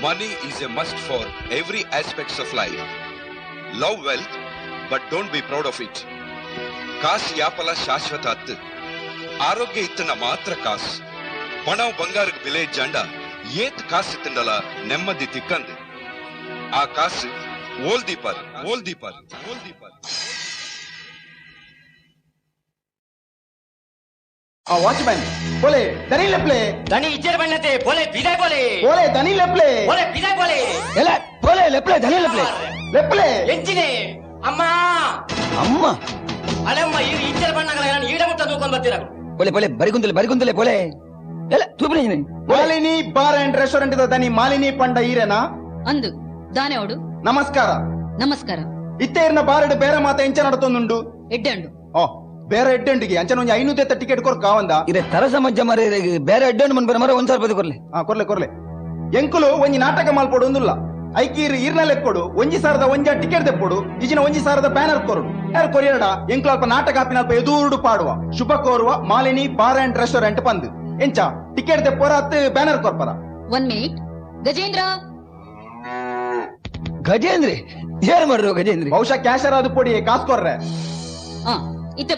Money is a must for every aspects of life. Love wealth, but don't be proud of it. ಕಾಸು ಯಾಪಲ ಶಾಶ್ವತ ಅತ್ತು. ಆರೋಗ್ಯ ಇತ್ತನ ಮಾತ್ರ ಕಾಸು. ಪಣ ಬಂಗಾರಕ್ಕೆ ಬೆಲೆ ಜಂಡ ಏತ್ ಕಾಸು ಇತ್ತಂಡಲ ನೆಮ್ಮದಿ ತಿಕ್ಕಂದು. ಆ ಕಾಸು ಓಲ್ದೀಪರ್. ವಾಚ್ಮ್ಯಾನ್ बोले दनी लेप्ले दनी इज्जर बनते बोले विदाय बोले दनी लेप्ले विदाय बोले ಎಲ್ಲ बोले लेप्ले दनी लेप्ले ಎಂಚಿನೆ ಅಮ್ಮ ಅಲ್ಲಮ್ಮ ಈ ಇಜ್ಜರ್ ಬಣ್ಣಗಳ ಈಡ ಮುಟ್ಟ ತೂಕೊಂಡು ಬರ್ತೀರಾ बोले ಬರಿಗುಂದಲೆ बोले ಎಲ್ಲ ತೂಪನೆ ಮಾಲಿನಿ ಬಾರ್ ಅಂಡ್ ರೆಸ್ಟೋರೆಂಟ್ ಇದ ದನಿ ಮಾಲಿನಿ ಪಂಡ ಈರೇನಾ ಅಂದು ದಾನೆ ಅವಡು ನಮಸ್ಕಾರ ಇತ್ತೆ ಇರ್ನ ಬಾರಡ್ ಬೇರೆ ಮಾತ ಎಂಚ ನಡತೊಂದುಂಡು ಎಡ್ಡಂಡು ಬೇರೆ ಎಡ್ಡೆಂಡಿಗೆ ಅಂಚನ ಒಂಜಿ 500 ಟಿಕೆಟ್ ಕೊರ್ ಕಾವಂದ ಇದೆ ತರಸ ಮಜ್ಜ ಮರೆ ಬೇರೆ ಎಡ್ಡೆಂಡು ಮನ್ ಬರ ಮರ 1000 ರೂಪಾಯಿ ಕೊರ್ಲೆ ಎಂಕುಲು ಒಂಜಿ ನಾಟಕ ಮಾಲ್ಪೊಡು ಒಂದುಲ್ಲ ಐಕೀರ್ ಈರ್ನಲೆ ಕೊಡು 1000 ಒಂಜ ಟಿಕೆಟ್ ತೆಪ್ಪೊಡು ಇಜಿನ 1000 ಬ್ಯಾನರ್ ಕೊರಡು ಯಾರು ಕೊರಿಯಡ ಎಂಕುಲು ಅಲ್ಪ ನಾಟಕ ಹಾಪಿನಲ್ಪ ಎದುರುಡು ಪಾಡುವ ಶುಭ ಕೋರುವ ಮಾಲಿನಿ ಬಾರ್ ಅಂಡ್ ರೆಸ್ಟೋರೆಂಟ್ ಪಂದ್ ಎಂಚ ಟಿಕೆಟ್ ತೆಪ್ಪೋರ ಅತ್ ಬ್ಯಾನರ್ ಕೊರ್ಪರ 1 ಮಿನಿಟ್ ಗಜೇಂದ್ರ ಏನ್ ಮಾಡ್ರು ಗಜೇಂದ್ರ ಬಹುಶಃ ಕ್ಯಾಶರ್ ಅದು ಪೊಡಿ ಕಾಸು ಕೊರ್ರೆ ಇತ್ತೆ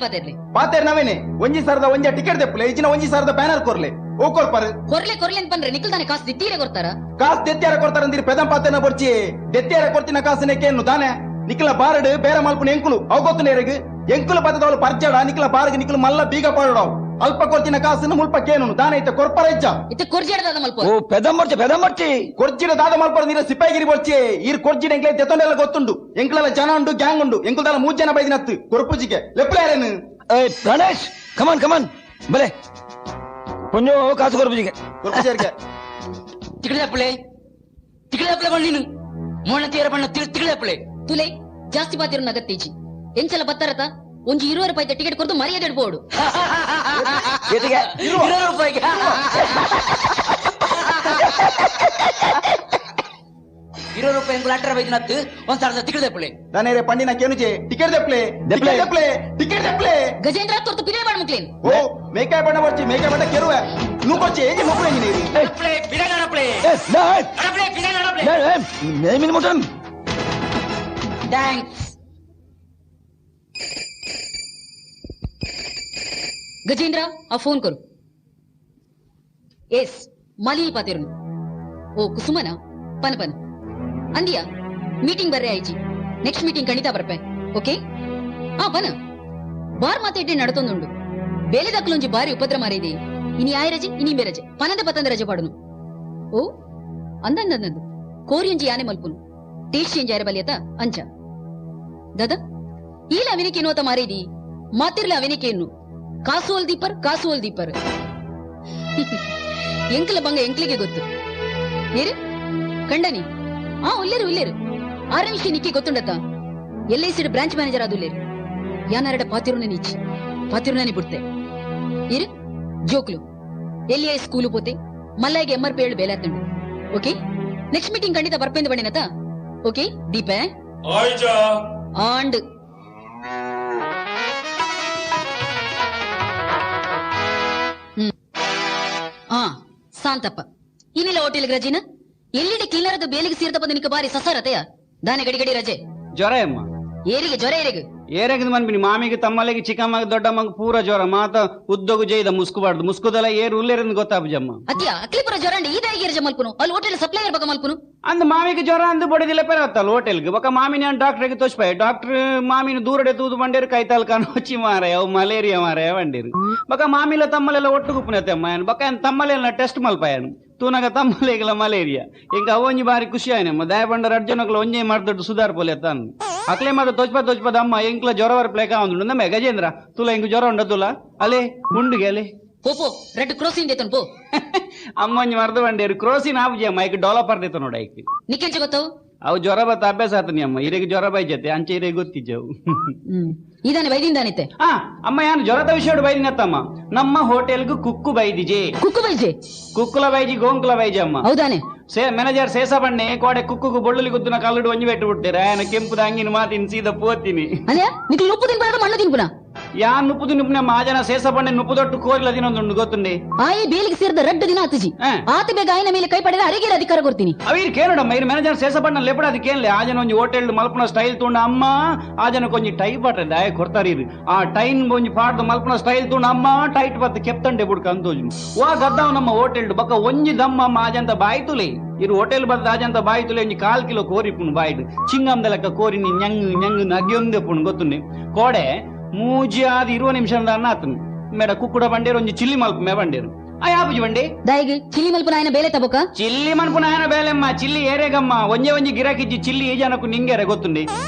ಪಾತೇರ್ ನವೇನೆ 1000 ಒಂಜ ಟಿಕೆಟ್ ತೆಪ್ಪಲೆ ಇಜಿನ 1000 ಬ್ಯಾನರ್ ಕೊರ್ಲೆ ಓ ಕೊರ್ಪರ್ ಕೊರ್ಲೆ ಅಂತ ಪಂದ್ರೆ ನಿಖಿಲ್ ತಾನೆ ಕಾಸು ದಿತ್ತೀರೆ ಕೊಡ್ತಾರ ಕಾಸು ದೆತ್ಯಾರ ಕೊಡ್ತಾರ ಅಂದಿರಿ ಪೆದಂ ಪಾತೇನ ಬರ್ಚಿ ದೆತ್ಯಾರ ಕೊಡ್ತಿನ ಕಾಸಿನ ಕೇನು ತಾನೆ ನಿಖಿಲ ಬಾರಡ್ ಬೇರೆ ಮಲ್ಪುನ ಎಂಕುಲು ಅವ್ ಗೊತ್ತನೇರಿಗೆ ಎಂಕುಲು ಪದದವಳು ಪರ್ಜಡ ನಿಖಿಲ ಬಾರಗ್ ನಿಖಿಲು ಮಲ್ಲ ಬೀಗ ಪಾಡವ್ ಅಲ್ಪ ಕೊರ್ತಿನ ಕಾಸಿನ ಮುಲ್ಪ ಕೇನು ದಾನ ಇತ್ತ ಕೊರ್ಪರ ಇಜ್ಜ ಇತ್ತೆ ಕೊರ್ಜಿಡದಾದ ಮಲ್ಪ ಓ ಪೆದಂ ಕೊರ್ಜಿಡ ದಾದ ಮಲ್ಪರ ನೀರ ಸಿಪಾಯಿಗಿರಿ ಬರ್ಚಿ ಈರ್ ಕೊರ್ಜಿಡ ಎಂಕ್ಲೆ ತೆತ್ತೊಂಡೆಲ್ಲ ಗೊತ್ತುಂಡು ಎಂಕ್ಲೆಲ್ಲ ಜನ ಉಂಡು ಗ್ಯಾಂಗ್ ಉಂಡು ಎಂಕುಲ್ದಲ್ಲ 3 ಜನ ಬೈದಿನತ್ತು ಕೊರ್ಪುಜಿಗೆ ಲೆಪ್ಲೇರೇನು ಗಣೇಶ್ ಕಮಾನ್ ಬಲೆ ಕೊಂಚ ಕಾಸು ಕೊರ್ಪುಜಿಗೆ ತಿಕ್ಕಳೆ ನೀನು ಮೋಣ ತೀರ ಬಣ್ಣ ತಿಕ್ಕಳೆ ತುಲೆ ಜಾಸ್ತಿ ಪಾತಿರು ನಗತ್ತೀಜಿ ಎಂಚಲ ಬತ್ತಾರತ ಒಂಜಿ 20 ರೂಪಾಯಿ ಟಿಕೆಟ್ ಕೊರ್ದು ಮರ್ಯಾದೆ ಇಡ್ಬೋದು 20 ರೂಪಾಯಿಗೆ 20 ರೂಪಾಯಿ ಎಂಕುಲು ಅಟ್ರ ಬೈದಿನತ್ತು 1000 ಟಿಕೆಟ್ ತೆಪ್ಪಲೆ ದಾನೇರೆ ಪಂಡಿನ ಕೇನುಜೆ ಟಿಕೆಟ್ ತೆಪ್ಪಲೆ ಗಜೇಂದ್ರ ತೋರ್ತು ಪಿರೇ ಮಾಡ ಮುಕ್ಲೇನ್ ಓ ಮೇಕಾಯ ಬಣ್ಣ ಬರ್ಚಿ ಮೇಕಾಯ ಬಣ್ಣ ಕೆರುವೆ ನೂ ಬರ್ಚಿ ಹೇಗೆ ಮುಕ್ಳು ಎಂಜಿನೀರಿ ತೆಪ್ಪಲೆ ಬಿಡನಪ್ಲೆ ನೇಮಿನ ಮುಟನ್ ಥ್ಯಾಂಕ್ಸ್ ಗಜೇಂದ್ರ ಆ ಫೋನ್ ಕೊರು ಎಸ್ ಮಾಲಿನಿ ಪಾತಿರು ಓ ಕುಸುಮನ ಪನ ಅಂದಿಯಾ ಮೀಟಿಂಗ್ ಬರ್ರೆ ಆಯ್ಜಿ ನೆಕ್ಸ್ಟ್ ಮೀಟಿಂಗ್ ಖಂಡಿತ ಬರ್ಪೆ ಓಕೆ ಪನ ಬಾರ್ ಮಾತೇಟಿ ನಡತೊಂದುಂಡು ಬೇಲೆ ದಕ್ಕಲೊಂಜಿ ಬಾರಿ ಉಪದ್ರ ಮಾರಿದೆ ಇನಿ ಆಯ ರಜೆ ಇನಿ ಬೇ ರಜೆ ಪನದ ಪತಂದ ರಜೆ ಪಾಡುನು ಓ ಅಂದಂದು ಕೋರಿಯಂಜಿ ಯಾನೆ ಮಲ್ಪುನು ಟೇಸ್ಟ್ ಚೇಂಜ್ ಆಯ್ರ ಬಲಿಯತ ಅಂಚ ದಾದ ಈಲ ಅವಿನಿಕೇನು ಅತ ಮಾರಿದಿ ಮಾತಿರ್ಲ ಅವಿನಿಕೇನು ಕಾಸು ದೀಪರ್ ಎಂಕಲ ಬಂಗ ಎಂಕ್ಲಿಗೆ ಗೊತ್ತು ಏರು ಕಂಡನಿ ಉಲ್ಲೇರು 6 ನಿಮಿಷ ನಿಕ್ಕಿ ಗೊತ್ತುಂಡತ LIC ಬ್ರಾಂಚ್ ಮ್ಯಾನೇಜರ್ ಅದು ಉಲ್ಲೇರು ಯಾನಾರಡ ಪಾತಿರುನನಿ ಬಿಡ್ತೆ ಇರು ಜೋಕ್ಲು LI ಸ್ಕೂಲು ಪೋತೆ ಮಲ್ಲಾಯಿಗೆ MRP ಹೇಳು ಬೇಲೆ ಆತಂಡು ಓಕೆ ನೆಕ್ಸ್ಟ್ ಮೀಟಿಂಗ್ ಖಂಡಿತ ಬರ್ಪೇಂದು ಬಣ್ಣಿನತ ಓಕೆ ದೀಪ ಆಂಡ್ ಶಾಂತಪ್ಪ ಇನ್ನಿಲ್ಲ ಹೋಟೆಲ್ ರಜಿನ ಎಲ್ಲಿಡೆ ಕ್ಲೀನರ್ ಅದು ಬೇಲಿಗೆ ಸೇರ್ತಪ್ಪ ನಿನಗೆ ಬಾರಿ ಸಸಾರತೆಯ ದಾನೆ ಗಡಿ ರಜೆ ಜ್ವರ ಅಮ್ಮ ಏರಿಗೆ ಜ್ವರ ಏರಿಗೆ ಮನ್ಬಿನಿ ಮಾಮಿಗೆ ತಮ್ಮಲ್ಲಿಗೆ ಚಿಕ್ಕಮ್ಮಗೆ ದೊಡ್ಡಮ್ಮಗೆ ಪೂರ ಜ್ವರ ಮಾತ ಉದ್ದೋಗು ಜೈದ ಮುಸ್ಕುಬಾರ್ದು ಮುಸ್ಕುದಲ್ಲ ಏರು ಉಲ್ಲೇರಿಂದ ಗೊತ್ತಾಬಜಮ್ಮ ಅತ್ಯ ಅಕ್ಲಿಪುರ ಜ್ವರ ಅಂಡಿ ಈದಾಗಿ ಮಲ್ಪುನು ಅಲ್ಲಿ ಹೋಟೆಲ್ ಸಪ್ಲೈ ಇರ್ಬೇಕ ಮಲ್ಪುನು ಅಂದ್ ಮಾಮಿಗೆ ಜ್ವರ ಅಂದು ಬಡಿದಿಲ್ಲ ಪೆರತ್ತಲ್ಲ ಹೋಟೆಲ್ಗೆ ಬಕ ಮಾಮಿನ ಡಾಕ್ಟರ್ಗೆ ತೋಚ್ಪಾಯ ಡಾಕ್ಟರ್ ಮಾಮಿನ ದೂರಡೆ ತೂದು ಬಂಡೇರು ಕೈತಾಲ್ ಕಾನೋಚಿ ಮಾರಾಯ ಅವು ಮಲೇರಿಯಾ ಮಾರಾಯ ಬಂಡೇರು ಬಕ ಮಾಮಿಲ ತಮ್ಮಲೆಲ್ಲ ಒಟ್ಟು ಗುಪ್ಪನತೆ ಅಮ್ಮ ಬಕ ತಮ್ಮಲೆಲ್ಲ ಟೆಸ್ಟ್ ಮಲ್ಪಾಯನು ತೂನಾಗ ತಮ್ಮಲೆಗೆಲ್ಲ ಮಲೇರಿಯಾ ಇಂಕ ಅವೊಂಜಿ ಬಾರಿ ಖುಷಿ ಆಯ್ನಮ್ಮ ದಯ ಬಂಡರ ಅರ್ಜುನಕ್ಲ ಒಂಜೆ ಮಾಡ್ದೊಡ್ಡು ಸುಧಾರ್ ಪೋಲೆ ತಾನು ಅಕ್ಲೆ ಮಾತ್ರ ತೋಚ್ಪದ ಅಮ್ಮ ಎಂಕ್ಲ ಜ್ವರ ಬರ್ಪ್ಲೇಕ ಒಂದು ನಮ್ಮೆ ಗಜೇಂದ್ರ ತುಲ ಇಂಕ ಜ್ವರ ಉಂಡ ತುಲ ಅಲೆ ಉಂಡುಗೆ ಅಲೆ ಪೋ ರೆಡ್ ಕ್ರೋಸಿನ್ ದೇತನ್ ಪೋ ಅಮ್ಮಂಜಿ ಮರ್ದ ಬಂಡೇರು ಕ್ರೋಸಿನ್ ಆಬುಜಿ ಅಮ್ಮ ಐಕ್ ಡೆವಲಪರ್ ದೇತ ನೋಡ ಐಕ್ ನಿಕೆಂಚ ಗೊತ್ತವು ಅವು ಜ್ವರ ಬತ್ತ ಅಭ್ಯಾಸ ಆತನಿ ಅಮ್ಮ ಇರೆಗೆ ಜ್ವರ ಬೈಜತೆ ಅಂಚೆ ಇರೆಗೆ ಗೊತ್ತಿದ್ದವು ಇದಾನೆ ಬೈದಿಂದಾನಿತ್ತೆ ಅಮ್ಮ ಯಾನು ಜ್ವರದ ವಿಷಯ ಬೈದಿನತ್ತಮ್ಮ ನಮ್ಮ ಹೋಟೆಲ್ಗೂ ಕುಕ್ಕು ಬೈದಿಜೆ ಕುಕ್ಕುಲ ಬೈಜಿ ಗೋಂಕುಲ ಬೈಜಿ ಅಮ್ಮ ಹೌದಾನೆ ಮ್ಯಾನೇಜರ್ ಸೇಸ ಬಣ್ಣೆ ಕೋಡೆ ಕುಕ್ಕುಗು ಬೊಳ್ಳುಲಿ ಗುದ್ದಿನ ಕಲ್ಲುಡು ಒಂಜಿ ಬೆಟ್ಟು ಬಿಟ್ಟಿರ ಕೆಂಪುದ ಹಂಗಿನ ಮಾತಿನ ಸೀದಾ ಪೋತೀನಿ ಉಪ್ಪು ತಿನ್ಬಾರ ಮಣ್ಣು ತಿನ್ಪುನ ಯಾನ್ ನುಪ್ಪುದು ನಿಪ್ನೆ ಮಾಜನ ಸೇಸ ಬಂಡೆ ನುಪ್ಪುದೊಟ್ಟು ಕೋರಿಲ್ಲ ದಿನೊಂದುಂಡು ಗೊತ್ತುಂಡಿ ಆಯೆ ಬೇಲಿಗೆ ಸೇರಿದ ರಡ್ಡು ದಿನ ಆತಜಿ ಹಾ. ಆತ ಬೇಗ ಆಯ್ನ ಮೇಲೆ ಕೈ ಪಡೆದ ಅರಿಗೆರ ಅಧಿಕಾರ ಕೊಡ್ತೀನಿ ಅವೀರ್ ಕೇಳೋಡಮ್ಮ ಇರ್ ಮ್ಯಾನೇಜರ್ ಸೇಸ ಬಂಡ ಲೆಪಡ ಅದು ಕೇಳಲೆ ಆಜನ ಒಂಜಿ ಹೋಟೆಲ್ ಮಲ್ಪನ ಸ್ಟೈಲ್ ತುಂಡ ಅಮ್ಮ ಆಜನ ಕೊಂಜಿ ಟೈ ಬಟ್ರೆ ದಾಯ ಕೊಡ್ತಾರಿ ಆ ಟೈನ್ ಒಂಜಿ ಪಾಡ್ದು ಮಲ್ಪನ ಸ್ಟೈಲ್ ತುಂಡ ಅಮ್ಮ ಟೈಟ್ ಬತ್ತ ಕೆಪ್ತಂಡೆ ಬುಡ್ಕ ಅಂತೋಜಿ ವಾ ಗದ್ದಾವ್ ನಮ್ಮ ಹೋಟೆಲ್ ಬಕ್ಕ ಒಂಜಿ ದಮ್ಮ ಆಜಂತ ಬಾಯಿ ತುಲಿ ಇರು ಹೋಟೆಲ್ ಬದ್ದ ಆಜಂತ ಬಾಯಿ ತುಲಿ ಒಂಜಿ 1/4 ಕಿಲೋ ಕೋರಿ ಪುಣ್ ಬಾಯ್ಡು ಚಿಂಗಮ್ದ ಲೆಕ್ಕ ಕೋರಿ ನೀ ñಂಗ್ ñಂಗ್ ನಗ್ಯೊಂದೆ ಪುಣ್ ಗೊತ್ತುಂಡಿ ಕೋಡೆ ಮೂಜಿ ಆದ 20 ನಿಮಿಷದ ಅನ್ನ ಆತನು ಮೇಡ ಕುಕ್ಕುಡ ಬಂಡೇರು ಒಂಜಿ ಚಿಲ್ಲಿ ಮಲ್ಪ ಮೇ ಬಂಡೇರು ಆಯಾಪುಜಿ ಬಂಡಿ ದಾಯಿಗೆ ಚಿಲಿ ಮಲ್ಪನ ಆಯ್ನ ಬೇಲೆ ತಬೋಕ ಚಿಲ್ಲಿ ಮನ್ಪುನ ಆಯನ ಬೇಲೆಮ್ಮ ಚಿಲ್ಲಿ ಏರೆಗಮ್ಮ ಒಂಜಿ ಗಿರಾಕಿಜ್ಜಿ ಚಿಲ್ಲಿ ಈ ಜನಕ್ಕೂ ನಿಂಗೆರೆ ಗೊತ್ತುಂಡಿ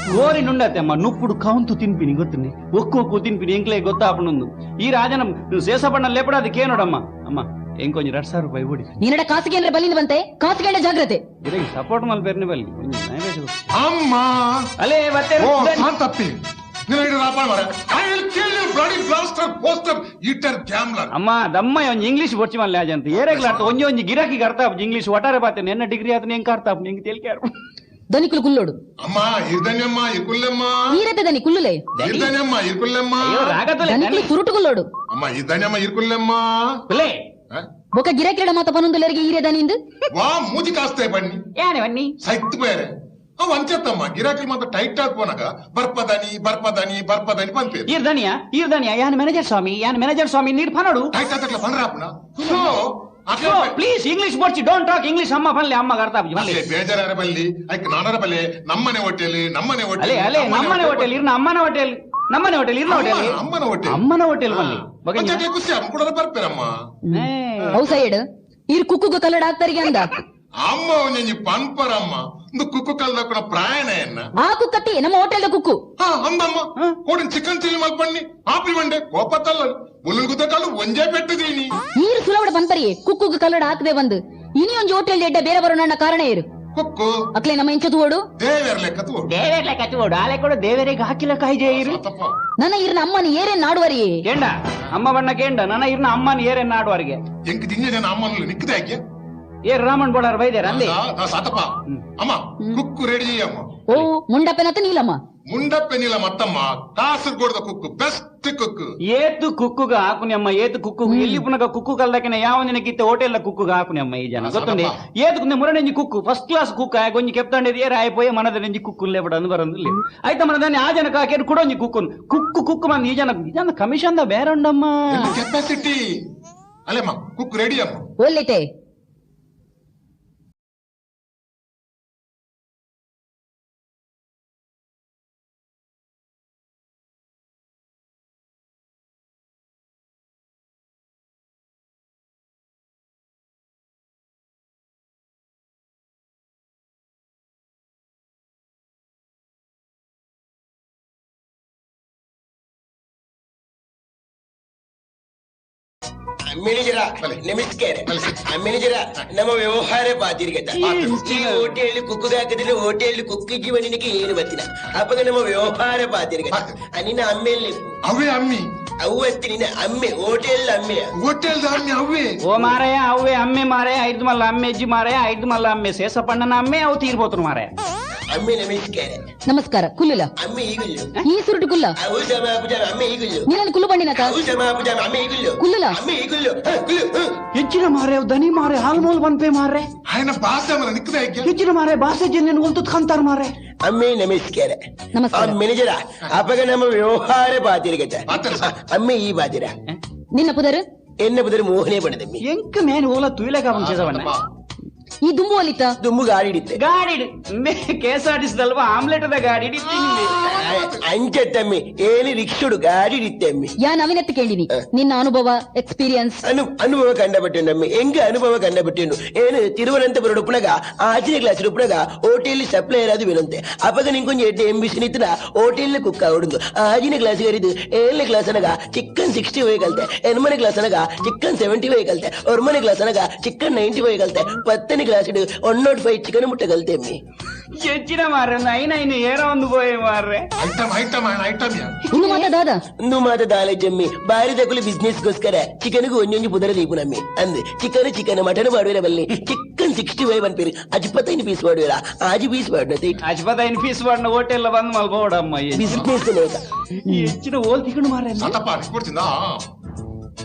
ಓರಿ ನುಂಡತ್ತೆ ಅಮ್ಮ ನುಪ್ಪುಡು ಕೌಂತು ತಿನ್ಪಿನಿ ಗೊತ್ತುಂಡಿ ಒಕ್ಕು ತಿನ್ಪಿನಿ ಎಂಕ್ಲೆ ಗೊತ್ತಾಪನೊಂದು ಈ ರಾಜನ ಸೇಸಪಣ್ಣ ಲೆಪಡ ಅದಕ್ಕೆ ನೋಡಮ್ಮ ಅಮ್ಮ ಎಂಕೊಂಜಿ 2,000 ರೂಪಾಯಿ ಓಡಿ ನಿನ್ನಡ ಕಾಸಿಗೆ ಅಂದ್ರೆ ಬಲ್ಲಿಂದ ಬಂತೆ ಕಾಸಿಗೆ ಜಾಗ್ರತೆ ಇದಕ್ಕೆ ಸಪೋರ್ಟ್ ಮಲ್ ಬೇರ್ನೆ ಬಲ್ಲಿ ಅಮ್ಮ ಅಲ್ಲೇ ಮತ್ತೆ ಓ ಶಾಂತಪ್ಪಿ ನಿನಗೆ ರಾಪಾಳ ಮಾರೆ I will kill you bloody blaster poster eater gambler ಅಮ್ಮ ದಮ್ಮ ಒಂಜಿ ಇಂಗ್ಲಿಷ್ ಬೊಚ್ಚಿ ಮಲ್ಲೆ ಆಜಂತ ಏರೆಗ್ಲಾಟ ಒಂಜಿ ಗಿರಾಕಿಗೆ ಅರ್ಥ ಆಪ್ ಇಂಗ್ಲಿಷ್ ಒಟ್ಟಾರೆ ಬಾತೆ ನೆನ್ನ ಡಿಗ್ರಿ ಆತ ಹೆಂಗ್ ಅರ್ಥ ಆಪ್ ನಿಂಗೆ ತೇಲ್ಕೆ ದನಿಕುಲು ಕುಲ್ಲೋಡು ಅಮ್ಮ ಇರ್ದನ್ಯಮ್ಮ ಇರ್ಕುಲ್ಲಮ್ಮ ಈರತೆ ದನಿ ಕುಲ್ಲುಲೆ ಇರ್ದನ್ಯಮ್ಮ ಇರ್ಕುಲ್ಲಮ್ಮ ಅಯ್ಯೋ ರಾಗತಲೆ ದನಿಕುಲು ಸುರುಟು ಕುಲ್ಲೋಡು ಅಮ್ಮ ಇರ್ದನ್ಯಮ್ಮ ಇರ್ಕುಲ್ಲಮ್ಮ ಕುಲೆ ಬೊಕ ಗಿರಾಕಿರಡ ಮಾತ ಪನೊಂದುಲರಿಗೆ ಈರೆ ದನಿಂದು వా మూతి కాస్తే బన్ని ಯಾನೆ ಬನ್ನಿ సైత్ పేరే అవ అంచేత్తమ్మ గిరాకీ మాత్రం టైట్ ఆగిపోనాక బర్పదని పంపేది ఈర్దనియా యాన్ మేనేజర్ స్వామి నీరు పనడు టైట్ అట్లా పని రాపునా సో అట్లా ప్లీజ్ ఇంగ్లీష్ బొచ్చి డోంట్ టాక్ ఇంగ్లీష్ అమ్మ పన్లే అమ్మ అರ್ಥ ಆಗಿ ಅಲ್ಲೇ ಬೇಜಾರ ಬಲ್ಲಿ ಐಕ್ ನಾನರ ಬಲ್ಲೆ ನಮ್ಮನೆ ಹೋಟೆಲ್ ಅಲೆ ನಮ್ಮನೆ ಹೋಟೆಲ್ ಇರ್ನ ಅಮ್ಮನ ಹೋಟೆಲ್ ನಮ್ಮನೆ ಹೋಟೆಲ್ ಇರ್ನ ಹೋಟೆಲ್ ಅಮ್ಮನ ಹೋಟೆಲ್ ಬಲ್ಲಿ ಬಗೆ ಕುಸಿ ಅಮ್ಮ ಕೂಡ ಬರ್ಪೇರಮ್ಮ ಅವು ಸೈಡ್ ಇರ್ ಕುಕ್ಕುಗ ಕಲ್ಲಡ ಆಗ್ತಾರಿಗೆ ಅಂದ ಅಮ್ಮ ಒಂಜಿ ಪನ್ಪರಮ್ಮ ಒಂದು ಕುಕ್ಕು ಕಲ್ದಕ್ಕನ ಪ್ರಾಯಣ ಎನ್ನ ಆ ಕುಕ್ಕತ್ತಿ ನಮ್ಮ ಹೋಟೆಲ್ ಕುಕ್ಕು అందమ్మ కోడిని చికెన్ చిల్లీ మల్పండి ఆపిల్ వండే కోపత్తల్ల బుల్లుగుత కళ్ళు ಒಂಜೇ ಪೆಟ್ಟದೀನಿ ನೀರು ಸುಲವಡ ಬಂಪರಿ ಕುಕ್ಕುಗ ಕಲ್ಲಡ ಹಾಕದೆ ಬಂದು ಇನಿ ಒಂಜಿ ಹೋಟೆಲ್ ಎಡ್ಡ ಬೇರೆ ಬರೋಣ ಕಾರಣ ಇರು ಕುಕ್ಕು ಅಕ್ಲೆ ನಮ್ಮ ಎಂಚ ತೂಡು ದೇವೇರ್ ಲೆಕ್ಕ ತೂಡು ಆಲೆ ಕೂಡ ದೇವರಿಗೆ ಹಾಕಿಲ್ಲ ಕಾಯ್ದೆ ಇರು ನನ್ನ ಇರ್ನ ಅಮ್ಮನ ಏರೇನ್ ನಾಡುವರಿ ಕೇಂಡ ಅಮ್ಮ ಬಣ್ಣ ಕೇಂಡ ನನ್ನ ಇರ್ನ ಅಮ್ಮನ ಏರೇನ್ ನಾಡುವರಿಗೆ ಎಂಕ್ ತಿಂಜ ಜನ ಅಮ್ಮನಲ್ಲಿ ನಿಕ್ಕದೆ ಯಾಕೆ ರಾಮನ್ ಬೋಳಾರ್ ಬೈದೇರ ಅಂದೆ ಸಾತಪ್ಪ ಅಮ್ಮ ಕುಕ್ಕು ರೆಡಿ ಅಮ್ಮ ಓ ಮುಂಡಪ್ಪನತ್ತ ನೀಲಮ್ಮ ಮುಂಡಪ್ಪೆನಿಲ್ಲ ಮತ್ತಮ್ಮ ಕಾಸರಗೋಡದ ಕುಕ್ಕು ಬೆಸ್ಟ್ ಕುಕ್ಕು ಏತು ಕುಕ್ಕುಗ ಹಾಕುನಿ ಅಮ್ಮ ಏತು ಕುಕ್ಕು ಎಲ್ಲಿ ಪುನಗ ಕುಕ್ಕು ಕಲ್ದಕ್ಕೆ ಯಾವ ನಿನಗಿತ್ತ ಹೋಟೆಲ್ ಕುಕ್ಕುಗ ಹಾಕುನಿ ಅಮ್ಮ ಈ ಜನ ಗೊತ್ತುಂಡೆ ಏತು ಮುರನೆಂಜಿ ಕುಕ್ಕು ಫಸ್ಟ್ ಕ್ಲಾಸ್ ಕುಕ್ಕ ಗೊಂಜಿ ಕೆಪ್ತಂಡೆ ರಾಯಪೋಯ ಮನದ ನೆಂಜಿ ಕುಕ್ಕು ಲೇಬಡ ಬರಂದಿಲ್ಲ ಆಯ್ತಾ ಮನದಾನೆ ಆ ಜನಕ್ಕೆ ಹಾಕಿ ಕುಡೊಂಜಿ ಕುಕ್ಕು ಬಂದು ಈ ಜನ ಕಮಿಷನ್ ದ ಬೇರೆ ಉಂಡಮ್ಮ ಕೆಪಾಸಿಟಿ ಅಲ್ಲಮ್ಮ ಕುಕ್ಕು ರೆಡಿ ಅಮ್ಮ ಒಳ್ಳೆತೆ ಮ್ಯಾನೇಜರ ನಮಸ್ಕಾರ ಮ್ಯಾನೇಜರ ನಮ್ಮ ವ್ಯವಹಾರ ಬಾತಿರ್ಗತ ಈ ಹೋಟೆಲ್ ಕುಕ್ಕುಗ ಹಾಕದಿಲ್ಲ ಹೋಟೆಲ್ ಕುಕ್ಕಿಗೆ ನಿನಗೆ ಏನು ಬತ್ತಿನ ಅಪ್ಪಗ ನಮ್ಮ ವ್ಯವಹಾರ ಬಾತಿರ್ಗತ ನಿನ್ನ ಅಮ್ಮೆಲ್ಲಿ ಅವೇ ಅಮ್ಮಿ ಅವತ್ತಿ ನಿನ್ನ ಅಮ್ಮೆ ಹೋಟೆಲ್ ಅಮ್ಮೆಯ ಹೋಟೆಲ್ ಅಮ್ಮಿ ಅವೇ ಓ ಮಾರಯ್ಯ ಅವೇ ಅಮ್ಮೆ ಮಾರಯ್ಯ 5 ಮಲ್ಲ ಅಮ್ಮೆ ಅಜ್ಜಿ ಮಾರಯ್ಯ 5 ಮಲ್ಲ ಅಮ್ಮೆ ಸೇಸಪ್ಪಣ್ಣನ ಅಮ್ಮೆ ಅವು ತೀರ್ಬೋತರು ಮಾರಯ್ಯ ಅಮ್ಮೆ ನಮಸ್ಕಾರ ನಮಸ್ಕಾರ ಕುಲ್ಲುಲ ಅಮ್ಮೆ ಈಗುಲ್ಲು ಈ ಸುರುಟು ಕುಲ್ಲ ಅವು ಜಮ ಪುಜಾಮ ಅಮ್ಮೆ ಈಗುಲ್ಲು ನೀನು ಕುಲ್ಲು ಬಂಡಿನಕ ಅವು ಜಮ ಪುಜಾಮ ಅಮ್ಮೆ ಈಗುಲ್ಲು ಕುಲ್ಲುಲ ಅಮ್ಮೆ ಈಗುಲ್ಲು ಕುಲ್ಲು ಹೆಚ್ಚಿನ ಮಾರೆ ದನಿ ಮಾರೆ ಹಾಲ್ಮೋಲ್ ಬಂಪೆ ಮಾರೆ ఆయన భాష మన నిక్కదే యాಕೆ ಹೆಚ್ಚಿನ ಮಾರೆ ಭಾಷೆ ಜನ ಒಲ್ತುತ್ ಕಂತಾರ ಮಾರೆ ಅಮ್ಮೆ ನಮಸ್ಕಾರ ನಮಸ್ಕಾರ ಮ್ಯಾನೇಜರ ಅಪ್ಪಗ ನಮ್ಮ ವ್ಯವಹಾರ ಬಾತಿರ್ಗತ ಅಮ್ಮೆ ಈ ಬಾತಿರ ನಿನ್ನ ಪುದರು ಎನ್ನ ಬುದರ್ ಮೋಹನೆ ಬಣದಮ್ಮಿ ಎಂಕ ಮೇನ್ ಓಲ ತುಯಿಲಕ ಬಂಚೇಸವಣ್ಣ ಈ ದುಂಬು ಅಲಿತ ದುಮ್ಮು ಗಾಡಿ ಹಿಡಿತೆ ಗಾಡಿ KSRTC ದಲ್ವಾ ಆಮ್ಲೆಟ್ ದ ಗಾಡಿ ಹಿಡಿತೀನಿ ಅಂಚತ್ತಮ್ಮಿ ಏನು ರಿಕ್ಷುಡು ಗಾಡಿ ಹಿಡಿತಮ್ಮಿ ಯಾ ನವೀನತ್ತು ಕೇಳಿನಿ ನಿನ್ನ ಅನುಭವ ಎಕ್ಸ್ಪೀರಿಯನ್ಸ್ ಅನುಭವ ಕಂಡಪಟ್ಟುಂಡಮ್ಮಿ ಎಂಗ ಅನುಭವ ಕಂಡಪಟ್ಟುಂಡು ಏನು ತಿರುವನಂತಪುರ ಉಪ್ಪುನಗ ಆಚಿನ ಕ್ಲಾಸ್ ಉಪ್ಪುನಗ ಹೋಟೆಲ್ ಸಪ್ಲೈಯರ್ ಅದು ವಿನಂತೆ ಅಪ್ಪಗ ನಿಂಕೊಂಜಿ ಎಡ್ಡೆ ಎಂಬಿಸಿ ನಿತ್ರ ಹೋಟೆಲ್ ಕುಕ್ಕ ಹೊಡುದು ಆಜಿನ ಕ್ಲಾಸ್ ಕರಿದು 7ನೇ ಕ್ಲಾಸ್ ಅನಗ ಚಿಕನ್ 65 ಕಲ್ತೆ 8ನೇ ಕ್ಲಾಸ್ ಅನಗ ಚಿಕನ್ 75 ಕಲ್ತೆ 9ನೇ ಕ್ಲಾಸ್ ಅನಗ ಚಿಕನ್ 95 ಕಲ್ತೆ 10ನೇ ಗ್ಲಾಸ್ 105 ಚಿಕನ್ ಮುಟ್ಟ ಕಲ್ತೆಮ್ಮಿ ಹೆಚ್ಚಿನ ಮಾರ್ರೆ ಐನ ಏರ ಒಂದು ಪೋಯೆ ಮಾರ್ರೆ ಐಟಮ್ ಒಂದು ಮಾತ ದಾದಾ ಒಂದು ಮಾತ ದಾಲೆಜ್ಜಮ್ಮಿ ಬಾರಿ ತಗೊಳ್ಳಿ ಬಿಸ್ನೆಸ್ ಗೋಸ್ಕರ ಚಿಕನ್ಗೂ ಒಂಜೊಂಜಿ ಪುದರ ದೀಪು ನಮ್ಮಿ ಅಂದ್ ಚಿಕನ್ ಮಟನ್ ಮಾಡುವಿರ ಬಲ್ಲಿ ಚಿಕನ್ 65 ಅನ್ಪೇರಿ 25 ಪೀಸ್ ಮಾಡುವಿರ 5 ಪೀಸ್ ಮಾಡ್ನತೆ 25 ಪೀಸ್ ಮಾಡ್ನ ಹೋಟೆಲ್ ಬಂದು ಮಲ್ಬೋಡಮ್ಮ ಬಿಸ್ನೆಸ್ ನೇಕ ಹೆಚ್ಚಿನ ಓಲ್ ತಿಕೊಂಡು ಮಾರ್ರೆ ಕೊಡ್ತಿಂದ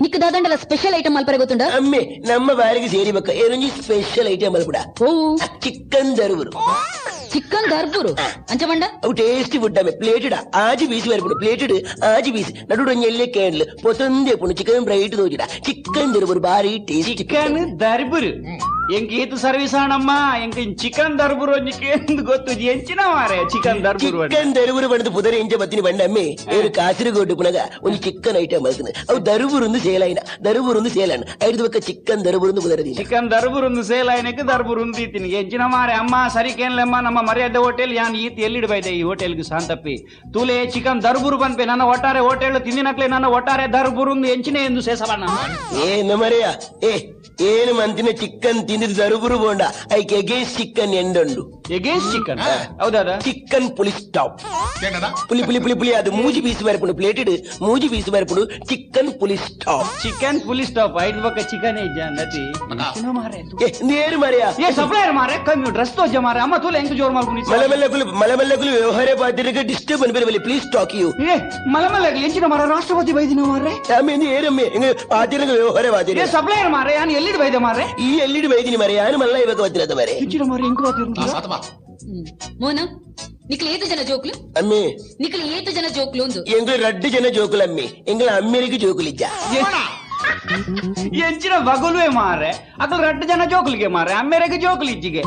ನಿಕ್ಕ ದಾದಂಡಲ ಸ್ಪೆಷಲ್ ಐಟಮ್ ಮಲ್ಪರೆ ಗೊತ್ತುಂಡ ಅಮ್ಮೆ ನಮ್ಮ ಬಾರಿಗೆ ಸೇರಿಬೇಕ ಏನೊಂಜಿ ಸ್ಪೆಷಲ್ ಐಟಮ್ ಅಲ್ಬಿಡ ಓ ಚಿಕನ್ ದರ್ಬುರು ಚಿಕನ್ ದರ್ಬುರು ಅಂಚಮಂಡ ಅವು ಟೇಸ್ಟಿ ಫುಡ್ ಅಮ್ಮೆ ಪ್ಲೇಟೆಡ್ 5 ಪೀಸ್ ವರಪುಡು ಪ್ಲೇಟೆಡ್ 5 ಪೀಸ್ ನಡುಡು ಎಲ್ಲೆ ಕ್ಯಾಂಡ್ಲ್ ಪೊತೊಂದೆ ಪುಣು ಚಿಕನ್ ಬ್ರೈಟ್ ತೋಜಿಡ ಚಿಕನ್ ದರ್ಬುರು ಬಾರಿ ಟೇಸ್ಟಿ ಚಿಕನ್ ದರ್ಬುರು ಎಂಕ್ ಈತು ಸರ್ವಿಸ್ ಆಣಮ್ಮ ಎಂಕ್ ಚಿಕನ್ ದರ್ಬುರು ಒಂಜಿಕೆ ಗೊತ್ತು ಎಂಚಿನ ಮಾರೆ ಚಿಕನ್ ದರ್ಬುರು ಚಿಕನ್ ದರ್ಬುರು ಬಂದು ಪುದರ ಇಂಚ ಬತ್ತಿನಿ ಬಂಡಮ್ಮೆ ಏನು ಕಾಸರಗೋಡು ಪುನಗ ಒಂದು ಚಿಕನ್ ಐಟಮ್ ಅಲ್ತನೆ ಅವು ದರ್ಬುರು ಸೇಲೈನ ದರ್ಬುರು ಸೇಲೈನ ಐದು ಬಕ್ಕ ಚಿಕನ್ ದರ್ಬುರು ಪುದರದಿ ಚಿಕನ್ ದರ್ಬುರು ಸೇಲೈನಕ್ಕೆ ದರ್ಬುರು ಇತ್ತೀನಿ ಎಂಚಿನ ಮಾರೆ ಅಮ್ಮ ಸರಿ ಕೇನ್ಲಮ್ಮ ನಮ್ಮ ಮರ್ಯಾದೆ ಹೋಟೆಲ್ ಯಾನ್ ಈತ್ ಎಲ್ಲಿಡ್ಬೈದೆ ಈ ಹೋಟೆಲ್ಗೆ ಶಾಂತಪ್ಪಿ ತೂಲೆ ಚಿಕನ್ ದರ್ಬುರು ಬಂದ್ಪೆ ನನ್ನ ಒಟ್ಟಾರೆ ಹೋಟೆಲ್ ತಿಂದಿನಕ್ಲೆ ನನ್ನ ಒಟ್ಟಾರೆ ದರ್ಬುರು ಎಂಚಿನ ಎಂದು ಸೇಸವಣ್ಣ ಏನು ಮರೆಯ ಏನು ಮಂತಿನ ಚಿಕನ್ ತಿಂದಿದ್ದು ದರ್ಬುರು ಬೋಂಡ ಐಕೆ ಎಗೇನ್ಸ್ಟ್ ಚಿಕನ್ ಎಂಡುಂಡು ಎಗೇನ್ಸ್ಟ್ ಚಿಕನ್ ಹೌದಾದ ಚಿಕನ್ ಪುಲಿ ಸ್ಟಾಪ್ ಪುಲಿ ಪುಲಿ ಪುಲಿ ಪುಲಿ ಅದು 3 ಪೀಸ್ ಬರಪುಡು ಪ್ಲೇಟೆಡ್ 3 ಪೀಸ್ ಬರಪುಡು ಚಿಕನ್ ಪುಲಿ ಸ್ಟಾಪ್ ಚಿಕನ್ ಪುಲಿ ಸ್ಟಾಪ್ ಐದು ಬಕ್ಕ ಚಿಕನ್ ನತಿ ಮಾರೆ ನೇರು ಮರೆಯ ಏ ಸಪ್ಲೈಯರ್ ಮಾರೆ ಕಮ್ಮಿ ಡ್ರೆಸ್ ತೋಜ ಮಾರೆ ಅಮ್ಮ ತೂಲೆ ಎಂಕ್ ಜೋರ್ ಮಾಡ್ಕೊಂಡು ಮಲಮಲ್ಲಗುಲು ವ್ಯವಹಾರ ಬಾಧ್ಯರಿಗೆ ಡಿಸ್ಟರ್ಬ್ ಅನ್ಬೇರಬಲ್ಲಿ ಪ್ಲೀಸ್ ಟಾಕ್ ಯು ಏ ಮಲಮಲ್ಲಗಲಿ ಎಂಚಿನ ಮಾರ ರಾಷ್ಟ್ರಪತಿ ಬೈದಿನ ಮಾರೆ ಆಮೇಲೆ ಏರಮ್ಮೆ ಬಾಧ್ಯರಿಗೆ ವ್ಯವಹಾರ ಬಾಧ್ಯ ಏ ಸಪ್ಲೈಯರ್ ಮಾರೆ ಯಾನ್ ಎಲ್ಲಿಡ್ ಬೈದೆ ಮಾರೆ ಈ ಎಲ್ಲಿಡ್ ಬೈದಿನಿ ಮರೆ ಯಾನು ಮಲ್ಲ ಇವಾಗ ಗೊತ್ತಿರದ ಮರೆ ಹೆಚ್ಚಿನ ಮಾರೆ ಎಂಕ್ ಬಾತಿರು ಮೋನ ನಿಕ್ಲು ಏತು ಜನ ಜೋಕ್ಲು ಅಮ್ಮೆ ನಿಕ್ಲು ಏತು ಜನ ಜೋಕ್ಲು ಒಂದು ಎಂಗ್ಳು 2 ಜನ ಜೋಕುಲು ಅಮ್ಮೆ ಎಂಗ್ಳು ಅಮ್ಮೆರಿಗೆ ಜೋಕುಲಿಜ್ಜ ಎಂಚಿನ ಬಗುಲ್ವೆ ಮಾರೆ ಅಕಲ್ 2 ಜನ ಜೋಕುಲಿಗೆ ಮಾರೆ ಅಮ್ಮೆರೆಗೆ ಜೋಕುಲು ಇಜ್ಜಿಗೆ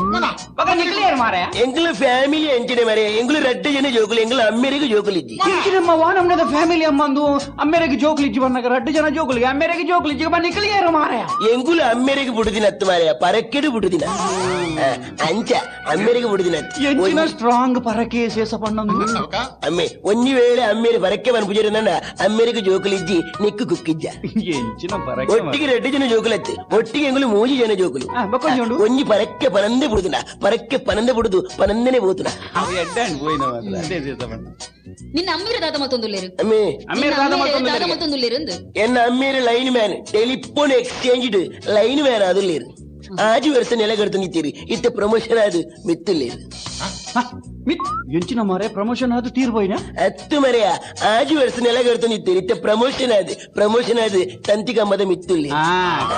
ಬಗ ನಿಕ್ಲಿಯರ್ ಮಾರೆ ಎಂಗ್ಳು ಫ್ಯಾಮಿಲಿ ಎಂಚಿನ ಮರೆ ಎಂಗ್ಳು 2 ಜನ ಜೋಕುಲು ಎಂಗ್ಳು ಅಮ್ಮೆರಿಗೆ ಜೋಕುಲಿಜ್ಜಿ ಎಂಚಿನಮ್ಮ ವಾನಮ್ನದ ಫ್ಯಾಮಿಲಿ ಅಮ್ಮಂದು ಅಮ್ಮೆರೆಗೆ ಜೋಕುಲು ಇಜ್ಜಿ ಬಂದಾಗ 2 ಜನ ಜೋಕುಲಿಗೆ ಅಮ್ಮೆರೆಗೆ ಜೋಕುಲು ಇಜ್ಜಿಗೆ ಬಾ ನಿಕ್ಲಿಯರ್ ಮಾರೆ ಎಂಗ್ಳು ಅಮ್ಮೆರಿಗೆ ಬುಡುದಿನ ಅತ್ತು ಮಾರೆಯ ಪರಕ್ಕೆಡು ಬುಡುದಿನ ಅಂಚ ಅಮ್ಮೆರಿಗೆ ಬುಡುದಿನ ಎಂಚಿನ ಸ್ಟ್ರಾಂಗ್ ಪರಕೆ ಸೇಸಪಣ್ಣಂದು ಅಮ್ಮೆ ಒಂಜಿ ವೇಳೆ ಅಮ್ಮೆರಿ ಪರಕ್ಕೆ ಬನ್ ಪುಜರಿನ ಅಮ್ಮೆರಿಗೆ ಜೋಕುಲಿಜ್ಜಿ ನಿಕ್ಕು ಕುಕ್ಕಿಜ್ಜ ಎಂಚಿನ ಪರಕೆ ಒಟ್ಟಿಗೆ 2 ಜನ ಜೋಕುಲತ್ತೆ ಒಟ್ಟಿಗೆ ಎಂಗ್ಳು 3 ಜನ ಜೋಕುಲು ಬಕ್ಕೊಂಜೋಂಡು ಒಂಜಿ ಪರಕ್ಕೆ ಪನಂದೆ ಬುಡುದಿನ ಪರಕ್ಕೆ ಪನಂದೆ ಬುಡುದು ಪನಂದನೆ ಬೋತುನ ಎಡ್ಡಾಂಡ್ పోయిన అదే చేస్తామండి ನಿನ್ನ ಅಮ್ಮೀರ ದಾದ ಮತ್ತೊಂದು ಲೇರು ಅಮ್ಮೆ ಅಮ್ಮೇರ ದಾದ ಮತ್ತೊಂದು ಲೇರು എന്ന അമ്മേരെ ലൈൻ മാൻ ടെലിഫോൺ എക്സ്ചേഞ്ച് ലൈൻ മാൻ അതില്ലേరు 5 ವರ್ಷ ನೆಲೆಗಡ್ತು ನಿಂತೀರಿ ಇತ್ತ ಪ್ರಮೋಷನ್ ಅದು ಮಿತ್ತುಲ್ಲೇರು ಎಂಚಿನ ಮಾರೆ ಪ್ರಮೋಷನ್ ಆದ ತೀರ್ಬೋಯ್ನ 10 ಮರೆಯ 5 ವರ್ಷ ನೆಲೆಗಡ್ತು ನಿಂತೀರಿ ಇತ್ತ ಪ್ರಮೋಷನ್ ಅದು ತಂತಿ ಕಂಬದ ಮಿತ್ತುಲ್ಲಿ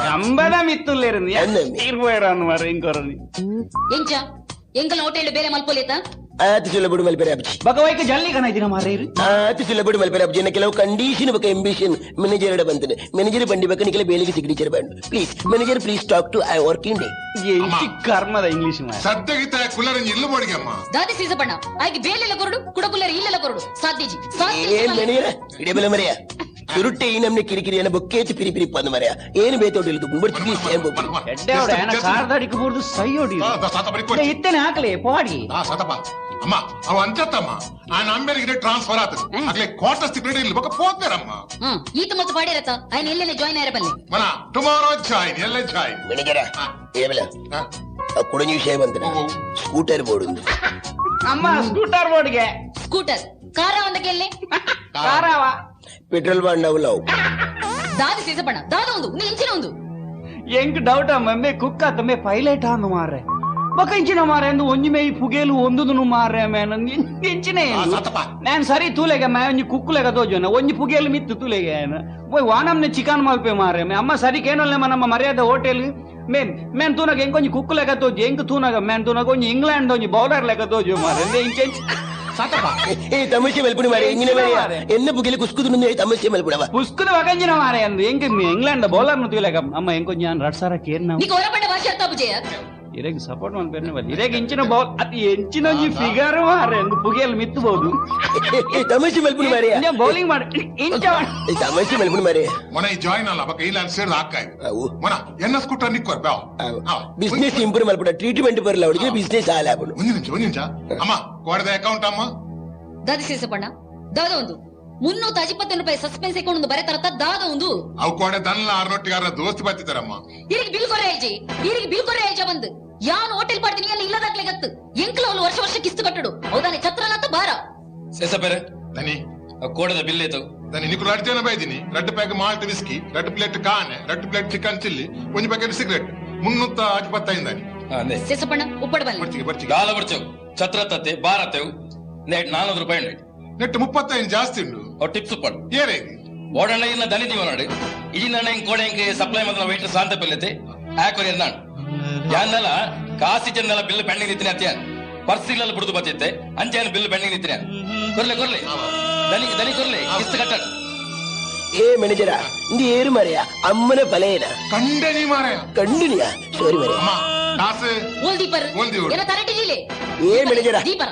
ಕಂಬದ ಮಿತ್ತುಲ್ಲೇರು ತೀರ್ಬೋಯ್ರ ಮಾರೆ ಇಂಕೋರನಿ ಎಂಚ ಎಂಕಲ್ ಹೋಟೆಲ್ ಬೇರೆ ಮಲ್ಪೋಲೇತ ಆತು ಸುಲಭಡು ಮಲ್ಪೆರೆ ಅಬ್ಜಿ ಬಗವೈಕ ಜಲ್ಲಿ ಕನ ಇದಿನ ಮಾರೆ ಆತು ಸುಲಭಡು ಮಲ್ಪೆರೆ ಅಬ್ಜಿ ಕೆಲವು ಕಂಡೀಷನ್ ಬಕ ಎಂಬಿಷನ್ ಮ್ಯಾನೇಜರ್ ಬಂತನೆ ಮ್ಯಾನೇಜರ್ ಬಂಡಿ ಬಕ ನಿಕಲೆ ಬೇಲಿಗೆ ಸಿಗ್ನೇಚರ್ ಬಂಡು please manager please talk to I working day ಎಂಚಿ ಕರ್ಮದ ಇಂಗ್ಲಿಷ್ ಮಾರೆ ಸದ್ಯಗಿತ್ತ ಕುಲ್ಲರಂಜಿ ಇಲ್ಲು ಬೋಡಿಗೆ ಅಮ್ಮ ದಾದಿ ಸೀಸಪಣ್ಣ ಆಯ್ಕೆ ಬೇಲೆಲ್ಲ ಕೊರಡು ಕುಡಕುಲ್ಲರ ಇಲ್ಲೆಲ್ಲ ಕೊರಡು ಸಾಧ್ಯಜಿ ಏನ್ ಮ್ಯಾನೇಜರ್ ಇಡಬಲ ಮರೆಯ ಸುರುಟ್ಟೆ ಈ ನಮ್ನೆ ಕಿರಿಕಿರಿಯನ್ನು ಬೊಕ್ಕೇತಿ ಪಿರಿ ಪಿರಿ ಪಂದು ಮರೆಯ ಏನು ಬೇತೋಡಿಲ್ದು ಬುಂಬರ್ಚಿ ಪ್ಲೀಸ್ ಏನ್ ಬೋಬು ಎಡ್ಡೆ ಅವಡ ಸಾರದಾಡಿಕ ಬೂರ್ದು ಸೈಯೋಡಿ ಇತ್ತನೆ ಹಾಕ್ಲೆ ಪಾಡಿ ಸತಪ ಅಮ್ಮ ಅವ ಅಂಚತ್ತಮ್ಮ ಆ ನಂಬರಿಗೆ ಟ್ರಾನ್ಸ್ಫರ್ ಆತದೆ ಆಗ್ಲೇ ಕ್ವಾರ್ಟರ್ಸ್ ತಿಕ್ಕಿದ್ರೆ ಇಲ್ಲಿ ಬಕ ಪೋದ್ಮೇರಮ್ಮ ಈತ ಮತ್ತು ಪಾಡಿರತ್ತ ఆయన ಎಲ್ಲೆಲ್ಲ ಜಾಯಿನ್ ಆಯ್ರ ಬನ್ನಿ ಮನ ಟುಮಾರೋ ಜಾಯಿನ್ ಎಲ್ಲ ಜಾಯಿನ್ ಮ್ಯಾನೇಜರ ಏಬಲ ಕುಡಂಜಿ ವಿಷಯ ಬಂತನ ಸ್ಕೂಟರ್ ಬೋರ್ಡ್ ಅಮ್ಮ ಸ್ಕೂಟರ್ ಬೋರ್ಡ್ಗೆ ಸ್ಕೂಟರ್ ಕಾರ ಒಂದಕ್ಕೆ ಎಲ್ಲಿ ಕಾರವ ಪೆಟ್ರೋಲ್ ಬಾಂಡ್ ಲವ್ ದಾದಿ ಸೀಸಪಣ್ಣ ದಾದ ಒಂದು ನೀ ಇಂಚಿನ ಒಂದು ಎಂಕ್ ಡೌಟ್ ಅಮ್ಮೆ ಕುಕ್ಕ ತಮ್ಮೆ ಪೈಲಟ್ ಅನ್ನು ಮಾರೆ ಬಕ ಇಂಚಿನ ಮಾರೆ ಅಂದು ಒಂಜಿ ಮೇ ಪುಗೇಲು ಒಂದುನು ಮಾರೆ ಮೇನ ಇಂಚಿನೇ ನಾನು ಸರಿ ತೂಲೆಗೆ ಮೇ ಒಂಜಿ ಕುಕ್ಕುಲೆಗ ತೋಜೋನ ಒಂಜಿ ಪುಗೇಲು ಮಿತ್ತು ತೂಲೆಗೆ ಪೋಯ್ ವಾನಮ್ನೆ ಚಿಕನ್ ಮಲ್ಪೆ ಮಾರೆ ಮೇ ಅಮ್ಮ ಸರಿ ಕೇನೋಲ್ಲೆಮ್ಮ ನಮ್ಮ ಮರ್ಯಾದ ಹೋಟೆಲ್ ಮೇನ್ ತೂನಗ ಎಂಕೊಂಜಿ ಕುಕ್ಕು ಲೆಕ್ಕ ತೋಜು ಎಂಕ್ ತೂನಗ ಮೇನ್ ತೂನಗ ಒಂಜಿ ಇಂಗ್ಲೆಂಡ್ ಒಂಜಿ ಬೌಲರ್ ಲೆಕ್ಕ ತೋಜು ಮಾರೆ ಇಂಚೆ ತಮಸ್ಯೆ ಮಲ್ಪುಡಿ ಮಾರೆ ಎಂಗಿನ ಮರೆಯ ಎನ್ನ ಪುಗೇಲಿ ಕುಸ್ಕುದು ತಮಸ್ಯೆ ಮಲ್ಪುಡವ ಪುಸ್ಕುದ ವಗಂಜಿನ ಮಾರೆ ಅಂದು ಎಂಕ್ ಇಂಗ್ಲೆಂಡ್ ಬೌಲರ್ ನು ತೂಲೆಗ ಅಮ್ಮ ಎಂಕೊಂಜಿ ನಾನು 2 ಸಾವಿರ ಕೇರ್ ನಾವು నీకు ಹೊರಪಡ್డ ಭಾಷೆ ಅರ್ಥ ಬುಜೆಯ ಇರೆಗ್ ಸಪೋರ್ಟ್ ಮನ್ ಪೆರ್ನೆ ಬಲ್ಲಿ ಇರೆಗ್ ಇಂಚಿನ ಬೌಲ್ ಅತಿ ಎಂಚಿನ ಒಂಜಿ ಫಿಗರ್ ಮಾರೆ ಅಂದು ಪುಗೇಲ್ ಮಿತ್ತಬಹುದು ತಮಸ್ಯೆ ಮಲ್ಪುಡಿ ಮಾರೆಯ ಇಂಚ ಬೌಲಿಂಗ್ ಮಾಡಿ ಇಂಚ ತಮಸ್ಯೆ ಮಲ್ಪುಡಿ ಮಾರೆ ಮನ ಈ ಜಾಯಿನ್ ಅಲ್ಲ ಬಕ ಇಲ್ಲ ಸೇರ್ದ ಹಾಕಾಯ್ ಮನ ಎನ್ನ ಸ್ಕೂಟರ್ ನಿಕ್ಕೋರ್ ಬಾವ್ ಬಿಸ್ನೆಸ್ ಇಂಪ್ರೂವ್ ಮಲ್ಪುಡ ಟ್ರೀಟ್ಮೆಂಟ್ ಬರಲ್ಲ ಅವಳಿಗೆ ಬಿಸ್ನೆಸ್ ಹಾಲ್ ಆಗ್ಬಿಡು ಒಂದು ನಿಮಿಷ ಅಮ್ಮ ಕೊಡದ ಅಕೌಂಟ್ ಅಮ್ಮ ದಾದಿ ಸೀಸಪಣ್ಣ ದಾದ ಒಂದು ₹350 ಸಸ್ಪೆನ್ಸ್ ಎಕೊಂಡು ಬರೆ ತರತ ದಾದ ಒಂದು ಅವು ಕೋಣೆ ದಲ್ಲ ಆರ್ನೊಟ್ಟಿಗಾರ ದೋಸ್ತಿ ಬರ್ತಿದ್ದಾರಮ್ಮ. ಇರಿಗೆ ಬಿಲ್ ಕೊರೆ ಐಜಿ ಇರಿಗೆ ಬಿಲ್ ಕೊರೆ ಐಜ ಬಂದು ಯಾನ್ ಹೋಟೆಲ್ ಪಾಡ್ತೀನಿ ಎಲ್ಲ ಇಲ್ಲದಾಗ್ಲೆ ಗತ್ತು ಎಂಕ್ಲ ಅವ್ಲು ವರ್ಷ ಕಿಸ್ತು ಕಟ್ಟಡು ಹೌದಾನೆ ಛತ್ರನತ್ತ ಬಾರ ಸೇಸಪೇರೆ ದನಿ ಕೋಡದ ಬಿಲ್ ಏತು ದನಿ ನಿಕ್ಕು ಅಡ್ಜನ ಬೈದಿನಿ 2 ಪ್ಯಾಕ್ ಮಾಲ್ಟ್ ವಿಸ್ಕಿ 2 ಪ್ಲೇಟ್ ಕಾನೆ 2 plate chicken chilli 1 packet cigarette 355 ದನಿ ಅಂದೆ ಸೇಸಪ್ಪಣ್ಣ ಉಪ್ಪಡ ಬನ್ನಿ ಬರ್ಚಿಗೆ ಗಾಲ ಬರ್ಚವು ಛತ್ರ ತತ್ತೆ ಬಾರತೆವು ನೆಟ್ ₹400 ಉಂಡು ನೆಟ್ 35 ಜಾಸ್ತಿ ಉಂಡು ಅವ್ ಟಿಪ್ಸ್ ಉಪ್ಪಡು ಏರೇಗಿ ಓಡಣ್ಣ ಇನ್ನ ದನಿ ದೀವ ನೋಡಿ ಇಡಿ ನನ್ನ ಹಿಂಗ್ ಕೋಡೆ ಹಿಂಗೆ ಸಪ್ಲೈ ಮೊದಲ ವೇಟ್ ಸಾಂತ ಬೆಲ್ಲತೆ ಆಕೊರಿ ನಾನು ಯಾನಲ್ಲ ಕಾಸಿ ಚಂದಲ್ಲ ಬಿಲ್ ಪೆಂಡಿಂಗ್ ನಿಂತಿನ ಅತ್ಯ ಪರ್ಸಿಗಲ್ಲ ಬಿಡುದು ಬತ್ತಿತ್ತೆ ಅಂಚೆನ ಬಿಲ್ ಪೆಂಡಿಂಗ್ ನಿಂತಿನ ಕೊರ್ಲೆ ದನಿ ದನಿ ಕೊರ್ಲೆ ಕಿಸ್ತು ಕಟ್ಟ ಏ ಮೆಣಜರ ಇಂದು ಏರು ಮರೆಯ ಅಮ್ಮನ ಬಲೆಯನ ಕಂಡನಿ ಮಾರಾಯ ಕಂಡುನಿಯಾ ಸೋರಿ ಮರೆಯ ಅಮ್ಮ ಕಾಸು ಓಲ್ ದೀಪರ್ ಓಲ್ ದೀಪರ್. ಏನ ತರಟಿ ಜೀಲೆ ಏ ಮೆಣಜರ ದೀಪರ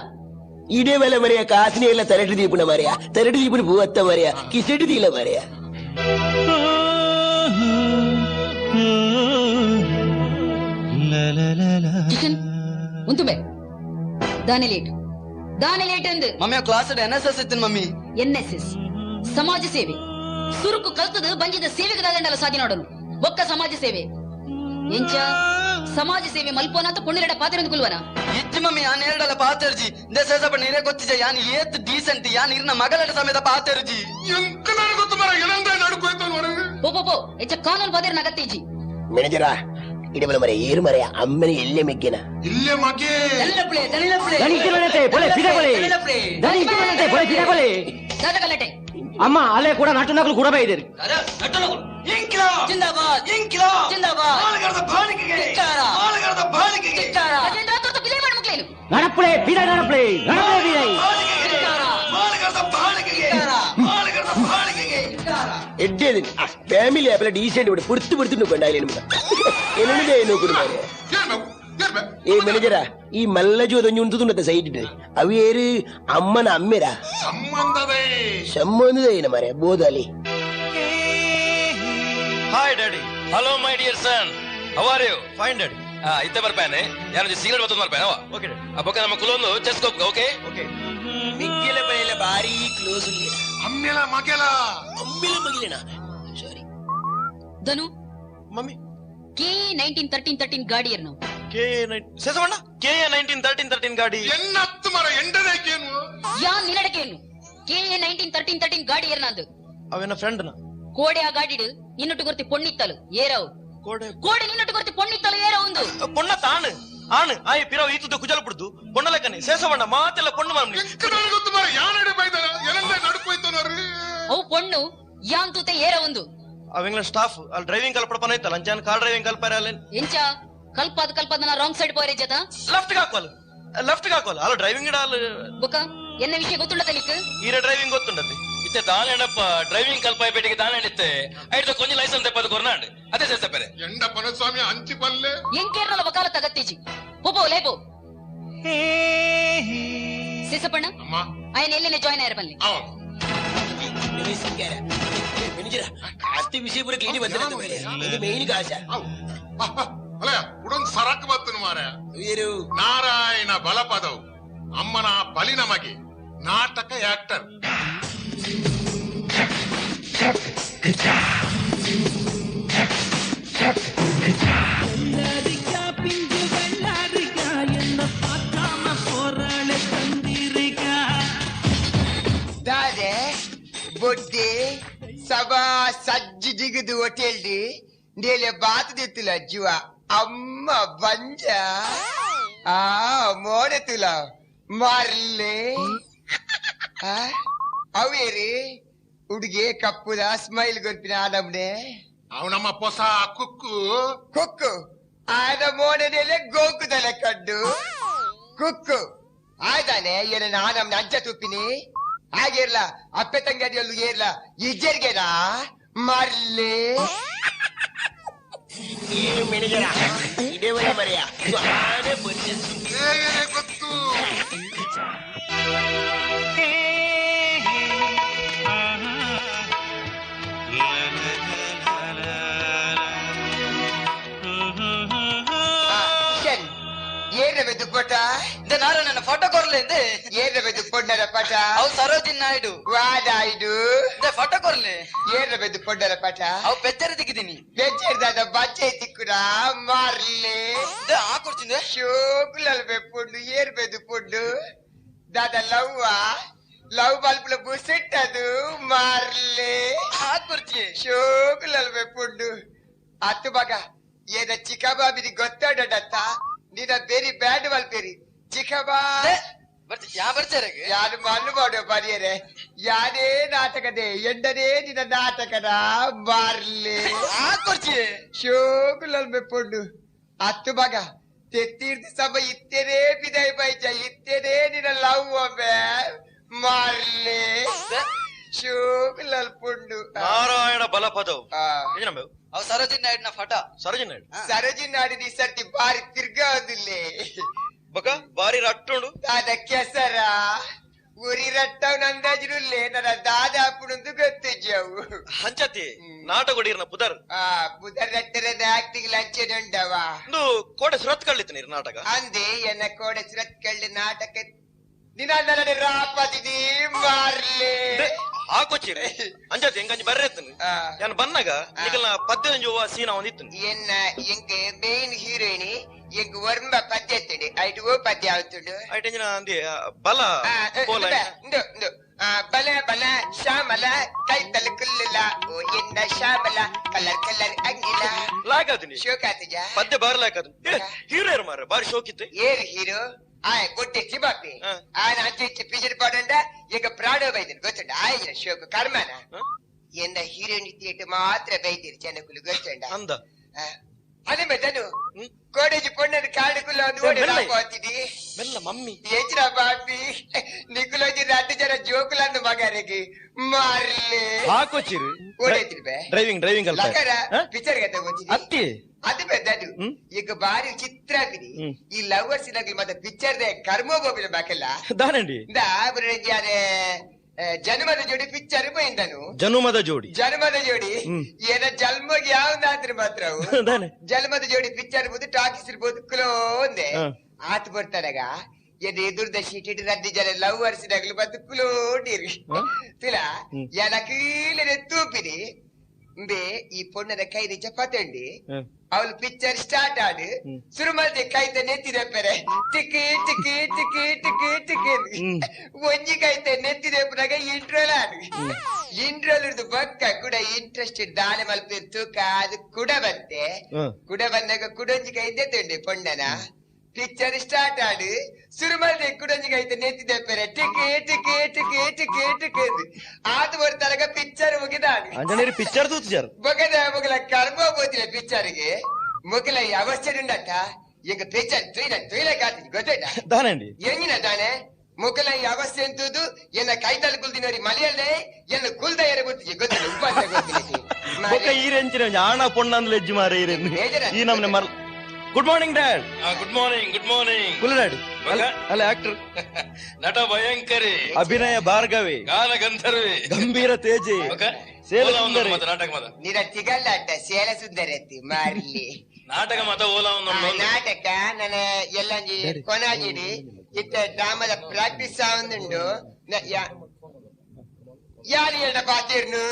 ಇದೇ ವೇಳೆ ಮರೆಯ ಕಾಸಿನ ಎಲ್ಲ ತರಟಿ ದೀಪನ ಮರೆಯ ತರಟಿ ದೀಪನ ಭೂವತ್ತ ಮರೆಯ ಕಿಸೆಟ್ ದೀಲ ಮರೆಯ ಕಿಶನ್ ಉಂತುಬೆ ದಾನೆ ಲೇಟ್ ಅಂದು ಮಮ್ಮಿ ಕ್ಲಾಸ್ NSS ಇತ್ತು ಮಮ್ಮಿ. NSS ಸಮಾಜ ಸೇವೆ ಸುರುಕು ಕಲ್ತದ ಬಂಜಿದ ಸೇವೆಗದಾಗಂಡಲ ಸಾಧಿ ನೋಡನು ಒಕ್ಕ ಸಮಾಜ ಸೇವೆ ಎಂಚ ಸಮಾಜ ಸೇವೆ ಮಲ್ಪೋನ ಅಂತ ಪುಣ್ಯರಡ ಪಾತ್ರ ಕುಲ್ವನ ಇಜ್ಜಿ ಮಮ್ಮಿ ಯಾನ್ ಎರಡಲ್ಲ ಪಾತೆರ್ಜಿ ಸೇಸಪ್ಪ ನೀರೇ ಗೊತ್ತಿಜ ಯಾನ್ ಏತ್ ಡೀಸೆಂಟ್ ಯಾನ್ ಇರ್ನ ಮಗಳಡ ಸಮೇತ ಪಾತೆರ್ಜಿ ಎಂಕ ನನಗೆ ಗೊತ್ತು ಮರ ಏನಂದ್ರೆ ನಡ್ಕೋಯ್ತು ನೋಡಿ ಪೋ ಎಂಚ ಕಾನೂನು ಬಾದೇರ್ ನಗತ್ತೀಜಿ ಮೆಣಜರ ಇಡಬಲ ಮರೆಯ ಏರು ಮರೆಯ ಅಮ್ಮನ ಎಲ್ಲೆ ಮೆಗ್ಗಿನ ಇಲ್ಲೇ ಮಗೆ ದಾದಗಲ್ಲಟೆ ಅಮ್ಮ ಅಲ್ಲೇ ಕೂಡ ನಾಟು ನಕಲು ಕೂಡ ಬೈದಿರಿ ನಡಪುಳೆ ಬೀದೈ ನಡಪುಳೆ ಎಡ್ಡೇದಿನಿ ಫ್ಯಾಮಿಲಿ ಆಪಲ ಡೀಸೆಂಟ್ ಬಿಟ್ಟು ಪುಡ್ತು ನುಕೊಂಡಾಗಲಿ ನಿಮ್ಗೆ ಏನೋ ನೋಕೊಂಡು ಏ ಮೆಣಜರ ಈ ಮಲ್ಲಜು ಅದೊಂದು ಉಂಟು ಸೈಡ್ ಅವು ಏರು ಅಮ್ಮನ ಅಮ್ಮೆರ ಸಂಬಂಧದ ಏನ ಮರೆ ಬೋದಲ್ಲಿ hi daddy hello my dear son how are you fine daddy ಇತ್ತೆ ಬರ್ಪೇನೆ ಯಾರು ಸಿಗರೇಟ್ ಬತ್ತೊಂದು ಬರ್ಪೇನೆ ಓಕೆ ಅಪ್ಪಕ್ಕ ನಮ್ಮ ಕುಲೊಂದು ಚೆಸ್ಕೋಪ್ ಓಕೆ ಓಕೆ ಮಿಗ್ಗಿಲ ಬೈಲ ಬಾರಿ ಕ್ಲೋಸ್ ಅಮ್ಮೆಲ ಮಗೆಲ ಅಮ್ಮಿಲ ಮಗಿಲೇನ ಸಾರಿ ಧನು ಮಮ್ಮಿ KA 1913 ಗಾಡಿಯರ್ ನಾವು ಸೇಸವಣ್ಣ KA 1913 ಗಾಡಿ ಎನ್ನತ್ತು ಮರ ಎಂಡದೇಕೇನು ಯಾ ನಿನ್ನಡಕೇನು KA 1913 ಗಾಡಿಯರ್ ನಾದು ಅವೇನ ಫ್ರೆಂಡ್ ನ ಕೋಡೆ ಆ ಗಾಡಿಡು ಇನ್ನೊಟ್ಟು ಗೊತ್ತಿ ಪೊಣ್ಣಿತ್ತಲು ಏರವು ಕೋಡೆ ನಿನ್ನೊಟ್ಟು ಗೊತ್ತಿ ಪೊಣ್ಣಿತ್ತಲು ಏರ ಒಂದು ಪೊಣ್ಣ ತಾನು ಆಣ್ ಆಯ್ ಪಿರವ್ ಈತುದು ಕುಜಲ್ ಬಿಡುದು ಪೊಣ್ಣಲೆಕ್ಕನೆ ಸೇಸವಣ್ಣ ಮಾತೆಲ್ಲ ಪೊಣ್ಣು ಮಾಮಿ ಎಂಕ ನನಗೆ ಗೊತ್ತು ಮರ ಯಾನಡೆ ಬೈದಾರ ಏನಂದ್ರೆ ನಡ್ಕೋಯ್ತು ನೋಡ್ರಿ ಅವು ಪೊಣ್ಣು ಯಾನ್ ತೂತೆ ಏರ ಒಂದು ಅವೆಂಗ್ಲ ಸ್ಟಾಫ್ ಅಲ್ಲಿ ಡ್ರೈವಿಂಗ್ ಕಲ್ಪನ ಐತಲ್ಲ ಅಂಚಾನ್ ಕಾರ್ ಡ್ರೈವಿಂಗ್ ಕಲ್ಪಾರ ಅಲ್ಲಿ ಎಂಚ ಕಲ್ಪದ ರಾಂಗ್ ಸೈಡ್ ಪೋರೆ ಜತ ಲೆಫ್ಟ್ ಹಾಕೋಲ್ಲ ಅಲ್ಲ ಡ್ರೈವಿಂಗ್ ಇಡ ಅಲ್ಲಿ ಬೊಕ ಎನ್ನ ವಿಷಯ ಗೊತ್ತುಂಡ ತನಿಕ್ ಈರ ಡ್ರೈವಿಂಗ್ ಗೊತ್ತುಂಡತಿ ಇತ್ತೆ ತಾನೆಣ್ಣಪ್ಪ ಡ್ರೈವಿಂಗ್ ಕಲ್ಪಾಯ ಬೇಟಿಗೆ ತಾನೆಣ್ಣಿತ್ತೆ ಐದು ಕೊಂಚ ಲೈಸೆನ್ಸ್ ತೆಪ್ಪದು ಕೊರ್ನಾಂಡ್ ಅದೇ ಸೇಸಪೇರೆ ಎಂಡ ಪನಸ್ವಾಮಿ ಅಂಚಿ ಪಲ್ಲೆ ಎಂಕೇರ್ನಲ್ಲ ವಕಾಲತ್ ಅಗತ್ಯಜಿ ಪೋಪೋ ಲೇಪೋ ಸೇಸಪ್ಪಣ್ಣ ಅಮ್ಮ ఆయన ಎಲ್ಲಿನೆ ಜಾಯಿನ್ ಆಯ್ರ ಬನ್ನಿ ಅವ ಆಸ್ತಿ ವಿಷಯ ಪೂರ ಕ್ಲೀನಿ ಬಂದಿರೋದು ಮೇನ್ ಕಾಶ ಅಲ್ಲ ಉಡೊಂದು ಸರಕು ಬತ್ತನು ಮಾರ ಏನು ನಾರಾಯಣ ಬಲಪದವು ಅಮ್ಮನ ಬಲಿನ ಮಗೆ ನಾಟಕ ಆಕ್ಟರ್ ದಾದೆ ಬೊಡ್ಡೆ ಸಭಾ ಸಜ್ಜಿ ಜಿಗಿದು ಹೋಟೆಲ್ಡಿ ನೇಲೆ ಬಾತ್ ದಿತ್ತುಲ ಜುವ ಅಮ್ಮ ಬಂಜ ಆ ಮೋಡತುಲ ಮಾರ್ಲೆ ಅವೇರಿ ಹುಡುಗಿ ಕಪ್ಪುದ ಸ್ಮೈಲ್ ಗೊತ್ತಿನ ಆಡಮ್ನೆ ಅವನಮ್ಮ ಪೊಸ ಕುಕ್ಕು ಕುಕ್ಕು ಆದ ಮೋಡನೆಲೆ ಗೋಕುದಲೆ ಕಡ್ಡು ಕುಕ್ಕು ಆಯ್ತಾನೆ ಏನ ನಾನಮ್ ನಂಚ ತುಪ್ಪಿನಿ ಹಾಗೇರ್ಲ ಅಪ್ಪೆ ತಂಗಡಿಯಲ್ಲೂ ಏರ್ಲ ಇಜ್ಜರ್ಗೆನಾ ಮರ್ಲೆ ಏನು ಮೆಣಜರ ಇದೇ ವರ ಮರೆಯ ಸ್ವಾನೆ ಬಂದೆ ಗೊತ್ತು ಏನ ದುಪ್ಪಟ ನನ್ನ ಫೋಟೋ ಕೊರ್ಲ ಕೊರ್ಲೆಂದೆ ಏರ್ಲ ಬೆದ್ದು ಪೊಂಡರ ಪಟ ಅವು ಸರೋಜಿನ್ ನಾಯ್ಡು ವಾದಾಯ್ಡು ಫೋಟೋ ಕೊರ್ಲೆ ಏರ್ಲ ಬೆದ್ದು ಪೊಂಡರ ಪಟ ಅವು ಬೆಚ್ಚರಿ ತೆಗಿದೀನಿ ಬೆಚ್ಚರ್ದಾದ ಬಚ್ಚೆ ತಿಕ್ಕುರ ಮಾರ್ಲೆ ಆ ಕೊಡ್ತೀನಿ ಶೋಕುಲಲ್ ಬೆಪ್ಪುಂಡು ಏರ್ ಬೆದ್ದು ಪುಂಡು ದಾದ లవ్ బల్బుల బుసెట్టదు మార్లే ಹಾಕೊಡ್ತೀಯ ಶೋಕುಲಲ್ ಬೆಪ್ಪುಂಡು ಅತ್ತು ಮಗ ಏನ ಚಿಕ್ಕಬಾಬಿದಿ ಗೊತ್ತಾಡತ್ತ ನಿನ್ನ ಬೇರಿ ಬ್ಯಾಡ್ ಬಲ್ಪೇರಿ ಚಿಕ್ಕಬಾ ಯಾ ಬರ್ತಾರಾಗ ಯಾರು ಮಣ್ಣು ಮಾಡೋ ಬರಿಯರೆ ಯಾರೇ ನಾಟಕದೇ ಎಂಡನೇ ನಿನ್ನ ನಾಟಕದ ಮಾರ್ಲೆ ಹಾಕೊಡ್ತೀಯ ಶೋಕುಲಲ್ ಬೆಪ್ಪುಂಡು ಅತ್ತು ಮಗ తెత్తిర్ది సభ ఇత్తేనే పిదై పైచ ఇత్తేనే నిన్న లవ్ అబ్బే మార్లే ಶೋಕುಲಲ್ ಪುಂಡು ನಾರಾಯಣ ಬಲಪದವು ಅವು ಸರೋಜಿನ್ ನಾಯ್ಡು ನ ಫಟ ಸರೋಜಿನ್ ನಾಯ್ಡು ಸರೋಜಿನ್ ನಾಯ್ಡು ಈ ಸರ್ತಿ ಬಾರಿ ತಿರ್ಗೋದಿಲ್ಲೇ ಬಕ ಬಾರಿ ರಟ್ಟುಂಡು ದಾದ ಕೆಸರ ಉರಿ ರಟ್ಟವ್ ನಂದಾಜ್ರುಲ್ಲೇ ನನ್ನ ದಾದಾಪುಡು ಗೊತ್ತಿಜ್ಜವು ಹಂಚತಿ ನಾಟಕ ಹೊಡೀರ್ನ ಪುದರ್ ಪುದರ್ ರಟ್ಟರದ ಆಕ್ಟಿಂಗ್ ಲಂಚನುಂಡವ ಕೋಟೆ ಸುರತ್ ಕಳ್ಳಿತ್ತು ನೀರು ನಾಟಕ ಅಂದೆ ಎನ್ನ ಕೋಡೆ ಸುರತ್ ಕಳ್ಳಿ ನಾಟಕ ದಿನ ರಾಪದಿನಿ ಮಾರ್ಲೆ ಹಾಕೊಚ್ಚಿರಿ ಅಂಜತಿ ಎಂಗಂಜಿ ಬರ್ರೆತ್ತು ನಾನು ಬನ್ನಾಗ ಈಗಲ 15 ಸೀನ ಒಂದಿತ್ತು ಎನ್ನ ಎಂಗೆ ಮೇನ್ ಹೀರೋಯಿನಿ ಎಂಗ್ ವರ್ಮ ಪದ್ಯ ಎತ್ತಡಿ ಐಟು ಓ ಪದ್ಯ ಆಗುತ್ತುಂಡು ಐಟಂಜಿನ ಅಂದಿ ಬಲ ಕೋಲ ಬಲ ಬಲ ಶ್ಯಾಮಲ ಕೈ ತಲೆ ಕುಲ್ಲಿಲ್ಲ ಓ ಎನ್ನ ಶ್ಯಾಮಲ ಕಲರ್ ಕಲರ್ ಅಂಗಿಲ್ಲ ಲಾಗಾದಿನಿ ಶೋಕಾತಿಜ ಪದ್ಯ ಬಾರಿ ಲಾಗಾದು ಹೀರೋ ಯಾರು ಮಾರ ಬಾರಿ ಶೋಕಿತ್ತು ಏರು ಹೀರೋ ಆಯ್ ಕೊಟ್ಟೆ ಚಿಬಾಪಿ ఆయన అంచి పిజిడి పడండ ఇక ప్రాణో బైదిని గొచ్చండ ఆయన షోకు కర్మన ఎన్న హీరోయిన్ తీయట మాత్ర బైదిరి చెనకులు గొచ్చండ అంద అదే మెదను కోడేజి పొన్నది కాడుకులో నోడి రాపోతిది మెల్ల మమ్మీ ఏచిరా బాపి నికులోజి రడ్డు జర జోకులన్న మగారికి మార్లే ಹಾಕೊಚ್ಚಿರಿ ఓడేతిరి బే ಡ್ರೈವಿಂಗ್ లకరా పిక్చర్ గత వచ్చింది ಅತ್ತಿ అది పెద్దడు ఇక భారీ చిత్రాగిరి ఈ లవర్స్ నాకు మధ్య పిక్చర్ దే కర్మోబోబిల బాకెಲ್ಲ ದಾನಂಡಿ దా బురజానే జన్మದ ಜೋಡಿ ಪಿಕ್ಚರ್ పోయిందను ಜನುಮದ ಜೋಡಿ ಏನ ಜನ್ಮಗೆ ಯಾವ್ದಾದ್ರಿ ಮಾತ್ರ ದಾನೆ ಜನ್ಮದ ಜೋಡಿ ಪಿಕ್ಚರ್ ಬುದು ಟಾಕೀಸ್ ಬದುಕಲೋ ಒಂದೇ ಆತ ಬರ್ತಾರಾಗ ಎದುರ್ದ ಶೀಟಿ ರದ್ದಿ ಜನ ಲವರ್ಸ್ ನಗಲು ಬದುಕಲೋ ತಿಲಾ ಎನ ಕೀಳನೆ ತೂಪಿನಿ ಬೇ ಈ ಪೊಣ್ಣದ ಕೈದ ಚಪಾತಂಡಿ ಅವಳು ಪಿಕ್ಚರ್ ಸ್ಟಾರ್ಟ್ ಆಡು ಸುರುಮಲ್ದೆ ಕೈತ ನೆತ್ತಿದಪ್ಪರೆ ಟಿಕಿ ಟಿಕಿ ಟಿಕಿ ಟಿಕಿ ಟಿಕಿ ಒಂಜಿ ಕೈತ ನೆತ್ತಿದಪ್ಪನಾಗ ಇಂಟ್ರೋಲ್ ಆಡು ಇಂಟ್ರೋಲ್ ಇರ್ದು ಬಕ್ಕ ಕೂಡ ಇಂಟ್ರೆಸ್ಟೆಡ್ ದಾನೆ ಮಲ್ಪೇರು ತೂಕ ಅದು ಕುಡ ಬಂತೆ ಕುಡ ಬಂದಾಗ ಕುಡೊಂಜಿ ಕೈತೆ ತಂಡಿ ಪೊಣ್ಣನ ಪಿಕ್ಚರ್ ಸ್ಟಾರ್ಟ್ ಆಡು ಸುರುಮಲ್ದೆ ಕುಡೊಂಜಿ ಕೈತ ನೆತ್ತಿದಪ್ಪರೆ ಟಿಕಿ ಟಿಕಿ ಟಿಕಿ ಟಿಕಿ ಟಿಕಿ ಆತ ಬರ್ತಾರಾಗ ಪಿಕ್ಚರ್ ಮುಗಿದಾಡು ಅಂಜನೇರಿ ಪಿಕ್ಚರ್ ತೂತಿಜಾರು ಮೊಗಲ ಕರ್ಮ ಹೋದಿಲ್ಲ ಪಿಕ್ಚರ್ಗೆ ಮೊಗಲ ಅವಸ್ಥೆ ಉಂಡಟ ಈಗ ಪಿಕ್ಚರ್ ತುಯ್ಲ ಕಾತಿ ಗೊತ್ತಾಯ್ತಾ ದಾನಂಡಿ ಎಂಗಿನ ತಾನೆ ಮೊಗಲ ಅವಸ್ಥೆ ಅಂತದ್ದು ಎನ್ನ ಕೈತಲ್ ಕುಲ್ದಿನವರಿ ಮಲೆಯಲ್ಲೇ ಎನ್ನ ಕುಲ್ದ ಎರೆ ಗೊತ್ತಿಗೆ ಗೊತ್ತಿಲ್ಲ ಉಪಾಸ ಬೊಕ್ಕ ಈ ರೆಂಚಿನ ಆಣ ಪೊಣ್ಣ ಅಂದ್ಲ ಎಜ್ಜಿ ಮಾರ ಈ ನಮ್ನೆ ಮರ್ good morning dad good morning ಕುಲ ಡ್ಯಾಡ್ ಅಲ್ಲ ಆಕ್ಟರ್ ನಟ ಭಯಂಕರಿ ಅಭಿನಯ ಭಾರ್ಗವಿ ಗಾನ ಗಂಧರ್ವಿ ಗಂಭೀರ ತೇಜಿ ಸೇಲ ಸುಂದರಿ ನಾಟಕ ಮತ ನಿರ ತಿಗಲ್ಲಾಟ ಸೇಲ ಸುಂದರತಿ ಮಾರ್ಲಿ ನಾಟಕ ಮತ ಓಲ ನಾಟಕ ನನ್ನ ಎಲ್ಲಂಜಿ ಕೊನಾಜಿಡಿ ಇತ್ತ ಡ್ರಾಮದ ಪ್ರಾಕ್ಟೀಸ್ ಆವಂದುಂಡು ಯಾರು ಹೇಳ ಪಾತಿರ್ನು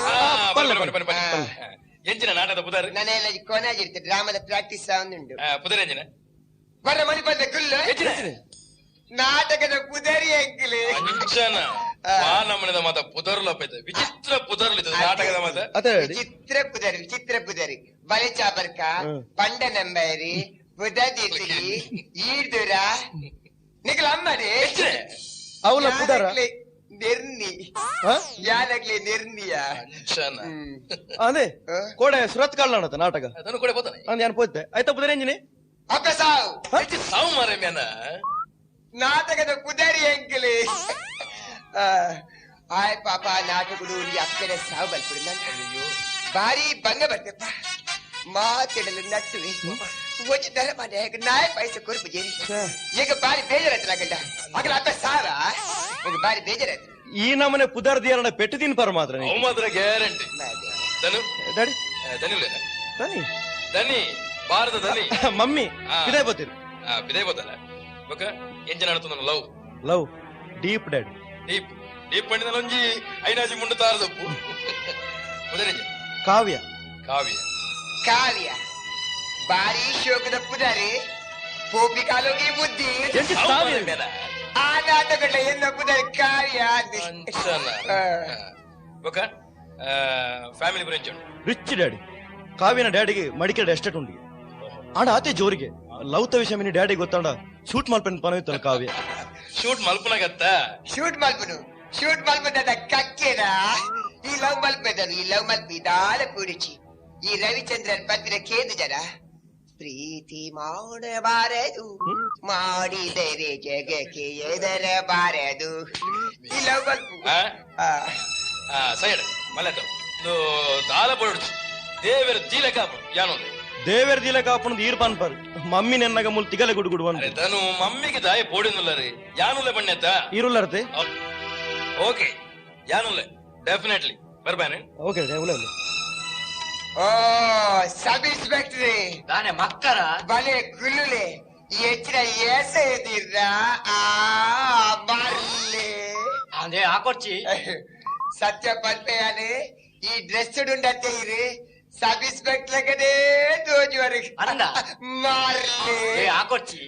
ಎಂಚಿನ ನಾಟಕದ ಪುದರ್ ನನ್ನ ಎಲ್ಲ ಕೊನಾಜಿಡ್ತ ಡ್ರಾಮದ ಪ್ರಾಕ್ಟೀಸ್ ಆವಂದುಂಡು ಪುದರ್ ಎಂಚಿನ ಬರ್ರ ಮಣಿ ಬಂದ ಕುಲ್ಲು ನಾಟಕದ ಪುದರಿ ಅಂಕಲಿ ಅಂಚನ ನಮ್ಮನದ ಮತ ಪುದರ್ಲ ವಿಚಿತ್ರ ಪುದರ್ಲು ನಾಟಕದ ಮತ ವಿಚಿತ್ರ ಪುದರಿ ಬಲೆ ಚಾಬರ್ಕ ಪಂಡ ನಂಬರಿ ಪುದದಿರ್ಲಿ ಈರ್ದುರ ನಿಖಲ ಅಮ್ಮಡಿ ಅವಳ ಪುದರ ನಿರ್ನಿ ಯಾನಾಗ್ಲಿ ನಿರ್ನಿಯ ಅಂಚನ ಅದೇ ಕೋಡೆ ಸುರತ್ ಕಾಳ್ ನಾಟಕ ಅದನ್ನು ಕೂಡ ಬೋತಾನೆ ನಾನು ಪೋತೆ ಆಯ್ತಾ ಪುದರ್ ಎಂಜಿನಿ ಅಪ್ಪ ಸಾವು ಸಾವು ಮಾರ ಮೇನ ನಾಟಕದ ಪುದರಿ ಅಂಕಲಿ ಆಯ್ ಪಾಪ ನಾಟಕಗಳು ಅಕ್ಕಡೆ ಸಾವು ಬಲ್ಪುಡು ಅಯ್ಯೋ ಭಾರಿ ಭಂಗ ಬರ್ತಪ್ಪ ಮಾತಿಡಲು ನಟ್ಟುವೆ ಒಂಚ ದರ ಮನೆ ನಾಯ ಪೈಸೆ ಕೊರ್ಪು ಜೇರಿ ಈಗ ಬಾರಿ ಬೇಜಾರಾಯ್ತು ಗಂಡ ಮಗಳ ಅಕ್ಕ ಸಾವ ಈಗ ಬಾರಿ ಬೇಜಾರಾಯ್ತು ಈ ನಮ್ಮನೆ ಪುದರ್ ದಿಯರಣ ಪೆಟ್ಟು ತಿನ್ ಪರ ಮಾತ್ರ ಅವು ಮಾತ್ರ ಗ್ಯಾರಂಟಿ ಧನು ಡ್ಯಾಡಿ ದನಿ ದನಿ ಭಾರತ ದನಿ ಮಮ್ಮಿ ಇದೇ ಗೊತ್ತಿರು ಇದೇ ಗೊತ್ತಲ್ಲ ಬೊಕ್ಕ ಎಂಜ ನಡತು ನನ್ನ love love deep daddy deep deep ಪಂಡಿನಲ್ಲೊಂಜಿ ಐನಾಜಿ ಮುಂಡು ತಾರದಪ್ಪು ಉದರಿಜ ಕಾವ್ಯ ಕಾವ್ಯ ಕಾವ್ಯ ಬಾರಿ ಶೋಕದ ಪುದಾರಿ ಪೋಪಿಕಾಲೋಗಿ ಬುದ್ಧಿ ಆ ನಾಟಕಗಳ ಎನ್ನ ಪುದಾರಿ ಕಾವ್ಯ ఒక ఫ్యామిలీ గురించి రిచ్ డాడీ కావ్యన డాడీకి మడికెడ్ ఎస్టేట్ ఉంది ఆడ ఆతే జోರಿಗೆ ಲವ್ತ ವಿಷಯ ಮಿನಿ ಡ್ಯಾಡಿ ಗೊತ್ತಾಂಡ ಶೂಟ್ ಮಲ್ಪನ್ ಪನ ಇತ್ತಲ್ಲ ಕಾವ್ಯ ಶೂಟ್ ಮಲ್ಪನಾಗತ್ತ ಶೂಟ್ ಮಲ್ಪದ ಕಕ್ಕೆದ ಈ ಲವ್ ಮಲ್ಪೆದರು ಈ ಲವ್ ಮಲ್ಪಿದಾಲ ಕುಡಿಚಿ ಈ ರವಿಚಂದ್ರನ್ ಪತ್ರಿನ ಕೇಂದ್ರ ಜನ ಪ್ರೀತಿ ಮಾಡಬಾರದು ಮಾಡಿದರೆ ಜಗಕ್ಕೆ ಎದರಬಾರದು ಈ ಲವ್ ಮಲ್ಪು ಸೈಡ್ ಮಲ್ಲತ ದಾಲ ಪೊಡ್ಚು ದೇವರ ದೀಲ ಕಾಪು ಯಾನು ದೇವರ ದೀಲ ಕಾಪುನ ಈರ್ಪಾನ್ ಪರ್ ಮಮ್ಮಿ ನೆನ್ನಗ ಮುಲ್ ತಿಗಲೆ ಗುಡುಗುಡು ಬಂದು ತನು ಮಮ್ಮಿಗೆ ದಾಯ ಪೋಡಿನುಲ್ಲರಿ ಯಾನುಲ್ಲ ಬಣ್ಣೆತ್ತ ಈರುಲ್ಲರ್ತೆ ಓಕೆ ಯಾನುಲ್ಲ ಡೆಫಿನೆಟ್ಲಿ ಬರ್ಬಾನೆ ಓಕೆ ಉಲ್ಲ ಓ ಸಬ್ ಇನ್ಸ್ಪೆಕ್ಟರ್ ದಾನೆ ಮಕ್ಕರ ಬಲೆ ಕುಲ್ಲುಲೆ ಹೆಚ್ಚಿನ ಏಸ ಎದಿರ್ರ ಬರ್ಲೆ ಅದೇ ಹಾಕೊಡ್ಚಿ ಸತ್ಯ ಪಲ್ಪೆಯಾನೆ ಈ ಡ್ರೆಸ್ ಉಂಡತ್ತೆ ಇರಿ ಸಬ್ ಇನ್ಸ್ಪೆಕ್ಟರ್ ಕಡೆ ದೋಜುವರೆಗೆ ಅಂದ ಮಾರ್ಲೆ ಹಾಕೊಡ್ಚಿ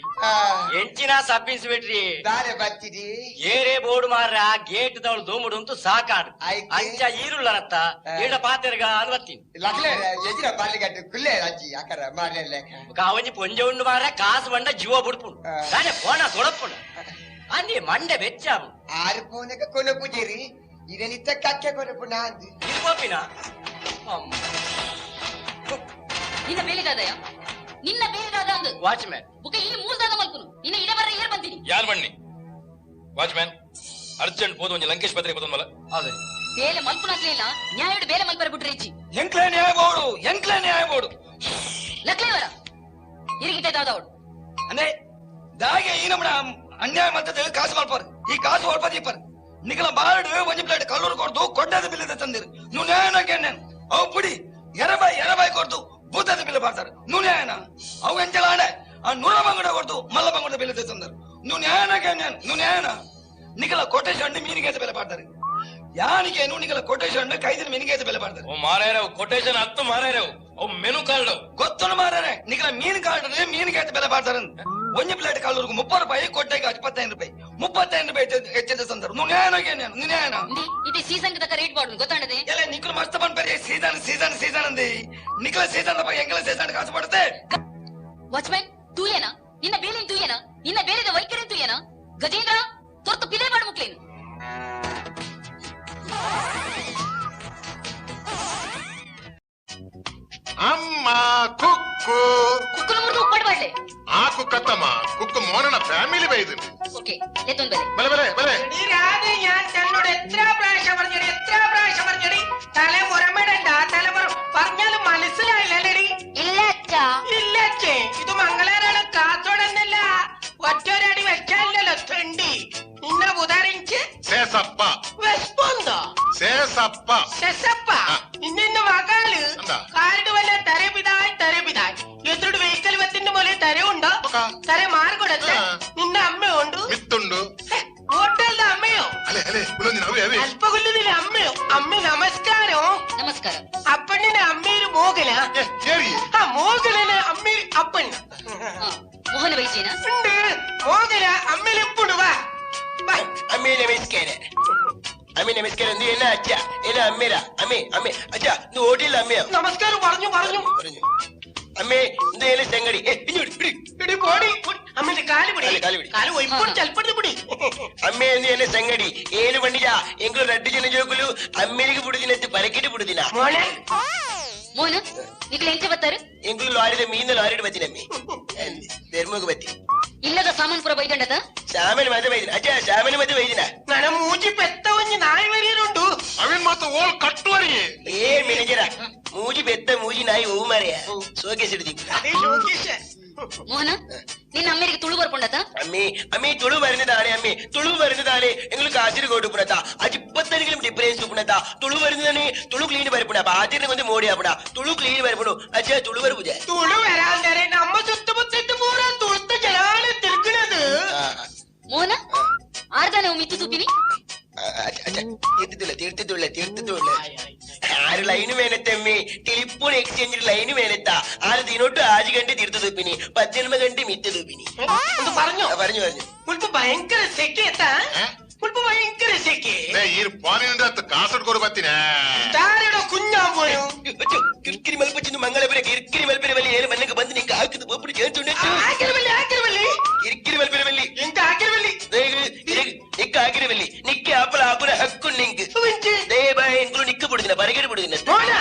ಎಂಚಿನ ಸಬ್ ಇನ್ಸ್ಪೆಕ್ಟ್ರಿ ದಾರೆ ಬತ್ತಿದಿ ಏರೇ ಬೋರ್ಡ್ ಮಾರ್ರ ಗೇಟ್ ದವಳು ದೋಮುಡು ಅಂತೂ ಸಾಕಾಡು ಅಂಚ ಈರುಳ್ಳರತ್ತ ಈಡ ಪಾತೆರ್ಗ ಅನ್ವತ್ತೀನಿ ಲಗ್ಲೆ ಎಜಿನ ಬಾಲಿಗಡ್ಡು ಕುಲ್ಲೆ ಅಜ್ಜಿ ಅಕರ ಮಾರ್ಲೆ ಲೆಕ್ಕ ಕಾವಂಜಿ ಪೊಂಜ ಉಂಡು ಮಾರ ಕಾಸು ಬಂಡ ಜೀವ ಬುಡ್ಪುಂಡು ದಾನೆ ಪೋಣ ತೊಡಪುಂಡು ಅಂದಿ ಮಂಡೆ ಬೆಚ್ಚಾವು ಆರು ಪೋನಕ ಕೊನ ಪೂಜೆರಿ ಇದನಿತ್ತ ಕಕ್ಕೆ ಕೊರಪುನ ಅಂದಿ ಇರ್ಬೋಪಿನ ನಿನ್ನ ಬೇಲಿದಾದಯ ನಿನ್ನ ಬೇಲಿದಾದ ಅಂದು ವಾಚ್ಮ್ಯಾನ್ ಬುಕ ಇಲ್ಲಿ ಮೂಲ್ದಾದ ಮಲ್ಪುನು ನಿನ್ನ ಇಡಬರ್ರ ಏರ್ ಬಂದಿನಿ ಯಾರು ಬಣ್ಣಿ ವಾಚ್ಮ್ಯಾನ್ ಅರ್ಜೆಂಟ್ ಪೋದು ಒಂಜಿ ಲಂಕೇಶ್ ಪತ್ರಿಕೆ ಪೋದೊಂದಲ್ಲ ಅದೇ ಬೇಲೆ ಮಲ್ಪುನಾಗ್ಲಿಲ್ಲ ನ್ಯಾಯಡು ಬೇಲೆ ಮಲ್ಪರ ಬಿಟ್ರೆ ಇಜ್ಜಿ ಎಂಕ್ಲೆ ನ್ಯಾಯ ಬೋಡು ಲಕ್ಲೇವರ ಇರಿಗಿದ್ದಾದವಳು ಅಂದ್ರೆ ದಾಗೆ ಈ ನಮ್ಮನ ಅನ್ಯಾಯ ಮಲ್ತದೆ ಕಾಸು ಮಲ್ಪರ್ ಈ ಕಾಸು ಹೊಲ್ಪದಿ ಇಪ್ಪರ್ ನಿಖಲ ಬಾರ್ಡ್ ಒಂಜಿ ಪ್ಲೇಟ್ ಕಲ್ಲೂರು ಕೊಡ್ದು ಕೊಡ್ಡದ ಬಿಲ್ಲದ ತಂದಿರು ನೀವು ನ್ಯಾಯನಾಗೆ ಅವು ಪುಡಿ ಎರಬಾಯಿ ಕೊಡ್ದು ಭೂತದ ಬಿಲ್ ಬರ್ತಾರೆ ನೀವು ನ್ಯಾಯನ ಅವು ಎಂಚಲ ಆಡೆ ಆ ನೂರ ಬಂಗಡ ಕೊಡ್ದು ಮಲ್ಲ ಬಂಗಡ ಬಿಲ್ಲದ ತಂದರು ನೀವು ನ್ಯಾಯನ ನಿಖಲ ಕೊಟೇಶನ್ ಮೀನಿಗೆ ಬೆಲೆ ಮಾಡ್ತಾರೆ ಯಾನಿಗೆ ನಿಖಲ ಕೊಟೇಶನ್ ಕೈದಿನ ಮೀನಿಗೆ ಬೆಲೆ ಮಾಡ್ತಾರೆ ಓ ಮಾರಾಯರವು ಕೊಟೇಶನ್ ಹತ್ತು ಮಾರಾಯರವು ಅವು ಮೆನು ಕಾರ್ಡ್ ಗೊತ್ತು ಮಾರಾರೆ ನಿಖಲ ಮೀನು ಕಾರ್ಡ್ ಮೀನಿಗೆ ಬೆಲೆ ಮಾಡ್ತಾರೆ ಒಂಜಿ ಪ್ಲೇಟ್ ಕಲ್ಲೂರ್ಗು 30 ರೂಪಾಯಿ ಕೊಟ್ಟೆಗೆ 25 ರೂಪಾಯಿ 35 ರೂಪಾಯಿ ಹೆಚ್ಚಿದ ಸಂದರ್ಭ ನೀವು ನ್ಯಾಯನ ಇದು ಸೀಸನ್ ತಕ್ಕ ರೇಟ್ ಬಾಡು ಗೊತ್ತಾಡದೆ ಎಲ್ಲ ನಿಖಲು ಮಸ್ತ್ ಬಂದ್ಬರಿ ಸೀಸನ್ ಅಂದಿ ನಿಖಲ ಸೀಸನ್ ಎಂಗಲ ಸೀಸನ್ ಕಾಸು ಪಡುತ್ತೆ ವಾಚ್ಮ್ಯಾನ್ ತೂಯೇನಾ ನಿನ್ನ ಬೇಲಿನ ತೂಯೇನಾ ನಿನ್ನ ಬೇಲಿದ ವೈಖರಿ ತೂಯೇನಾ ಗಜೇಂದ್ರ ತೊರ್ತು ಪಿಲೆ ಮಾಡು ಮುಕ್ಲೇನು ಅಮ್ಮ ಕುಕ್ಕು ಕುಕ್ಕಲು ಮುರಿದು ಉಪ್ಪಡ್ಬಾಡ್ಲೆ ಆ ಕುಕ್ಕತ್ತಮ್ಮ ಕುಕ್ಕು മോനണ ഫാമിലി വൈദ്യുതി ഓക്കേ എത്തും ബലെ ബലെ ബലെ ഞാൻ തന്നോട് എത്ര പ്രാവശ്യം പറഞ്ഞടി തലമുറ പറഞ്ഞാലും മനസ്സിലായില്ലടി ഇല്ലച്ചേ ഇത് മംഗളാരാണ് കാത്തോടന്നല്ല ഒറ്റൊരടി വെക്കാനില്ലല്ലോ തെണ്ടി നിന്നെ ഉദാഹരിച്ച് ഇന്ന മകാല് കാരുടെ വല്ല തരപിതായ് എത്രയുടെ വെഹിക്കൽ വെത്തിന്റെ പോലെ തരവുണ്ടോ തര മാർഗൊടത്തെ നിന്റെ അമ്മയുണ്ട് ഹോട്ടലിന്റെ അമ്മയോ അല്പകൊല്ലുന്നില്ല അമ്മയോ അമ്മ നമസ്കാരം അപ്പണ്ണിന്റെ അമ്മയൊരു മോകന ആ മോകനെ അമ്മ അപ്പൻ മോഹന വൈദ്യന ഉണ്ട് മോകന അമ്മയിൽ എപ്പോഴും വാ അമ്മേ നമസ്കാരം നീ എന്നാ അച്ഛ എന്നാ അമ്മേരാ അമ്മേ അച്ഛ നീ ഓടിയില്ല അമ്മയോ നമസ്കാരം പറഞ്ഞു അമ്മേ എന്തേലും ചെങ്ങടി പിടി പോടി അമ്മേന്റെ കാല് ഒയ്പ്പോൾ ചൽപ്പടി പിടി അമ്മേ നീ എന്നെ ചെങ്ങടി ഏഴ് പണ്ടിയാ എങ്കിലും റെഡ് ചിന്ന ജോക്കുలు അമ്മേലേക്ക് പുടിച്ചിനെത്തി പരക്കിട്ട് പുടിച്ചിനാ മോന നിങ്ങൾ ಎಂಚ ಬತ್ತಾರೆ ಎಂಗ್ಳು ಲಾರಿದ ಮೀನು ಲಾರಿಡ್ ಬತ್ತಿನಮ್ಮಿ ಧರ್ಮಕ್ಕೆ ಬತ್ತಿ ಇಲ್ಲದ ಸಾಮಾನು ಪುರ ಬೈದಂಡದ ಸಾಮಾನು ಮತ್ತೆ ಬೈದಿನ ಅಜ್ಜ ಸಾಮಾನು ಮತ್ತೆ ಬೈದಿನ ನನ್ನ ಮೂಜಿ ಪೆತ್ತ ಒಂಜಿ ನಾಯಿ ವರಿಯರುಂಡು ಅವನ್ ಮತ್ತೆ ಓಲ್ ಕಟ್ಟುವರಿ ಏ ಮಿನಿಜರ ಮೂಜಿ ಪೆತ್ತ ಮೂಜಿ ನಾಯಿ ಹೂ ಮಾರಿಯ ಸೋಕೇಶ್ ಹಿಡಿದಿ ಅದೇ ಶೋಕೇಶ മോഹന നിന്ന അമ്മേരിക്ക് തുളു പറപ്പുണ്ടത്ത അമ്മേ തുളു വരുന്നതാണ് എങ്കിലും കാശിന് കൊടുപ്പണത്താ അജിപ്പത്തെങ്കിലും ഡിഫറൻസ് ഉപ്പണത്താ തുളു വരുന്നതാണ് തുളു ക്ലീൻ വരപ്പണ അപ്പൊ ആദ്യം കൊണ്ട് മോടിയാപ്പണ തുളു ക്ലീൻ വരപ്പണു അച്ഛാ തുളു വരപ്പുജ തുളു വരാൻ നമ്മ ചുറ്റുമുത്തിട്ട് പൂരാ തുളുത്ത ജലാണ് തിരുക്കണത് മോന ಗೊತ್ತುಂಡು ಆರು ಲೈನ್ ಮೇಲೆತ್ತಮ್ಮಿ ಟೆಲಿಫೋನ್ ಎಕ್ಸ್ಚೇಂಜ್ ಲೈನ್ ಮೇಲೆತ್ತ 6 ದಿನೊಟ್ಟು 6 ಗಂಟೆ ತೀರ್ಥ ತೂಪಿನಿ 18 ಗಂಟೆ ಮಿತ್ತ ತೂಪಿನಿ പറഞ്ഞു പറഞ്ഞു പറഞ്ഞു മുൽപ്പ് ഭയങ്കര സെക്കേത്താ മുൽപ്പ് ഭയങ്കര സെക്കെ ಈ ಫೋನಿನಿಂದ ಕಾಸಟ್ ಕೊಡು ಬರ್ತೀನಿ താരയുടെ കുഞ്ഞാൻ പോയോ ಕಿರ್ಕಿರಿ ಮಲ್ಪಚ್ಚಿನ ಮಂಗಳಪುರ ಕಿರ್ಕಿರಿ ಮಲ್ಪೆರವಲ್ಲಿ ಏನು ಮನೆಗೆ ಬಂದು ನಿಂಗೆ ಹಾಕಿದ ಒಬ್ಬರು ಕೇಳ್ತುಂಡೆ ആക്കിരവല്ലി ಕಿರ್ಕಿರಿ ಮಲ್ಪೆರವಲ್ಲಿ ಎಂತ ಆಕಿರವಲ್ಲಿ ನಿಕ್ಕ ಆಗಿರವಲ್ಲಿ ನಿಕ್ಕೆ ಆಪಲ ಆಪುರ ಹಕ್ಕು ನಿಂಗೆ ದೇವ ಎಂಗಳು ನಿಕ್ಕ ಬಿಡುದಿನ ಬರಗೇಡು ಬಿಡುದಿನ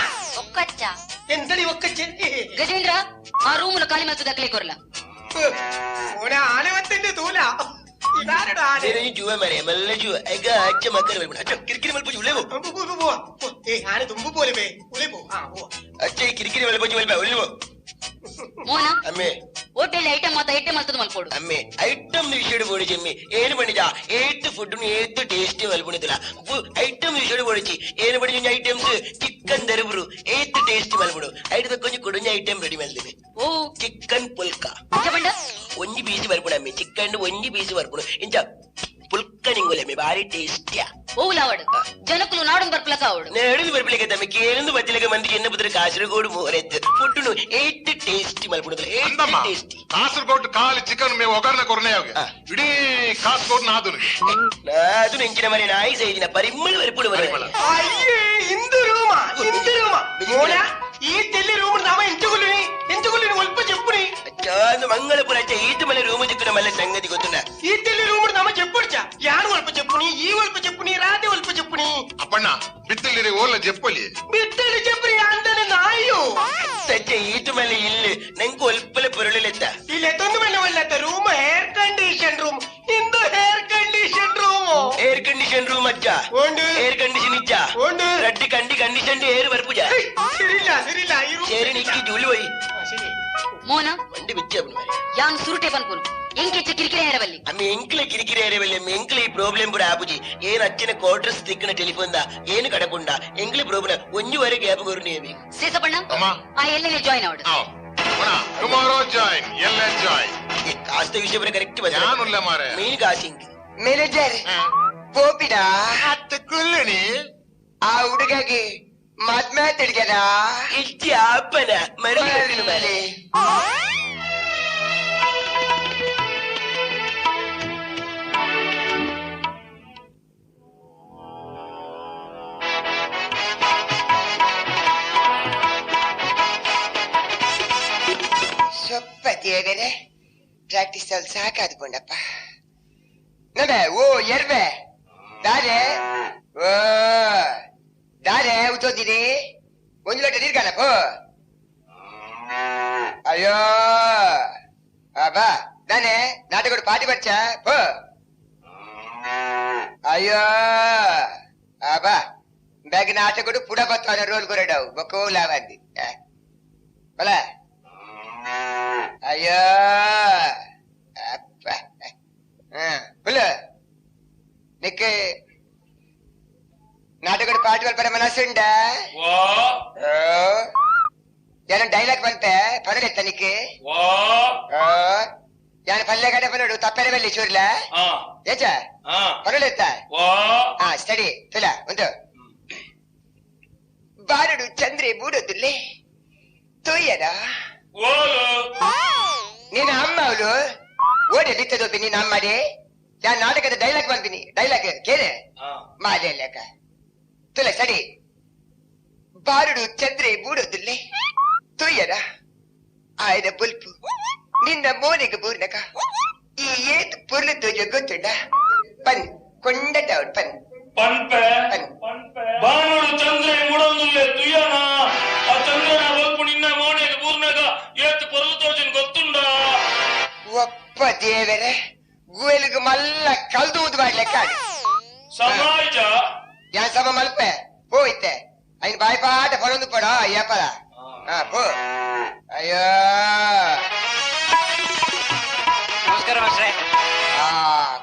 ఒక్కచ్చా ಎಂತಡಿ ಒಕ್ಕಚ್ಚೆ ಗಜೇಂದ್ರ ಆ ರೂಮುಲ ಖಾಲಿ ಮತ್ತು ದಕ್ಕಲೆ ಕೊರಲ ഓനെ ആന വത്തിന്റെ തൂല ഇതാരടാ ആന ಜುವ ಮರೆ ಮಲ್ಲ ಜುವ ಈಗ ಅಚ್ಚ ಮಕ್ಕಳು ಬರ್ಬಿಡ ಅಚ್ಚ ಕಿರಿಕಿರಿ ಮಲ್ಪಚ್ಚಿ ಉಳ್ಳೆ ആന തുമ്പ് പോലെ പേ ഉള്ളേ പോ ಅಚ್ಚ ಕಿರಿಕಿರಿ ಮಲ್ಪಚ್ಚಿ ಮಲ್ಪ ಉಳ್ಳೆ ಮೋನ ಅಮ್ಮೆ ಹೋಟೆಲ್ ಐಟಮ್ ಮಾತ ಐಟಮ್ ಮಲ್ತದ ಮಲ್ಪೋಡು ಅಮ್ಮೆ ಐಟಮ್ ವಿಷಯಡು ಬೋಡಿ ಚೆಮ್ಮಿ ಏನು ಪಣಿದ ಏತ್ ಫುಡ್ ಏತ್ ಟೇಸ್ಟ್ ಮಲ್ಪಣಿದಿಲ್ಲ ಐಟಮ್ ವಿಷಯಡು ಬೋಡಿಚಿ ಏನು ಪಡಿ ಐಟಮ್ಸ್ ಚಿಕನ್ ದರಬರು ಏತ್ ಟೇಸ್ಟ್ ಮಲ್ಪಡು ಐಟದ ಕೊಂಚ ಕೊಡುಂಜ ಐಟಮ್ ರೆಡಿ ಮಲ್ದಿವೆ ಓ ಚಿಕನ್ ಪುಲ್ಕ ಬಂಡ ಒಂಜಿ ಪೀಸ್ ಬರ್ಪುಡು ಅಮ್ಮೆ ಚಿಕನ್ ಒಂಜಿ ಪೀಸ್ ಬರ್ಪುಡು ಇಂಚ ಪುಲ್ಕ ನಿಂಗೊಲೆ ಬಾರಿ ಟೇಸ್ಟಿಯಾ ಓಲಾವಡು ಜನಕುಲು ನಾಡು ಬರ್ಪಲ ಕಾವಡು നേടുന്നു പരിപ്പിലേക്ക് തമ്മി കേളുന്നു പറ്റിലേക്ക് മന്തിക്ക് എന്നെ പുത്ര കാസർഗോഡ് മോരത്ത് ഫുഡിന് ഏറ്റവും ടേസ്റ്റി മലപ്പുറത്തിൽ ഏറ്റവും ടേസ്റ്റി ಕಾಸರಗೋಡು ಕಾಲು ಚಿಕನ್ ಮೇ ಒಗರ್ನ ಕೊರನೆ ಇಡೀ ಕಾಸರಗೋಡು ನಾದು ಅದು ನೆಂಚಿನ ಮನೆ ನಾಯಿ ಸೈದಿನ ಪರಿಮಳ ವರಪುಡು അയ്യേ ഇന്ത് റൂമാ മോന ഈ തെല്ലി റൂം നാമ ఎంచుకుని ఒల్ప చెప్పుని మంగళపుర ఈటు మళ్ళీ రూము చిక్కున మళ్ళీ సంగతి కొత్తున్నా ఈ తెల్లి రూమ్ నామ చెప్పుడుచా యాను ఒల్ప చెప్పుని ఈ ఒల్ప చెప్పుని రాతే ఒల్ప చెప్పుని ಅಪ್ಪಣ್ಣ ಬಿತ್ತಲ್ಲಿ ಓಲ್ಲ ಜಪ್ಪಲ್ಲಿ ಬಿತ್ತಲಿ చెప్పుని అందనే నాయు ಸಜ್ಜ ಈಟು ಮళ్ళీ ಇಲ್ಲು ನಂಗೆ ಒಲ್ಪಲ ಪೊರುಳೆತ್ತ ಇಲ್ಲೆತ್ತೊಂದು ಮೇಲೆ ಒಲ್ಲತ್ತ ರೂಮ್ ಏರ್ ಕಂಡೀಷನ್ ರೂಮ್ ಇಂದು air condition room air condition room ಅಜ್ಜ ಏರ್ ಕಂಡೀಷನ್ ಇಜ್ಜ ರಡ್ಡಿ ಕಂಡೀಷನ್ ಏರ್ ಬರ್ಪುಜ ಸರಿಲ್ಲ ಈ ರೂಮ್ ಸೇರಿ ನಿಕ್ಕಿ ಜೂಲಿ ಹೋಯ್ ಮೋನ വണ്ടി വെച്ച് ಯಾನ್ ಸುರುಟೆ ಬಂದ್ಕೊನು ಎಂಕೆಚ್ಚ ಕಿರಿಕಿರಿ ಹೇಳಬಲ್ಲಿ ಅಮ್ಮ ಎಂಕ್ಲೆ ಕಿರಿಕಿರಿ ಏರವಲ್ಲಿ ಅಮ್ಮ ಎಂಕ್ಲೆ ಈ ಪ್ರಾಬ್ಲಮ್ ಪುರ ಆಪುಜಿ ಏನ್ ಅಚ್ಚನ ಕ್ವಾರ್ಟರ್ಸ್ ತಿಕ್ಕನ ಟೆಲಿಫೋನ್ ಏನು ಕಡಪುಂಡ ಎಂಕ್ಲೆ ಪ್ರಾಬ್ಲಮ್ ಒಂಜುವರೆ ಗ್ಯಾಪ್ ಕೊರು ನೇಮಿ ಸೇಸಪಣ್ಣ ಆ ಎಲ್ಲೆಲ್ಲಿ ಜಾಯಿನ್ ಆವಡು ಟುಮಾರೋ ಜಾಯಿನ್ ಎಲ್ಲ ಜಾಯಿನ್ ಕಾಸ್ತ ವಿಷಯ ಬರ ಕರೆಕ್ಟ್ ಯಾನುಲ್ಲ ಮಾರೆ ಮೀನ್ ಕಾಸಿಂಗ್ ಮ್ಯಾನೇಜರ್ ಪೋಪಿನ ಹತ್ತು ಕುಲ್ಲಣಿ ಆ ಹುಡುಗಗೆ ಮದ್ಮೆ ತಿಳ್ಗದ ಇಜ್ಜಿ ಅಪ್ಪನ ಮರಿ ಮೇಲೆ ಸೊಪ್ಪತ್ತಿಯಾಗನೆ ಪ್ರಾಕ್ಟೀಸ್ ಅಲ್ಲಿ ಸಾಕಾದ್ ಕೊಂಡಪ್ಪ ನೋಡ ಓ ಎರ್ವೆ ದಾರೆ ಓ ದಾರೆ ಉತ್ತೋದಿನಿ ಒಂದು ಲೋಟ ನೀರು ಕಾಣಪ್ಪ ಅಯ್ಯೋ ಬಾ ನಾನೇ ನಾಟಕ ಪಾಟಿ ಬರ್ಚ ಪೋ ಅಯ್ಯೋ ಬಾ ಬ್ಯಾಗ್ ನಾಟಕ ಪುಡ ಬತ್ತ ರೋಲ್ ಕೊರಡವು ಬಕ್ಕೋ ಲಾವಂದಿ ಬಲ ಅಯ್ಯೋ ಅಪ್ಪ ಹುಲ್ಲ ನಿಕ್ಕೆ ನಾಟಕ ಪಾಟಿ ಬಲ್ಪರ ಮನಸ್ಸುಂಡ ಯಾನ ಡೈಲಾಗ್ ಬಂತೆ ಪರಲೆತ್ತ ನಿಕ್ಕೆ ಯಾನ ಪಲ್ಯ ಗಡೆ ಪನ್ನೋಡು ತಪ್ಪರೆ ಬೆಲ್ಲಿ ಚೂರ್ಲ ಏಚ ಪರಲೆತ್ತ ಸ್ಟಡಿ ತುಲ ಒಂದು ಬಾರಡು ಚಂದ್ರಿ ಮೂಡೋದಿಲ್ಲೇ ತೋಯ್ಯದ ನೀನು ಅಮ್ಮ ಅವಳು ಓಡಿ ಬಿತ್ತದೋಪಿ ನೀನು ಅಮ್ಮಡಿ ಯಾನ್ ನಾಟಕದ ಡೈಲಾಗ್ ಬಂದಿನಿ ಡೈಲಾಗ್ ಕೇಳೆ ಮಾಲೆ ಲೆಕ್ಕ ತುಲ ಸಡಿ ಬಾರುಡು ಚಂದ್ರೆ ಮೂಡೋದಿಲ್ಲೇ ತೋಯ್ಯದ ಆಯ್ದ ಬುಲ್ಪು ನಿನ್ನ ಮೋನಿಗೆ ಬೂರ್ನಕ ಈ ಏತ್ ಪುರ್ಲು ತೋಜ ಗೊತ್ತುಂಡ ಪನ್ ಕೊಂಡಟ ಅವಳು ಪನ್ ಬಾನೋಡು ಚಂದ್ರ ಮುಡೊಂದುಲ್ಲೆ ತುಯ್ಯನ ಆ ಚಂದ್ರನ ಒಲ್ಪು ನಿನ್ನ ಮೋನೆಗೆ ಬೂರ್ನಾಗ ಏತ್ ಪೊರ್ಲು ತೋಜನ್ ಗೊತ್ತುಂಡ ಒಪ್ಪ ದೇವರೇ ಗುವೆಲ್ಗೆ ಮಲ್ಲ ಕಲ್ದೂದು ಮಾಡ್ಲೆಕ್ಕ ಸಮಾಜ ಯಾನ್ ಸಮ ಮಲ್ಪೆ ಹೋಯ್ತೆ ಐನ್ ಬಾಯ್ ಪಾಟ ಹೊರೊಂದು ಪಡ ಯಾಪರ ಪೋ ಅಯ್ಯೋ ನಮಸ್ಕಾರ ಮಾಸ್ಟ್ರೆ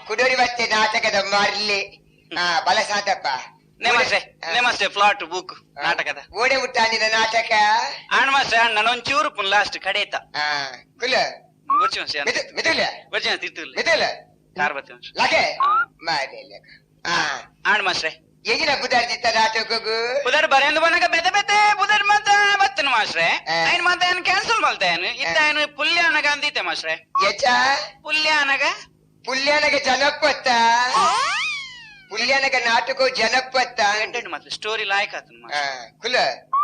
ಕುಡೋರಿ ಮತ್ತೆ ನಾಟಕದ ಮಾರ್ಲಿ ಬಲ ಸಾತಪ್ಪ ನಮಸ್ತೆ ಫ್ಲಾಟ್ ಬುಕ್ ನಾಟಕದ ಓಡೆ ಉಟ್ಟ ನಿನ್ನ ನಾಟಕ ಅಣ್ಣ ಮಾಸ್ಟರ್ ಅಣ್ಣ ಒಂಚೂರು ಪುನ್ ಲಾಸ್ಟ್ ಕಡೆತ ಕುಲ ಮಿತುಲ ಬರ್ತೀನಿ ತಿರ್ತುಲ್ಲ ಮಿತುಲ ಕಾರ್ ಬರ್ತೀನಿ ಲಗೆ ಮಾಡಿ ಅಣ್ಣ ಮಾಸ್ಟ್ರೆ ಎಜಿನ ಬುಧಾರ್ದಿತ್ತ ನಾಟಕಗೂ ಬುಧರ್ ಬರೆಂದು ಬಂದಾಗ ಬೆತೆ ಬೆತೆ ಬುಧರ್ ಮಾತ ಬತ್ತನ ಮಾಸ್ಟ್ರೆ ಐನ್ ಮಾತ ಏನು ಕ್ಯಾನ್ಸಲ್ ಮಾಡ್ತೇನೆ ಇತ್ತಾಯನು ಪುಲ್ಯಾನಗ ಅಂದಿತ್ತೆ ಮಾಸ್ಟ್ರೆ ಎಚ ಪುಲ್ಯಾನಗ ಜನಪತ್ತ ಪುಲ್ಯಾನಗ ನಾಟಕ ಜನಪತ್ತ ಎಂಟೆಂಟು ಮಾತ್ರ ಸ್ಟೋರಿ ಲಾಯಕ್ ಆತನ ಕುಲ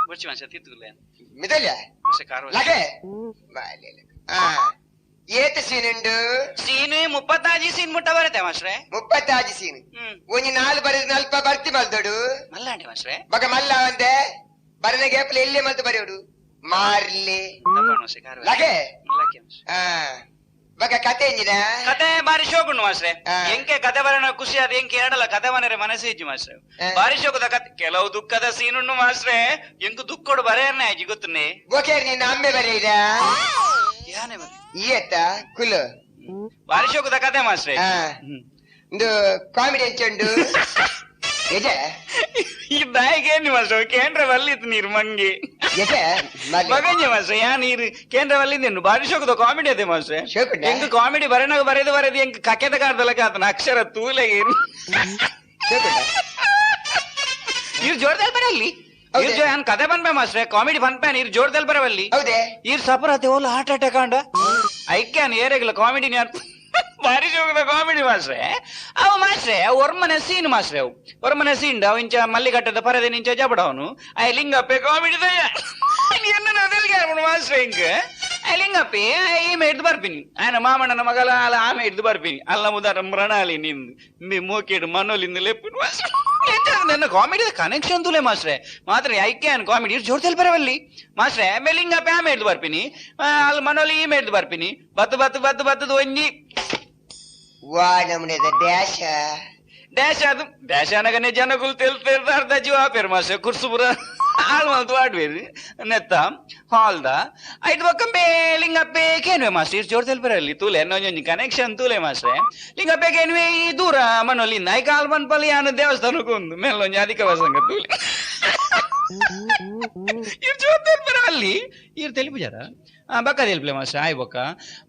ಬರ್ಚಿ ಮಾಸ್ಟ್ರೆ ತಿತ್ತುಗುಲೆ ಮಿದಲ್ಯ ಮಾಸ್ಟ್ರೆ ಕಾರು ಲಗೆ ಏತ ಸೀನುಂಡು ಸೀನು 35 ಸೀನ್ ಮುಟ್ಟ ಬರುತ್ತೆ ಮಾಸ್ಟ್ರೆ 35 ಸೀನು ಒಂಜಿ 4 ಬರೆದು 40 ಬರ್ತಿ ಮಲ್ದೋಡು ಮಲ್ಲಾಂಡಿ ಮಾಸ್ಟ್ರೆ ಬಗ ಮಲ್ಲ ಒಂದೆ ಬರನ ಗೇಪಲ ಎಲ್ಲೇ ಮಲ್ತು ಬರೆಯೋಡು ಮಾರ್ಲಿ ಲಗೆ ಬಗ ಕತೆ ಎಂಜಿನ ಕತೆ ಬಾರಿ ಶೋಕುಂಡು ಮಾಸ್ಟ್ರೆ ಎಂಕೆ ಕತೆ ಬರೋಣ ಖುಷಿ ಅದ ಎಂಕೆ ಎರಡಲ್ಲ ಕತೆ ಬನರೆ ಮನಸ್ಸು ಇಜ್ಜಿ ಮಾಸ್ಟ್ರೆ ಬಾರಿ ಶೋಕದ ಕತೆ ಕೆಲವು ದುಃಖದ ಸೀನುಂಡು ಮಾಸ್ಟ್ರೆ ಎಂಕು ದುಃಖೋಡು ಬರೆಯರ್ನೆ ಆಜಿ ಗೊತ್ತುನ್ನೆ ಬೋಕೇರ್ ನೀನು ಅಮ್ಮೆ ಬರೆಯಿದ ಯಾನೆ ಬರೆ ಈಯತ್ತ ಕುಲು ಬಾರಿ ಶೋಕದ ಕತೆ ಮಾಸ್ಟ್ರೆ ಒಂದು ಕಾಮಿಡಿ ಎಂಚುಂಡು ಎಜೆ ಈ ಬಾಯಿಗೇನು ಮಾಸ್ಟ್ರೆ ಕೇಂದ್ರ ಬಲ್ಲಿತ್ತು ನೀರು ಮಂಗಿ ಮಗಂಜೆ ಮಾಸ್ಟ್ರೆ ಯಾ ನೀರು ಕೇಂದ್ರ ಬಲ್ಲಿದ್ದೇನು ಬಾರಿ ಶೋಕದ ಕಾಮಿಡಿ ಅದೇ ಮಾಸ್ಟ್ರೆ ಎಂಕ್ ಕಾಮಿಡಿ ಬರೆನಾಗ ಬರೆದು ಎಂಕ್ ಕಕ್ಕೆದ ಕಾಡ್ದಲಕ ಆತನ ಅಕ್ಷರ ತೂಲೆಗೆ ಇವ್ರು ಜೋರ್ದಲ್ಲಿ ಬರಲಿ ಕತೆ ಬನ್ಪೆ ಮಾಸ್ಟ್ರೆ ಕಾಮಿಡಿ ಬನ್ಪೇನ್ ಇರ್ ಜೋರ್ದಲ್ಲಿ ಬರವಲ್ಲಿ ಇರ್ ಸಪರತೆ ಓಲ್ಲ ಹಾರ್ಟ್ ಅಟ್ಯಾಕ್ ಆಂಡ ಐಕ್ಯಾನ್ ಏರೆಗಿಲ್ಲ ಕಾಮಿಡಿ ಬಾರಿ ಶೋಕದ ಕಾಮಿಡಿ ಮಾಸ್ಟ್ರೆ ಅವ ಮಾಸ್ಟ್ರೆ ಒರ್ಮನೆ ಸೀನ್ ಮಾಸ್ಟ್ರೆ ಅವು ಒರ್ಮನೆ ಸೀನ್ ಅವ ಇಂಚ ಮಲ್ಲಿಗಟ್ಟದ ಪರದೆ ನಿಂಚ ಜಬಡವನು ಐ ಲಿಂಗಪ್ಪೆ ಕಾಮಿಡಿ ಮಾಸ್ಟ್ರೆ ಇಂಕ ಐ ಲಿಂಗಪ್ಪೆ ಈಮೆ ಹಿಡ್ದು ಬರ್ತೀನಿ ಆಯ್ನ ಮಾಮಣ್ಣನ ಮಗಲ ಅಲ್ಲ ಆಮೆ ಹಿಡ್ದು ಬರ್ತೀನಿ ಅಲ್ಲ ಮುದಾರ ಮೃಣಾಲಿ ನಿಂದು ಮೂಕೇಡು ಮನೋಲಿಂದ ಲೆಪ್ಪಿನ ಮಾಸ್ಟ್ರೆ ನನ್ನ ಕಾಮಿಡಿ ಕನೆಕ್ಷನ್ ತುಲೆ ಮಾಸ್ಟ್ರೆ ಮಾತ್ರ ಐಕ್ಯಾನ್ ಕಾಮಿಡಿ ಜೋರ್ದಲ್ಲಿ ಬರವಲ್ಲಿ ಮಾಸ್ಟ್ರೆ ಮೆಲಿಂಗಪ್ಪೆ ಆಮೆ ಹಿಡ್ದು ಬರ್ತೀನಿ ಅಲ್ಲಿ ಮನೋಲಿ ಈಮೆ ಹಿಡ್ದು ಬರ್ತೀನಿ ಬತ್ತದ ಒಂಜಿ ವಾ ನಮ್ಮನೆದ ಡ್ಯಾಶ್ ಅದು ಡ್ಯಾಶ್ ಅನ್ನಗನೆ ಜನಗಳು ಅರ್ಧ ಜೀವ ಆಪೇರು ಮಾಸ್ಟ್ರೆ ಕುರ್ಸುಪುರ ಹಾಳು ಮಲ್ತು ಆಡ್ಬೇರಿ ನೆತ್ತ ಹಾಲ್ದ ಐದು ಬಕ್ಕಂಬೆ ಲಿಂಗಪ್ಪೆ ಕೇನ್ವೆ ಮಾಸ್ಟ್ರೆ ಇಷ್ಟು ಜೋರ್ದಲ್ಲಿ ಬರಲಿ ತೂಲೆ ಇನ್ನೊಂಜೊಂಜಿ ಕನೆಕ್ಷನ್ ತೂಲೆ ಮಾಸ್ಟ್ರೆ ಲಿಂಗಪ್ಪೆ ಕೇನ್ವೆ ಈ ದೂರ ಮನೋಲಿಂದ ಐ ಕಾಲ್ ಬನ್ಪಲ್ಲಿ ಯಾನ ದೇವಸ್ಥಾನಕ್ಕೆ ಒಂದು ಮೇಲೊಂಜಿ ಅಧಿಕ ವಸಂಗ ತೂಲೆ ಇವ್ರು ಜೋರ್ದಲ್ಲಿ ಬರವಲ್ಲಿ ಇವ್ರು ತೆಲಿಪುಜಾರ ಬಕ್ಕ ತೆಲ್ಪ್ಲೆ ಮಾಸ್ಟ್ರೆ ಆಯ್ ಬೊಕ್ಕ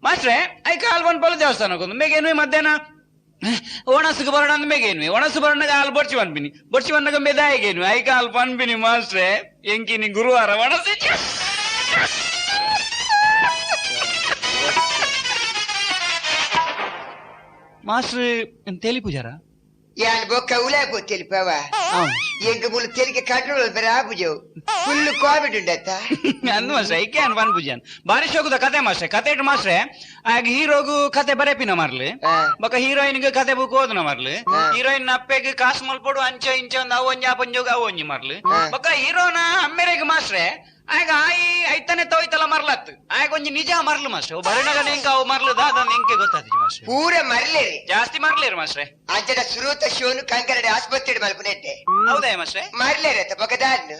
ಮಾಸ್ಟ್ರೆ ಐ ಕಾಲ್ ಬನ್ಪಲ್ಲಿ ದೇವಸ್ಥಾನಕ್ಕೆ ಒಂದು ಮೇಗೇನ್ವೆ ಮಧ್ಯಾಹ್ನ ಒಣಸುಗೆ ಬರೋಣ ಅಂದ ಮೇಗೇನ್ವಿ ಒಣಸು ಬರೋಣಗ ಹಾಲು ಬಡ್ಚಿ ಬನ್ಪಿನಿ ಬಡ್ಚಿ ಬನ್ನಾಗ ಮೆದಾಯಿಗೇನ್ವಿ ಐಕ ಹಾಲು ಪನ್ಪಿನಿ ಮಾಸ್ಟ್ರೆ ಎಂಕಿನಿ ಗುರುವಾರ ಒಣಸಿ ಮಾಸ್ಟ್ರೆ ತೆಲಿ ಪೂಜಾರ ಯಾನ್ ಬೊಕ್ಕ ಉಲಾಪು ತಿಳಿಪವ ಎಂಕ ಮುಲು ತೆಲಿಗೆ ಕಂಟ್ರೋಲ್ ಬರ ಆಪುಜವು ಫುಲ್ ಕಾಮಿಡಿ ಉಂಡತ್ತ ಅಂದು ಮಾಸ್ಟ್ರೆ ಐಕೆ ಅನ್ ಬನ್ ಪೂಜಾನ್ ಬಾರಿ ಶೋಕದ ಕತೆ ಮಾಸ್ಟ್ರೆ ಕತೆ ಇಟ್ಟು ಮಾಸ್ಟ್ರೆ ಆಗ ಹೀರೋಗು ಕತೆ ಬರೆಪಿನ ಮಾರ್ಲಿ ಬೊಕ್ಕ ಹೀರೋಯಿನ್ಗೆ ಕತೆ ಬುಕ್ ಓದನ ಮಾರ್ಲಿ ಹೀರೋಯಿನ್ ಅಪ್ಪೆಗೆ ಕಾಸು ಮಲ್ಪಡು ಅಂಚ ಇಂಚ ಒಂದು ಅವು ಒಂಜಿ ಆಪಂಜೋಗ ಅವು ಒಂಜಿ ಮಾರ್ಲಿ ಬೊಕ್ಕ ಹೀರೋನ ಅಮ್ಮೆರೆಗೆ ಮಾಸ್ಟ್ರೆ ಆಗ ಐತನೆ ತೋಯ್ತಲ್ಲ ಮರ್ಲತ್ತು ಆಗ ಒಂಜಿ ನಿಜ ಮರ್ಲು ಮಾಸ್ಟ್ರೆ ಬರಣಗ ನೆಂಕ ಅವು ಮರ್ಲದ ಅದನ್ನ ಎಂಕೆ ಗೊತ್ತಾದ ಮಾಸ್ಟ್ರೆ ಪೂರ ಮರ್ಲೇರಿ ಜಾಸ್ತಿ ಮರ್ಲೇರಿ ಮಾಸ್ಟ್ರೆ ಅಂಚಡ ಸುರುತ ಶೋನು ಕಂಕರಡೆ ಆಸ್ಪತ್ರೆ ಮಲ್ಪನೆಟ್ಟೆ ಹೌದಾ ಮಾಸ್ಟ್ರೆ ಮರ್ಲೇರತ್ತ ಬೊಕದಾನ್ನು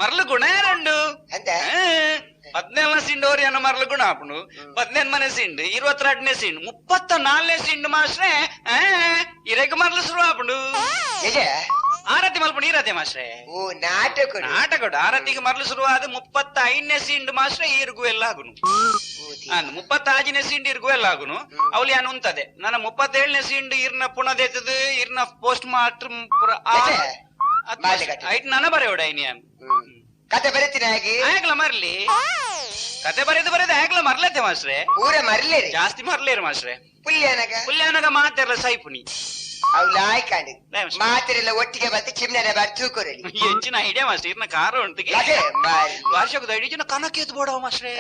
ಮರ್ಲು ಗುಣ ಯಾರಂಡು ಅಂತ 17 ಸಿಂಡು ಅನ್ನೋ ಮರ್ಲು ಗುಣ ಆಪುಂಡು 18 ಮನೆ ಸಿಂಡು 22ನೇ ಸಿಂಡು 34ನೇ ಸಿಂಡು ಮಾಸ್ಟ್ರೆ ಇರೆಗ್ ಮರ್ಲು ಶುರು ಆಪುಂಡು ಆರತಿ ಮಲ್ಪುಂಡು ಈರತಿ ಮಾಸ್ಟ್ರೆ ಓ ನಾಟಕ ಆರತಿಗೆ ಮರ್ಲು ಶುರುವಾದ 35ನೇ ಸಿಂಡು ಮಾಸ್ಟ್ರೆ ಈರ್ಗು ಎಲ್ಲ ಆಗುನು 35ನೇ ಸಿಂಡು ಇರ್ಗು ಎಲ್ಲ ಆಗುನು ಅವಲಿ ಅನ್ ಉಂತದೆ ನನ್ನ 37ನೇ ಸಿಂಡು ಇರ್ನ ಪುನದೆತ್ತದು ಇರ್ನ ಪೋಸ್ಟ್ ಮಾರ್ಟಮ್ ಐಟ್ ನನ್ನ ಬರೆಯೋಡ ಇನಿಯಾನ್ ಕತೆ ಬರೀತೀನಿ ಆಗ್ಲ ಮರ್ಲಿ ಕತೆ ಬರೆದು ಆಗ್ಲ ಮರ್ಲತ್ತೆ ಮಾಸ್ಟ್ರೆ ಪೂರ ಮರ್ಲೇರಿ ಜಾಸ್ತಿ ಮರ್ಲೇರಿ ಮಾಸ್ಟ್ರೆ ಪುಲ್ಯಾನಗ ಮಾತೆಲ್ಲ ಸೈಪುನಿ ಅವು ಲಾಯ್ಕಾಂಡಿ ಮಾತೆಲ್ಲ ಒಟ್ಟಿಗೆ ಬತ್ತೆ ಚಿಮ್ನೆ ಬರ್ತೂಕೊರಲಿ ಎಂಚಿನ ಐಡಿಯಾ ಮಾಸ್ಟ್ರೆ ಇರ್ನ ಕಾರ ಉಂಟಿಗೆ ವರ್ಷಕ್ಕದ ಐಡಿ ಜನ ಕನಕ್ಕೆ ಎದ್ದು ಬೋಡವ ಮಾಸ್ಟ್ರೆ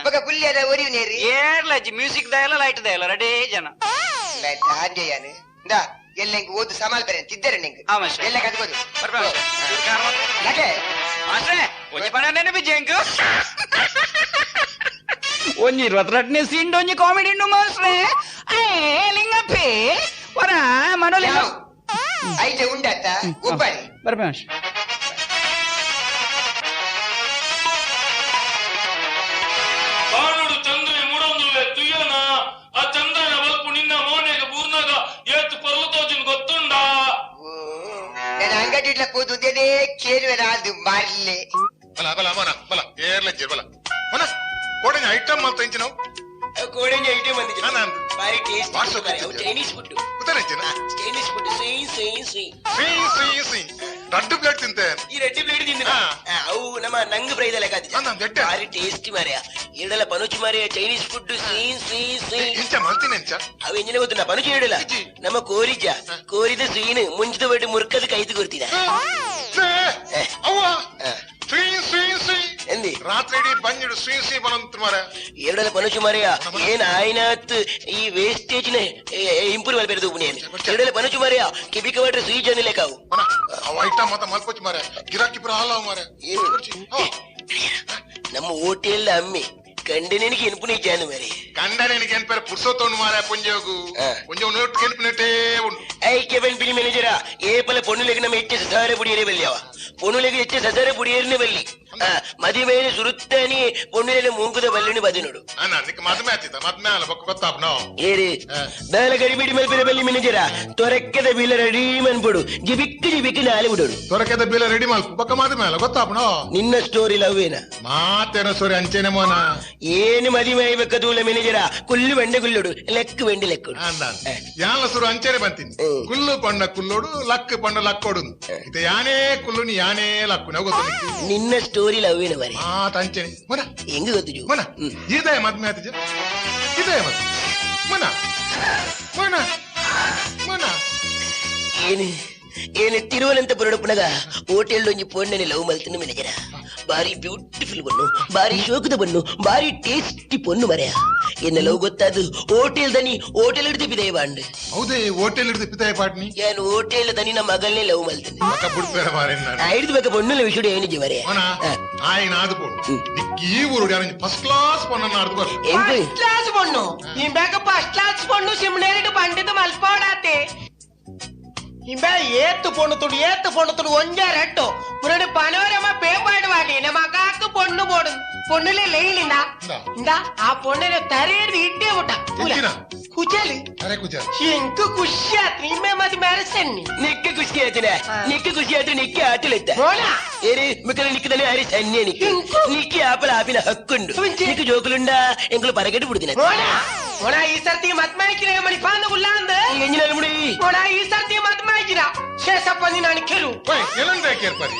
ಬಗ ಪುಲ್ಯಾನ ಒರಿವು ನೇರಿ ಏರ್ಲಜ್ಜಿ ಮ್ಯೂಸಿಕ್ ದ ಎಲ್ಲ ಲೈಟ್ ದ ಎಲ್ಲ ರೆಡೇ ಜನ ಹಾಂಜೆಯಾನು ಇಂದ ಎಲ್ಲ ಹಿಂಗ್ ಓದು ಸಮಾಲ್ ಬೇರೆ ತಿದ್ದರೆ ನಿಂಗೆ ಎಲ್ಲ ಕದ್ಬೋದು ಮಾಸ್ಟ್ರೆ ಒಂಜಿ ಪಣ ನೆನಪಿಜ್ಜೆ ಎಂಕು ಒಂಜಿ 22ನೇ ಸೀಂಡು ಒಂಜಿ ಕಾಮಿಡಿ ಉಂಡು ಮಾಸ್ಟ್ರೆ ಲಿಂಗಪ್ಪೆ ವರ ಮನೋಲಿ ಐತೆ ಉಂಡತ್ತ ಉಪ್ಪಡಿ ಬರ್ಬೇ ಮಾಸ್ಟ್ರೆ ಬಾಳುಡು ಚಂದ್ರಿ ಮುಡೊಂದುಲ್ಲೆ ತುಯ್ಯನ ಆ ಚಂದ್ರನ ಬಲ್ಪು ನಿನ್ನ ಮೋನೆಗೆ ಬೂರ್ನಾಗ ಏತ್ ಪರ್ವತೋಜನ್ ಗೊತ್ತುಂಡ ನನ್ನ ಅಂಗಡಿಡ್ಲ ಕೂದುದೇನೆ ಕೇಳುವೆ ನಾದು ಮಾರ್ಲೆ ಬಲ ಬಲ ಮನ ಬಲ ಏರ್ಲೆಜ್ಜೆ ಬಲ ಮನ ಕೋಡೆಂಜ ಐಟಮ್ ಅಂತ ಇಂಚಿ ನಾವು ಕೋಡೆಂಜ ಐಟಮ್ ಅಂದಿಗೆ ನಾನು ಬಾರಿ taste Chinese food Chinese food red plate తింటే ఈ రెడ్ ప్లేట్ తిందా అవు ನಮ್ಮ ನಂಗ್ ಪ್ರೈದಲ್ಲ ಕಾದಿ ಭಾರಿ ಟೇಸ್ಟಿ ಮಾರ್ಯ ಈಡಲ ಪನುಚಿ ಮಾರ್ಯ ಚೈನೀಸ್ ಫುಡ್ ಅವು ಎಂಜಿನ ಗೊತ್ತಿಲ್ಲ ಪನುಚಿ ಈಡಲ ನಮ್ಮ ಕೋರಿದ ಸೀನ್ ಮುಂಚಿತ ಬಡ್ಡಿ ಮುರ್ಕದ ಕೈದು ಕೊಡ್ತಿದ ರಾತ್ರಿ ಬಂದಿಡು ಸ್ವೀ ಬಂತು ಮಾರ ಎರಡಲ ಪನುಚಿ ಮಾರ್ಯ ಏನ್ ಆಯ್ನಾತ್ ಈ ವೇಸ್ಟೇಜ್ ನ ಇಂಪ್ರೂವ್ ಮಾಡ್ಬೇರು ಎರಡಲ ಪನುಚಿ ಮಾರ್ಯ ಕಿಬಿಕ ಬಡ್ರೆ ಸ್ವೀ ಜನ ಲೆಕ್ಕಾವು ಅವ ಐಟಮ್ ಮತ್ತ ಮಲ್ಪಚ್ಚಿ ಮಾರ ಗಿರಾಕಿ ಪುರ ಹಾಲವ ಮಾರ ನಮ್ಮ ಹೋಟೆಲ್ ಅಮ್ಮಿ ಕಂಡನೆನಿಗೆ ಎನ್ಪು ನೀಚಾನು ಮಾರಿ ಕಂಡನೆನಿಗೆ ಎನ್ಪೇರ ಪುರ್ಸೋತೋನು ಮಾರ ಪುಂಜೋಗು ಪುಂಜೋ ನೋಟ್ ಕೆನ್ಪಿನಟೇ ಉಂಟು ಐಕೆ ಬೆನ್ಪಿನಿ ಮ್ಯಾನೇಜರ ಏಪಲ ಪೊಣ್ಣುಲೆಗೆ ನಮ್ಮ ಹೆಚ್ಚು ಸಸಾರ ಪುಡಿಯರೇ ಬಲ್ಲಿಯವ ಪೊಣ್ಣುಲೆಗೆ ಹೆಚ್ಚು ಸಸಾರ ಪುಡಿಯರನೇ ಬಲ್ಲಿ ಮದುವೆಯಲ್ಲಿ ಸುರುತ್ತಾನಿ ಪೊಣ್ಣುಲೆಲ್ಲ ಮೂಂಗುದ ಬಲ್ಲಿನ ಬದಿನೋಡು ಮದ್ಮೆ ಆತಿತ್ತ ಮದ್ಮೆ ಅಲ್ಲ ಬೊಕ್ಕ ಗೊತ್ತಾಪ್ನೋ ಏರಿ ಬೇಲ ಗಡಿಬಿಡಿ ಮಲ್ಪಿನ ಬಲ್ಲಿ ಮ್ಯಾನೇಜರ ತೊರಕ್ಕದ ಬೀಲ ರೆಡಿ ಮನ್ಪಡು ಜಿಬಿಕ್ಕು ನಾಲೆ ಬಿಡೋಡು ತೊರಕದ ಬೀಲ ರೆಡಿ ಮಲ್ಪ ಬೊಕ್ಕ ಮದ್ಮೆ ಅಲ್ಲ ಗೊತ್ತಾಪ್ನೋ ನಿನ್ನ ಸ್ಟೋರಿ ಲವ್ವೇನ ಮಾತೇನ ಸ್ಟೋರಿ ಅಂಚೆನೆ ಮೋನ ಏನು ಮದುವೆ ಆಯ್ಬೇಕದೂಲ ಮ್ಯಾನೇಜರ ಕುಲ್ಲು ಬೆಂಡೆ ಗುಲ್ಲೋಡು ಲೆಕ್ಕ ಬೆಂಡೆ ಲೆಕ್ಕೋಡು ಯಾನ ಸುರು ಅಂಚೆನೆ ಬಂತೀನಿ ಕುಲ್ಲು ಪಂಡ ಕುಲ್ಲೋಡು ಲಕ್ ಪಂಡ ಲಕ್ಕೋಡು ಇದು ಯಾನೇ ಕುಲ್ಲು ನೀ ಯಾನೇ ಲಕ್ಕು ನಾವು ಗೊತ್ತು ನಿನ್ನ ಸ್ಟೋರಿ ಲವ್ವೇನ ಮರಿ ಅಂಚೆನೆ ಮನ ಹೆಂಗ ಗೊತ್ತು ಮನ ಇದೇ ಮದ್ಮೆ ಆತಿಜ ಇದೇ ಮದ್ ಮನ ಮನ ಮನ ಏನು ತಿರುವನಂತಪುರ ಪುನಗ ಹೋಟೆಲ್ ಒಂಜಿ ಪೊಣ್ಣನೆ ಲವ್ ಮಲ್ತಿನ ಮ್ಯಾನೇಜರ ಬಾರಿ ಬ್ಯೂಟಿಫುಲ್ ಬಣ್ಣು ಬಾರಿ ಶೋಕದ ಬಣ್ಣು ಬಾರಿ ಟೇಸ್ಟಿ ಪೊಣ್ಣು ಮರೆಯ ಎನ್ನ ಲವ್ ಗೊತ್ತಾದು ಹೋಟೆಲ್ ದನಿ ಹೋಟೆಲ್ ಹಿಡಿದು ಪಿದಾಯ ಬಾಂಡ್ ಹೌದೇ ಹೋಟೆಲ್ ಹಿಡಿದು ಪಿದಾಯ ಪಾಟ್ನಿ ಏನು ಹೋಟೆಲ್ ದನಿ ನಮ್ಮ ಮಗಳನ್ನೇ ಲವ್ ಮಲ್ತೀನಿ ಹಿಡಿದು ಬೇಕ ಪೊಣ್ಣು ವಿಷಯ ಏನಿಜಿ ಮರೆಯ ఆయన ఆదుకోండి ఈ ఊరు ఫస్ట్ క్లాస్ పొన్న ఆడుకోరు ఫస్ట్ క్లాస్ పొన్ను ఇంబేక ఫస్ట్ క్లాస్ పొన్ను సిమ్నేరిడు పండిత మల్పోడాతే ಇಂಬೆ ಏತ್ತು ಪೊಣ್ಣುತುಡು ಒಂಜಾರಟ್ಟು ಪುರಡು ಪನೋರಮ ಪೇಪಾಡು ವಾಡಿ ನಮ್ಮ ಅಕ್ಕ ಪೊಣ್ಣು ಬೋಡು ಪೊಣ್ಣುಲೆ ಲೇಲಿಂದ ಇಂದ ಆ ಪೊಣ್ಣನೆ ತರೇದು ಇಟ್ಟೇ ಊಟ ಕುಚಲಿ ಇಂಕ ಖುಷಿ ಆತ್ ನಿಮ್ಮೆ ಮದಿ ಮೆರಸನ್ನಿ ನಿಕ್ಕ ಖುಷಿ ಆಯ್ತು ನಿಕ್ಕೆ ಆಟಲೆತ್ತ ಏರಿ ಮಿಕ್ಕಲ ನಿಕ್ಕದಲ್ಲಿ ಹರಿ ಸನ್ನೆ ನಿಕ್ಕಿ ಆಪಲ ಆಪಿನ ಹಕ್ಕುಂಡು ನಿಕ್ಕ ಜೋಕುಲುಂಡಾ ಎಂಕಲು ಪರಗಟ್ಟು ಬಿಡುದಿನ ಓಣ ಈ ಸರ್ತಿ ಮತ್ ಮಾಕಿರ ಮಣಿ ಪಾಂದ ಉಲ್ಲ ಅಂದ ಎಂಜಿನ ಮುಡಿ ಓಣ ಈ ಸರ್ತಿ ಮತ್ ಮಾಕಿರ ಶೇಷಪ್ಪನಿ ನಾನು ಕೆರು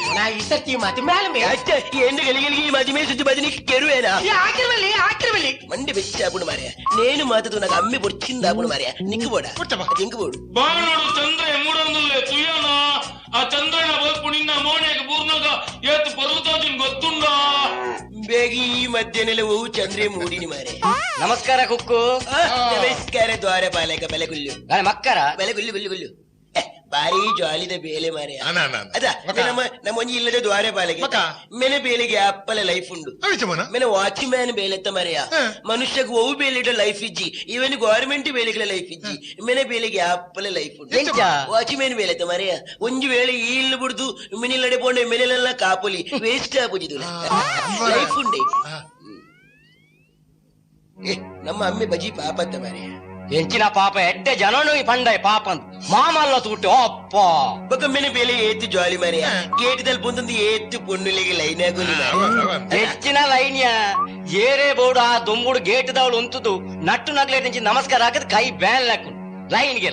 ಓಣ ಈ ಸರ್ತಿ ಮತ್ ಮೇಲೆ ಅಚ್ಚ ಎಂದು ಗಲಿಗಲಿಗೆ ಮದುವೆ ಸುದ್ದಿ ಬದನಿಕ್ಕೆ ಕೆರುವೇನಾ ಆಕಿರವಲ್ಲಿ ಮಂಡಿ ಬೆಚ್ಚಾಪುಡು ಮಾರ್ಯ ನೇನು ಮಾತದು నాకు అమ్మి పొచ్చిందాపుడు మారియా నిక్కుపోడా ఇంకుపోడు బాణోడు చంద్ర మూడొందులే తుయ్యానా ఆ చంద్రన బోల్పు నిన్న మోనేకి పూర్ణగా ఏతు పరుగుతోజిన్ ಗೊತ್ತುಂಡಾ ಬೇಗಿ ಮಧ್ಯಾಹ್ನ ಹೂವು ಚಂದ್ರೆ ಮೂಡಿನಿ ಮಾರೆ ನಮಸ್ಕಾರ ಕುಕ್ಕು ನಮಸ್ಕಾರ ದ್ವಾರಪಾಲಕ ಬೆಲೆಗುಲ್ಲು ಮಕ್ಕರ ಬೆಲೆಗುಲ್ಲು ಬಾರಿ ಜಾಲಿದ ಬೇಲೆ ಮಾರೆ ಅದ ನಮ್ಮ ಒಂಜಿ ಇಲ್ಲದ ದ್ವಾರಪಾಲಕ ಮೆನೆ ಬೇಲೆಗೆ ಅಪ್ಪಲ ಲೈಫ್ ಉಂಡು ಮೆನೆ ವಾಚ್ಮ್ಯಾನ್ ಬೇಲೆತ್ತ ಮರೆಯ ಮನುಷ್ಯಗ್ ಓವು ಬೇಲಿಡ ಲೈಫ್ ಇಜ್ಜಿ ಇವನ್ ಗವರ್ಮೆಂಟ್ ಬೇಲೆಗಳ ಲೈಫ್ ಇಜ್ಜಿ ಮೆನೆ ಬೇಲೆಗೆ ಅಪ್ಪಲ ಲೈಫ್ ಉಂಡು ವಾಚ್ಮ್ಯಾನ್ ಬೇಲೆತ್ತ ಮರೆಯ ಒಂಜಿ ವೇಳೆ ಈ ಇಲ್ಲು ಬಿಡುದು ಮಿನಿಲ್ಲಡೆ ಪೋಂಡೆ ಮೆನೆಲೆಲ್ಲ ಕಾಪುಲಿ ವೇಸ್ಟ್ ಆಪುಜಿದು ಲೈಫ್ ಉಂಡೆ ನಮ್ಮ ಅಮ್ಮೆ ಬಜಿ ಪಾಪತ್ತ ಮರೆಯ ಎಂಚಿನ ಪಾಪ ಎಡ್ಡೆ ಜನನು ಪಂಡಾಯ ಪಾಪ ಅಂತ ಮಾಮಲ್ಲ ತೂಟೆ ಅಪ್ಪ ಬೊಕ್ಕ ಮೆನೆ ಬೇಲೆ ಏತ್ತು ಜಾಲಿ ಮರೆಯ ಗೇಟ್ದಲ್ಲಿ ಬಂದೊಂದು ಏತ್ತು ಪೊಣ್ಣುಲಿಗೆ ಲೈನ್ ಆಗೋಲಿ ಹೆಚ್ಚಿನ ಲೈನ್ಯ ಏರೇ ಬೋರ್ಡು ಆ ದೊಂಬುಡು ಗೇಟ್ ದವಳು ಉಂತುದು ನಟ್ಟು ನಗ್ಲೆ నుంచి ನಮಸ್ಕಾರ ಹಾಕದ್ ಕೈ ಬ್ಯಾನ್ ಲಾಕು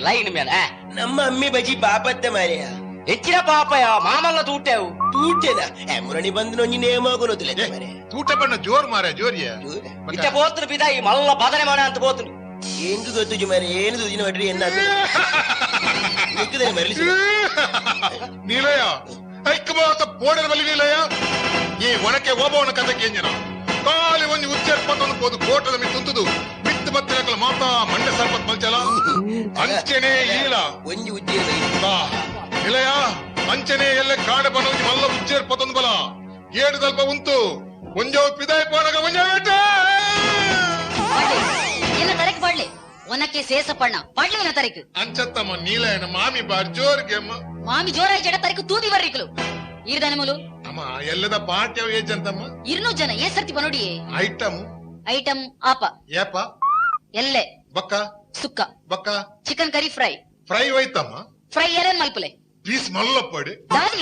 ಲೈನ್ ಮೇಲೆ ನಮ್ಮ ಅಮ್ಮಿ ಬಜಿ ಪಾಪತ್ತ ಮರೆಯ ಹೆಚ್ಚಿನ ಪಾಪಯ ಮಾಮಲ್ಲ ತೂಟೆವು ತೂಟೆನಾ ಮುರಣಿ ಬಂದು ನೊಂಜಿ ನೇಮ ಆಗೋದಿಲ್ಲ ಮರೆ ತೂಟ ಬಣ್ಣ ಜೋರ್ ಮಾರ ಜೋರಿಯ ಇತ್ತೆ ಬೋತನು ಬಿದಾಯಿ ಮಲ್ಲ ಬದನೆ ಮಾಡ ಅಂತ ಬೋತನು ಎಂಕು ಗೊತ್ತು ಮರೆ ಏನು ದುದಿನ ಹೊಡ್ರಿ ಎನ್ನ ಮರಳಿ ನೀಲಯ ಐಕ್ಯಮಾತ ಪೋಡರ ಬಲಿ ನೀಲಯ ಈ ಒಣಕೆ ಓಬವನ ಕಥಕ್ಕೆ ಎಂಜನ ಕಾಲಿ ಒಂಜಿ ಉಚ್ಚರ್ಪತ್ತೊಂದು ಪೋದು ಕೋಟದ ಮಿತ್ತುಂತುದು ಮಿತ್ತು ಬತ್ತಿನಕಲ ಮಾತಾ ಮಂಡ್ಯ ಸರ್ಪತ್ ಮಲ್ಚಲ ಅಂಚನೆ ಈಲ ಒಂಜಿ ಉಜ್ಜೆ ನಿಲಯ ಅಂಚನೆ ಎಲ್ಲೆ ಕಾಡ ಬನೊಂಜಿ ಮಲ್ಲ ಉಚ್ಚರ್ಪತ್ತೊಂದು ಬಲ ಏಡು ಸ್ವಲ್ಪ ಉಂಟು ಒಂಜೋ ಪಿದಾಯ ಪೋನಗ ಒಂಜ என்ன தரைக்கு பாடலே உனக்கே சேச பண்ணா பாடலே என்ன தரைக்கு అంచత్తమ్మ నీలయన మామి బార్ జోర్ಗೆ మామి జోరాయి జడ తரைకు తూది ಬರ್ರಿಕಲು ಈರ್ದನಮುಲು ಅಮ್ಮ ಎಲ್ಲದ ಪಾಟ್ಯ ಏಜ್ ಅಂತಮ್ಮ 200 ಜನ ಏ ಸರ್ತಿ ಬನೋಡಿಯೇ ಐಟಮ್ ಆಪ ಏಪ ಎಲ್ಲೆ ಬಕ್ಕ ಸುಕ್ಕ ಬಕ್ಕ ಚಿಕನ್ ಕರಿ ಫ್ರೈ ಹೋಯ್ತಮ್ಮ ಫ್ರೈ ಎಲೆನ್ ಮಲ್ಪಲೆ ಪೀಸ್ ಮಲ್ಲಪ್ಪಡಿ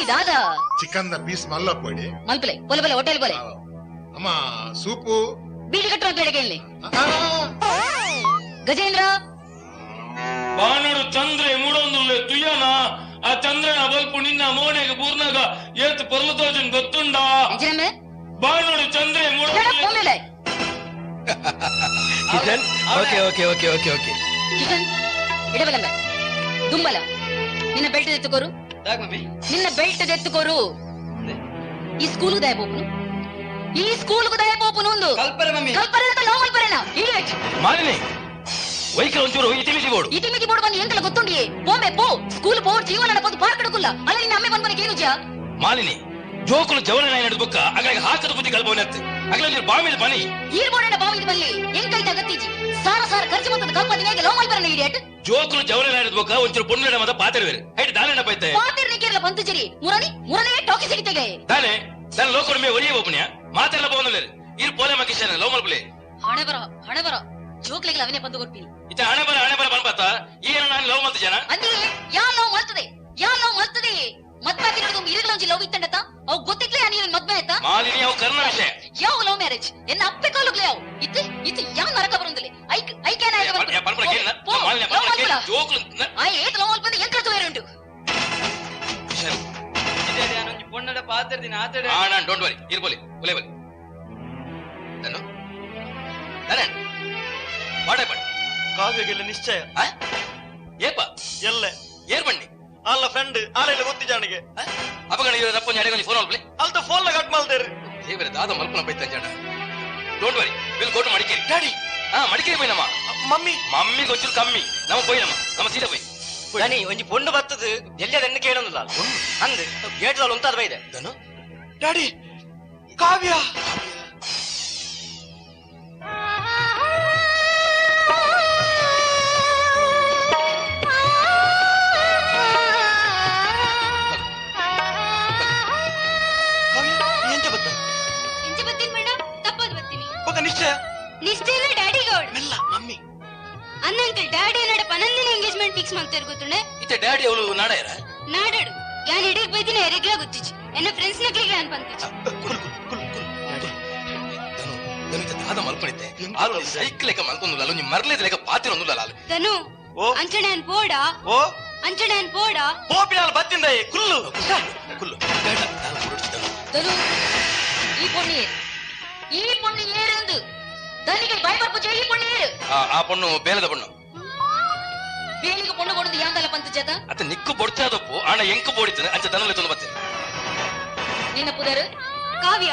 ದಾದಾ ಚಿಕನ್ ದ ಪೀಸ್ ಮಲ್ಲಪ್ಪಡಿ ಮಲ್ಪಲೆ ಪೊಲೆ ಹೋಟೆಲ್ ಪೊಲೆ ಅಮ್ಮ ಸೂಪು ಬೀಡಿ ಕಟ್ಟುವ ಕೆಳಗೆ ಗಜೇಂದ್ರ ಬಾನೋಡು ಚಂದ್ರೆ ಮೂಡೊಂದುಲ್ಲೆ ತುಯ್ಯನ ಆ ಚಂದ್ರನ ಬಲ್ಪು ನಿನ್ನ ಮೋನೆಗೆ ಪೂರ್ಣಗ ಏತ್ ಪರ್ಲತೋಜನ್ ಗೊತ್ತುಂಡ ಬಾನೋಡು ಚಂದ್ರೆ ಮೂಡೊಂದುಲ್ಲೆ Kishan okay okay okay okay okay Kishan ಇಡಬಲಂಗ ದುಂಬಲ ನಿನ್ನ ಬೆಲ್ಟ್ ಎತ್ತುಕೋರು ನಿನ್ನ ಬೆಲ್ಟ್ ಎತ್ತುಕೋರು ಈ ಸ್ಕೂಲ್ ದಯಪೋಪುನು ಈ ಸ್ಕೂಲ್ ದಯಪೋಪುನು ಒಂದು ಕಲ್ಪರೆ ಲೋಮಲ್ ಬರಣ ಇಡಿಯಟ್ ಮಾಲಿನಿ ವೈಕಲ್ ಒಂಚೂರು ಇತಿಮಿತಿ ಬೋರ್ಡ್ ಬಂದು ಎಂಕಲ ಗೊತ್ತುಂಡಿಯೇ ಪೋಮೆ ಪೋ ಸ್ಕೂಲ್ ಬೋರ್ಡ್ ಜೀವನ ನಡಪದು ಪಾರ್ಕಡಕುಲ್ಲ ಅಲ್ಲ ನಿನ್ನ ಅಮ್ಮೆ ಬಂದ್ಮನೆಗೆ ಏನು ಜಾ ಮಾಲಿನಿ ಜೋಕುಲು ಜವನ ನಡೆದ ಬೊಕ್ಕ ಅಗಳಿಗೆ ಹಾಕದ ಬುದ್ಧಿ ಕಲ್ಪವನತ್ತೆ ಅಗಳಲ್ಲಿ ಬಾಮಿದ ಬನಿ ಈ ಬೋರ್ಡ್ ಬಾವಿದ ಬಲ್ಲಿ ಎಂಕೈತ ಗತ್ತಿಜಿ ಸಾರ ಸಾರ ಖರ್ಚು ಮತ್ತದ ಕಲ್ಪನೆಗೆ ಲೋಮಲ್ ಬರಣ ಇಡಿಯಟ್ ಜೋಕುಲು ಜವನ ನಡೆದ ಬೊಕ್ಕ ಒಂಚೂರು ಪೊಣ್ಣೆ ಮತ ಪಾತಿರುವೆ ಐಟ್ ದಾನೆ ಪೈತೆ ಪಾತಿರ್ನಿಕೆಲ್ಲ ಬಂತು ಮುರನಿ ಟಾಕಿ ಸಿಗಿತೆಗೆ ದಾನೆ ನನ್ನ ಲೋಕರ ಮೇ ಒರಿಯ ಒಬ್ಬನ್ಯಾ ಮಾತೆಲ್ಲ ಬೋನಲೆ ಇರು ಪೋಲೆ ಮಕಿಶನ ಲೋಮಲ್ ಪ್ಲೇ ಹಣೆ ಬರ ಜೋಕ್ಲೆಗೆ ಅವನೇ ಬಂದು ಕೊಡ್ತೀನಿ ಇತ ಹಣೆ ಬರ ಬಂದ್ಬಾತ ಈಗ ನಾನು ಲವ್ ಮಾಡ್ತ ಜನ ಅಂದಿ ಯಾ ಲವ್ ಮಾಡ್ತದೆ ಮದ್ಮಾತಿರೋದು ಇರುಗಳೊಂಜಿ ಲವ್ ಇತ್ತಂಡತ ಅವು ಗೊತ್ತಿಕ್ಲೇ ನೀನು ಮದ್ಮೆ ಆಯ್ತಾ ಮಾಲಿನಿ ಅವು ಕರ್ಣ ವಿಷಯ ಯಾವ ಲವ್ ಮ್ಯಾರೇಜ್ ಎನ್ನ ಅಪ್ಪೆ ಕಾಲುಗ್ಲೇ ಅವು ಇತ್ತು ಯಾ ನರಕ ಬರುಂದಲೆ ಐ ಕ್ಯಾನ್ ಏತ್ ಲವ್ ಅಲ್ಪ ಎಂಕಳ ತೋರುಂಟು ಪೊಣ್ಣಡ ಪಾತ್ರದಿನ ಆತಡೆ ನಾನು ಡೋಂಟ್ ವರಿ ಇರ್ಬೋಲಿ ಉಲೆ ಬಲಿ ನಾನು ಮಾಡೇ ಬಣ್ಣ ಕಾವ್ಯಗೆಲ್ಲ ನಿಶ್ಚಯ ಏಪ ಎಲ್ಲ ಏರ್ ಬಣ್ಣಿ ಅಲ್ಲ ಫ್ರೆಂಡ್ ಆಲೆಲ್ಲ ಗೊತ್ತಿದ್ದಾನಿಗೆ ಅಪಗಣ ರಪ್ಪೊಂದು ಅಡೆಗೊಂದು ಫೋನ್ ಅಲ್ಪ್ಲೆ ಅಲ್ತ ಫೋನ್ ಕಟ್ ಮಾಡ್ದೇರಿ ದೇವರ ದಾದ ಮಲ್ಪನ ಬೈತ ಜಾಡ don't worry will go to Madikeri daddy Madikeri போய் ಮಮ್ಮಿ ಒಂಚೂರು ಕಮ್ಮಿ ನಾವು போய் ನಮ್ಮ ಸೀದಾ போய் ದನಿ ಒಂಜಿ ಪೊಂಡು ಬತ್ತದು ಎಲ್ಲದನ್ನು ಕೇಳೋದಿಲ್ಲ ಅಂದ್ ಗೇಟ್ದಲ್ಲಿ ಉಂಟಾದ ಬೈದೆ ದನು ಡ್ಯಾಡಿ ಕಾವ್ಯ ನಿಶ್ಚಯ ಡ್ಯಾಡಿ ಗೌಡ್ ಮೆಲ್ಲ ಮಮ್ಮಿ ಅನ್ನ ಅಂಕಲ್ ಡ್ಯಾಡಿ ನಡ ಪನಂದಿನ ಎಂಗೇಜ್ಮೆಂಟ್ ಫಿಕ್ಸ್ ಮಾಡ್ತಾರೆ ಗೊತ್ತುಂಡೆ ಇತ್ತೆ ಡ್ಯಾಡಿ ಅವಳು ನಾಡಯರ ನಾಡಾಡು ಯಾನ್ ಎಡಿಗೆ ಬೈದಿನ ಎರೆಗ್ಲಾ ಗೊತ್ತಿಚ್ಚಿ ಎನ್ನ ಫ್ರೆಂಡ್ಸ್ ನಕ್ಲಿಗೆ ನಾನು ಬಂತಿಚ್ಚಿ ದನು ದಾದ ಮಲ್ಪಣಿದ್ದೆ ಆರು ಸೈಕಲ್ ಲೆಕ್ಕ ಮಲ್ಕೊಂದುಲ್ಲ ಅಲ್ಲ ನೀವು ಮರ್ಲೇದ ಲೆಕ್ಕ ಪಾತಿರೊಂದುಲ್ಲ ಅಲ್ಲ ದನು ಅಂಚಣೆನ್ ಪೋಡ ಅಂಚಣೆನ್ ಪೋಡ ಪೋಪಿನಾಲ್ ಬತ್ತಿಂದ ಕುಲ್ಲು ಕುಲ್ಲು ದನು ಈ ಪೊಣ್ಣು ಏರಂದು ದನಿಗೆ ಭಯಪರ್ಪು ಈ ಪೊಣ್ಣು ಏರು ಆ ಪೊಣ್ಣು ಬೇಲದ ಪೊಣ್ಣು ಬೇಲಿಗೆ ಪೊಣ್ಣು ಕೊಡುದು ಯಾಂದಲ್ಲ ಪಂತ ಜತ ಅತ್ತ ನಿಕ್ಕು ಬೊಡ್ಚಾದಪ್ಪು ಆಣ ಎಂಕು ಬೋಡಿತನೆ ಅಂಚ ದನಲೆ ತಂದು ಬತ್ತೆ ನಿನ್ನ ಪುದರ್ ಕಾವ್ಯ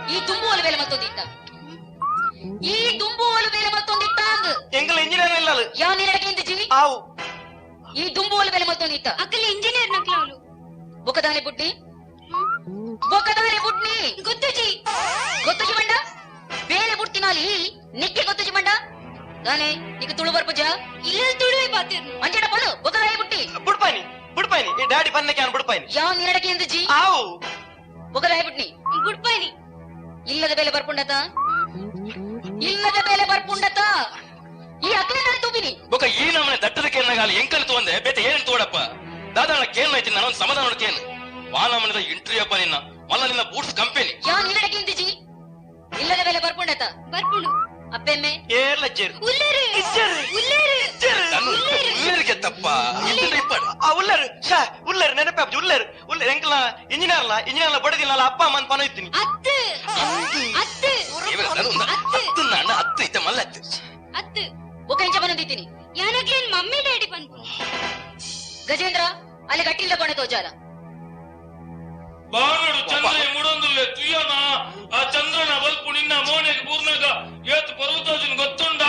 ಈ ತುಂಬು ಒಲು ಬೇಲೆ ಮತ್ತೊಂದಿತ್ತ ಈ ತುಂಬು ಒಲು ಬೇಲೆ ಮತ್ತೊಂದಿತ್ತ ಅಂದ್ ಎಂಗಲ ಇಂಜಿನಿಯರ್ ಇಲ್ಲ ಯಾ ನಿರಡಕೆ ಇಂದ ಜಿ ಆವು ಈ ತುಂಬು ಒಲು ಬೇಲೆ ಮತ್ತೊಂದಿತ್ತ ಅಕ್ಕಲಿ ಇಂಜಿನಿಯರ್ ನಕ್ಲಾವಲು ಬೊಕದಾನೆ ಬುಟ್ಟಿ ಗೊತ್ತುಜಿ ಮಂಡ ಬೇರೆ ಬುಟ್ಟಿನಾಲಿ ನಿಕ್ಕೆ ಗೊತ್ತುಜಿ ಮಂಡ ದಾನೆ ನಿಕ್ಕೆ ತುಳು ಬರ್ಪುಜ ಇಲ್ಲ ತುಳುವೆ ಪಾತಿರ್ನು ಅಂಜಡ ಪೊಲು ಬೊಕದಾನೆ ಬುಟ್ಟಿ ಬುಡ್ಪಾಯಿನಿ ಈ ಡ್ಯಾಡಿ ಪನ್ನಕ್ಕೆ ನಾನು ಬುಡ್ಪಾಯಿನಿ ಯಾವ ನಿರಡಕೆ ಎಂದು ಜಿ ಆವು ಬೊಕದಾನೆ ಬುಟ್ನಿ ಬುಡ್ಪಾಯಿನಿ ಇಲ್ಲದ ಬೇಲೆ ಬರ್ಪುಂಡತ ಈ ಅಕ್ಕನ ತೂಪಿನಿ ಬೊಕ ಈ ನಮ್ಮನೆ ದಟ್ಟದ ಕೇರ್ನಗಾಲಿ ಎಂಕಲ್ ತೋಂದೆ ಬೇತೆ ಏನ್ ತೋಡಪ್ಪ ದಾದಾಣ ಕೇನ್ ಐತಿ ನಾನು ಸಮಾಧಾನ ಕೇನ್ ವಾನಮನದ ಇಂಟರ್ವ್ಯೂ ಅಪ್ಪ ನಿನ್ನ ಮಲ್ಲ ನಿನ್ನ ಬೂಟ್ಸ್ ಕಂಪನಿ ಯಾ ನಿರಡಕಿಂದಿಜಿ ಇಲ್ಲದ ಬೇಲೆ ಬರ್ಪುಂಡತ ಬರ್ಪುಂಡು ಅಪ್ಪೆಮ್ಮೆ ಏರ್ಲ ಜೇರು ಉಲ್ಲೇರು ಉಲ್ಲೇರಿಗೆ ತಪ್ಪ ಉಲ್ಲರು ಶಾ ಉಲ್ಲರು ನೆನಪಾಪ್ಜಿ ಉಲ್ಲರು ಉಲ್ಲರು ಎಂಕಲ ಇಂಜಿನಿಯರ್ಲ ಬಡದಿಲ್ಲ ಅಪ್ಪ ಅಮ್ಮನ್ ಪನ ಇದ್ದೀನಿ ಅತ್ತು ಅತ್ತು ಅತ್ತು ನಾನು ಅತ್ತು ಇದ್ದ ಮಲ್ಲ ಅತ್ತು ಅತ್ತು ಒಕ್ಕ ಇಂಚ ಬಂದಿದ್ದೀನಿ ಯಾನಕ್ಕೆ ಮಮ್ಮಿ ಡ್ಯಾಡಿ ಬಂದು ಗಜೇಂದ್ರ ಅಲ್ಲಿ ಗಟ್ಟಿಲ್ಲ ಕೊನೆ ತೋಜಾಲ ಬಾನಡು ಚಂದ್ರ ಮುಡೊಂದುಲ್ಲೆ ತುಯ್ಯನ ಆ ಚಂದ್ರನ ಬಲ್ಪು ನಿನ್ನ ಮೋನೆಗೆ ಪೂರ್ಣಗ ಏತ್ ಪರ್ವತೋಜನ್ ಗೊತ್ತುಂಡ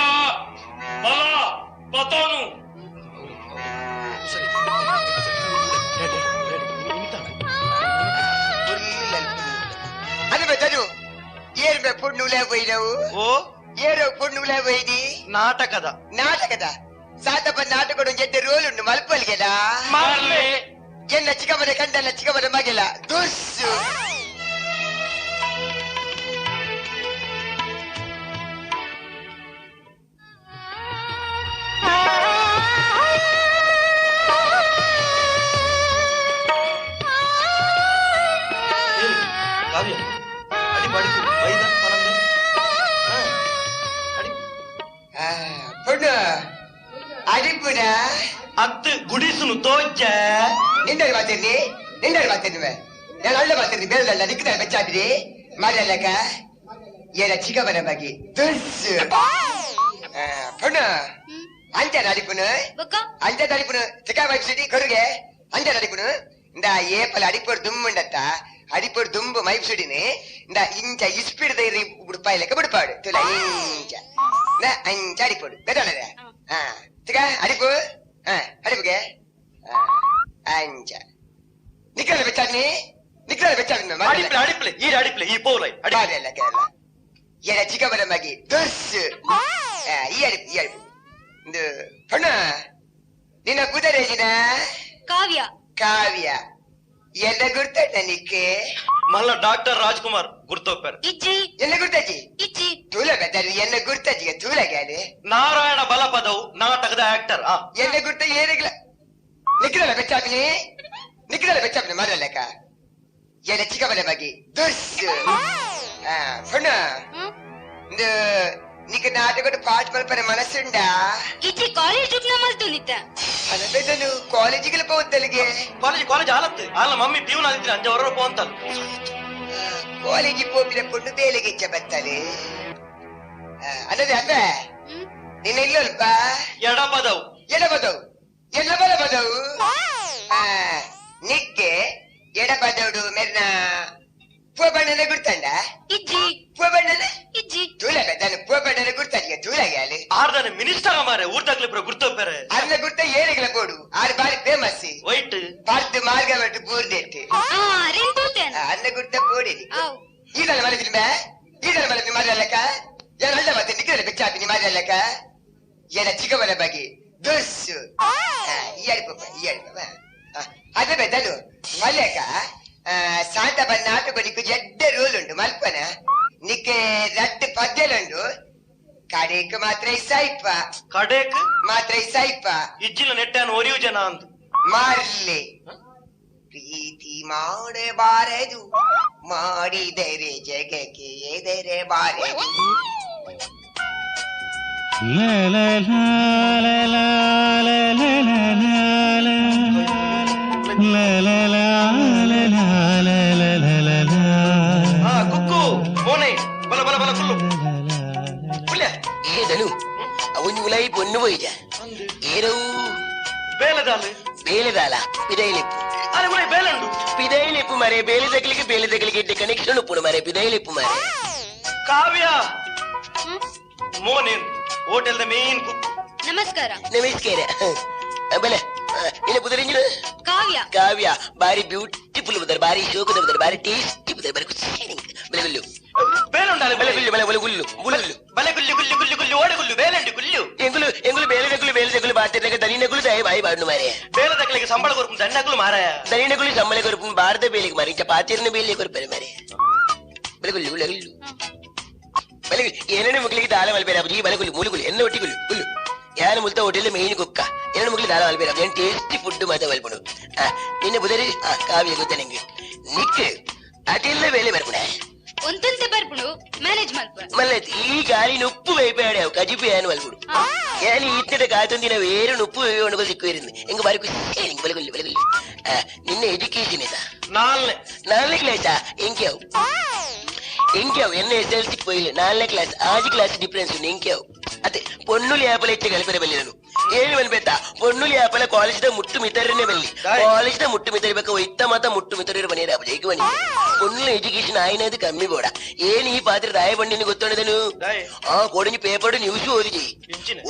ಮಲ ಪತೋನು ಅದು ಬೆತ್ತದು ಏನ್ ಬೇ ಪುಣ್ಣುಲೆ ಬೈದವು ಓ ಏರೋ ಪುಣ್ಣುಲೆ ಬೈದಿ ನಾಟಕದ ಸಾತಪ್ಪ ನಾಟಕಡು ಜಡ್ಡೆ ರೋಲ್ ಉಂಡು ಮಲ್ಪಲ್ಗೆದ ಮಾರ್ಲೆ ಎನ್ನ ಚಿಕ್ಕಮ್ಮನ ಕಂಡಲ್ಲ ಚಿಕ್ಕಮ್ಮನ ಮಗೆಲ ದುಸ್ಸು ಕಾವ್ಯ ಅಡಿ ಮಾಡಿದ್ದು ಬೈದ ಪನಂದೆ ಪುಣ್ಣು ಅಡಿಪು ಅಡಿಪುನ ಅತ್ತು ಗುಡಿಸುನು ತೋಜ ನಿಂಡಲ್ಲಿ ಮಾತಿರ್ನಿ ನಾನು ಅಳ್ಳ ಮಾತಿರ್ನಿ ಬೇರೆಲ್ಲ ನಿಕ್ಕಿದ ಬೆಚ್ಚಾದ್ರಿ ಮಾಡಲಕ್ಕ ಏನ ಚಿಕ್ಕವನ ಬಗ್ಗೆ ದುರ್ಸು ಪುಣ್ಣ ಅಂಜ ಅಡಿಪುನು ಅಂಜ ಅಡಿಪುನು ಚಿಕ್ಕ ವಯಸ್ಸಿಡಿ ಕೊಡುಗೆ ಅಂಜ ಅಡಿಪುನು ಇಂದ ಏಪಲ ಅಡಿಪೋಡು ದುಮ್ಮುಂಡತ್ತ ಅಡಿಪೋಡು ದುಂಬು ಮೈಪ್ಸುಡಿನಿ ಇಂದ ಇಂಚ ಇಸ್ಪಿಡ್ದ ಇರಿ ಉಡುಪಾಯಿ ಲೆಕ್ಕ ಬಿಡ್ಪಾಡು ತುಲ ಇಂಚ ಅಂಚ ಅಡಿಪೋಡು ಬೇರೆ ಚಿಕ್ಕ ಅಡಿಪು ಅಡಿಪುಗೆ ಅಂಚ ನಿಕ್ಕಲ ಬೆಚ್ಚಾಡ್ನಿ ಅಡಿಪ್ಲೆ ಈ ಪೋಲೈ ಅಲ್ಲ ಕೇಳ ಏನ ಚಿಕ್ಕವನ ಮಗಿ ದುರ್ಸು ಈ ಅಡಿಪು ಇದು ಪುಣ್ಣ ನಿನ್ನ ಕುದರೇಜಿನ ಕಾವ್ಯ ಎಲ್ಲ ಗುರ್ತಣ್ಣ ನಿಕ್ಕೆ ಮಲ್ಲ ಡಾಕ್ಟರ್ ರಾಜ್ಕುಮಾರ್ ಗುರ್ತೋಪರ್ ಎಲ್ಲ ಗುರ್ತಾಜಿ ತೂಲ ಬೆದ್ದಾರು ಎಲ್ಲ ಗುರ್ತಾಜಿಗೆ ತೂಲಗಾನೆ ನಾರಾಯಣ ಬಲಪದವು ನಾಟಕದ ಆಕ್ಟರ್ ಎಲ್ಲ ಗುರ್ತ ಏನಿಲ್ಲ ನಿಕ್ಕದಲ್ಲ ಬೆಚ್ಚಾಪಿನಿ ಮಾಡಲಕ್ಕ ಎಲ್ಲ ಚಿಕ್ಕವನ ಬಗ್ಗೆ ದುರ್ಸು ಪುಣ್ಣ ಇದು నీకు నాటకం పాట పలిపన మనసుండా ఇచ్చి కాలేజ్ రుక్న మల్తునిత అనబెదను కాలేజికి పోవద్దలిగే ಕಾಲೇಜ್ ಆಲತ್ತು ಆಲ ಮಮ್ಮಿ ಪ್ಯೂನ್ ಆದಿದ್ರೆ 5 ವರ್ಷ ಪೋಂತಲ್ ಕಾಲೇಜಿ ಪೋಪಿನ ಪುಣ್ಣು ಬೇಲೆಗೆ ಇಚ್ಚಬತ್ತಲೆ ಅನ್ನದೆ ಅಬ್ಬ ನಿನ್ನ ಇಲ್ಲಲ್ಪ ಎಡಪದವು ಎಲ್ಲ ಬಲಪದವು ನಿಕ್ಕೆ ಎಡಪದವುಡು ಮೆರ್ನ ಪೋಬಣ್ಣನ ಗುರ್ತಂಡ ಪೋಬಣ್ಣನ ತೂಲ ಬೆದ್ದಾನು ಪೋಬಣ್ಣನ ಗುರ್ತಾಜಿಗೆ ತೂಲಗಾಲಿ ಆರ್ದಾನೆ ಮಿನಿಸ್ಟರ್ ಮಾರೆ ಊರ್ದಾಗ್ಲಿ ಬ್ರೋ ಗುರ್ತೋಪರೆ ಅನ್ನ ಗುರ್ತ ಏನಿಗಳ ಬೋಡು ಆರು ಬಾರಿ ಫೇಮಸ್ ವೈಟ್ ಪಾರ್ದು ಮಾರ್ಗ ಬಟ್ಟು ಬೂರ್ದೆಟ್ಟು ಅನ್ನ ಗುರ್ತ ಬೋಡಿಲಿ ಈದಲ್ಲ ಮಲಗಿನ ಮಾರಲ್ಲಕ್ಕ ಎಲ್ಲ ಮತ್ತೆ ನಿಕ್ಕದಲ್ಲಿ ಬೆಚ್ಚಾಪಿನಿ ಮಾರಲ್ಲಕ್ಕ ಏನ ಚಿಕ್ಕವನ ಬಗ್ಗೆ ದೋಸ್ಸು ಈ ಅಡಿಪ ಅದೇ ಬೆದ್ದಲು ಮಲ್ಲಕ್ಕ ಸಾಂತ ಬನ್ನ ಆಟೋ ನಿಕ್ಕು ಜಡ್ಡ ರೂಲ್ ಉಂಟು ಮಲ್ಪನ ನಿಕ್ಕೆ ರಟ್ಟು ಪದ್ಯಲುಂಡು ಕಡೆಕ್ ಮಾತ್ರ ಇಸಾಯಿಪ್ಪ ಇಜ್ಜಿನ ನೆಟ್ಟಾನು ಒರಿಯು ಜನ ಅಂತ ಮಾರ್ಲಿ ಪ್ರೀತಿ ಮಾಡಬಾರದು ಮಾಡಿದರೆ ಜಗಕ್ಕೆ ಎದರೆ ಬಾರದು ಕುಕ್ಕು ಮೋನೆ ಬಲ ಬಲ ಬಲ ಕುಲ್ಲು ఏదను అవును ఉలై పొన్ను పోయిజా ఏరవు బేలదాల పిదైలిప్పు అరే ఉలై బేలండు పిదైలిప్పు మరే బేలి దగ్గరికి ఇట్టే కనెక్షన్ ఇప్పుడు మరే పిదైలిప్పు మరే ಕಾವ್ಯ ಮೋನೆ ಹೋಟೆಲ್ ದ ಮೇನ್ ಕುಕ್ ನಮಸ್ಕಾರ ಬಲೆ ಇಲ್ಲ ಬುದರಿಂಜು ಕಾವ್ಯ ಬಾರಿ ಬ್ಯೂಟಿಫುಲ್ ಬುದರ್ ಬಾರಿ ಶೋಕ ಬುದರ್ ಬಾರಿ ಟೇಸ್ಟಿ ಬುದರ್ ಬಾರಿ ಕುಸಿಂಗ್ ಬಲೆ ಗುಲ್ಲು ಬೇಲುಂಡಾಲೆ ಬಲೆ ಗುಲ್ಲು ಬಲೆ ಗುಲ್ಲು ಓಡೆ ಗುಲ್ಲು ಬೇಲಂಡಿ ಗುಲ್ಲು ಎಂಗುಲು ಬೇಲೆ ಬಾತಿರ್ನಾಗ ದನಿನಗುಲು ದಯ ಬಾಯಿ ಬಾಡ್ನು ಮಾರೆ ಬೇಲೆ ದಕ್ಕಲಿಗೆ ಸಂಬಳ ಕೊರ್ಪು ದನ್ನಗುಲು ಮಾರಾಯ ದನಿನಗುಲು ಸಂಬಳ ಕೊರ್ಪು ಭಾರತ ಬೇಲಿಗೆ ಮಾರಿ ಚಪಾತಿರ್ನ ಬೇಲಿ ಕೊರ್ಪರೆ ಮಾರೆ ಬಲೆ ಗುಲ್ಲು ಏನೇನು ಮಕ್ಕಳಿಗೆ ದಾಳ ಮಲ್ಬೇರೆ ಅಬ್ಬಿ ಬಲೆ ಗುಲ್ಲು ಮೂಲು ಎನ್ನ ಒಟ್ಟಿ ಗುಲ್ಲು ಯಾರು ಮುಲ್ತ ಹೋಟೆಲ್ ಮೇನ್ ಕುಕ್ಕ ಏನೇನು ಮಕ್ಕಳಿಗೆ ದಾಳ ಮಲ್ಬೇರೆ ಅದೇನು ಟೇಸ್ಟಿ ಫುಡ್ ಮಾತ್ರ ಮಲ್ಪಡು ನಿನ್ನೆ ಬುದರಿ ಕಾವ್ಯ ಗೊತ್ತ ನಿಂಗೆ ನಿಕ್ಕೆ ಅದೆಲ್ಲ ಬೇಲೆ ಬರ್ಪುಣ ಒಂತಂತೆ ಬರ್ಪುಡು ಮ್ಯಾನೇಜ್ ಮಲ್ಪ మళ్ళీ ఈ గాలి నొప్పు అయిపోయాడు కజిపోయాను వాళ్ళుడు కానీ ఇత్తడి కాతుందిన వేరు నొప్పు ఉండదు సిక్కువేరింది ఇంక వరకు వెలుగుల్లి నిన్న ఎడ్యుకేషన్ ఇదా నాలుగు క్లాసా ఇంకేవ్ ఎన్న ఎస్ఎల్సికి పోయి 4ನೇ క్లాస్ 5 క్లాస్ డిఫరెన్స్ ఉంది ఇంకేవ్ ಅದೇ ಪೊಣ್ಣುಲಿ ಆಪಲ ಇಟ್ಟು ಕಲಿಪರೆ ಬಲ್ಲಿ ನಾನು ಏನು ಬಲ್ಬೇತ ಪೊಣ್ಣುಲಿ ಆಪಲ ಕಾಲೇಜ್ದ ಮುಟ್ಟು ಮಿತರನ್ನೇ ಬಲ್ಲಿ ಕಾಲೇಜ್ದ ಮುಟ್ಟು ಮಿತರಿಬೇಕು ಇತ್ತ ಮಾತ ಮುಟ್ಟು ಮಿತರಿರು ಬನ್ನಿರ ಜೈಗೆ ಬನ್ನಿ ಪೊಣ್ಣುಲ ಎಜುಕೇಶನ್ ಆಯ್ನದು ಕಮ್ಮಿ ಬೋಡ ಏನು ಈ ಪಾತ್ರ ರಾಯ ಬಂಡಿನಿ ಗೊತ್ತೊಂಡದನು ಆ ಕೊಡಂಜಿ ಪೇಪರ್ ನ್ಯೂಸ್ ಓದಿಜಿ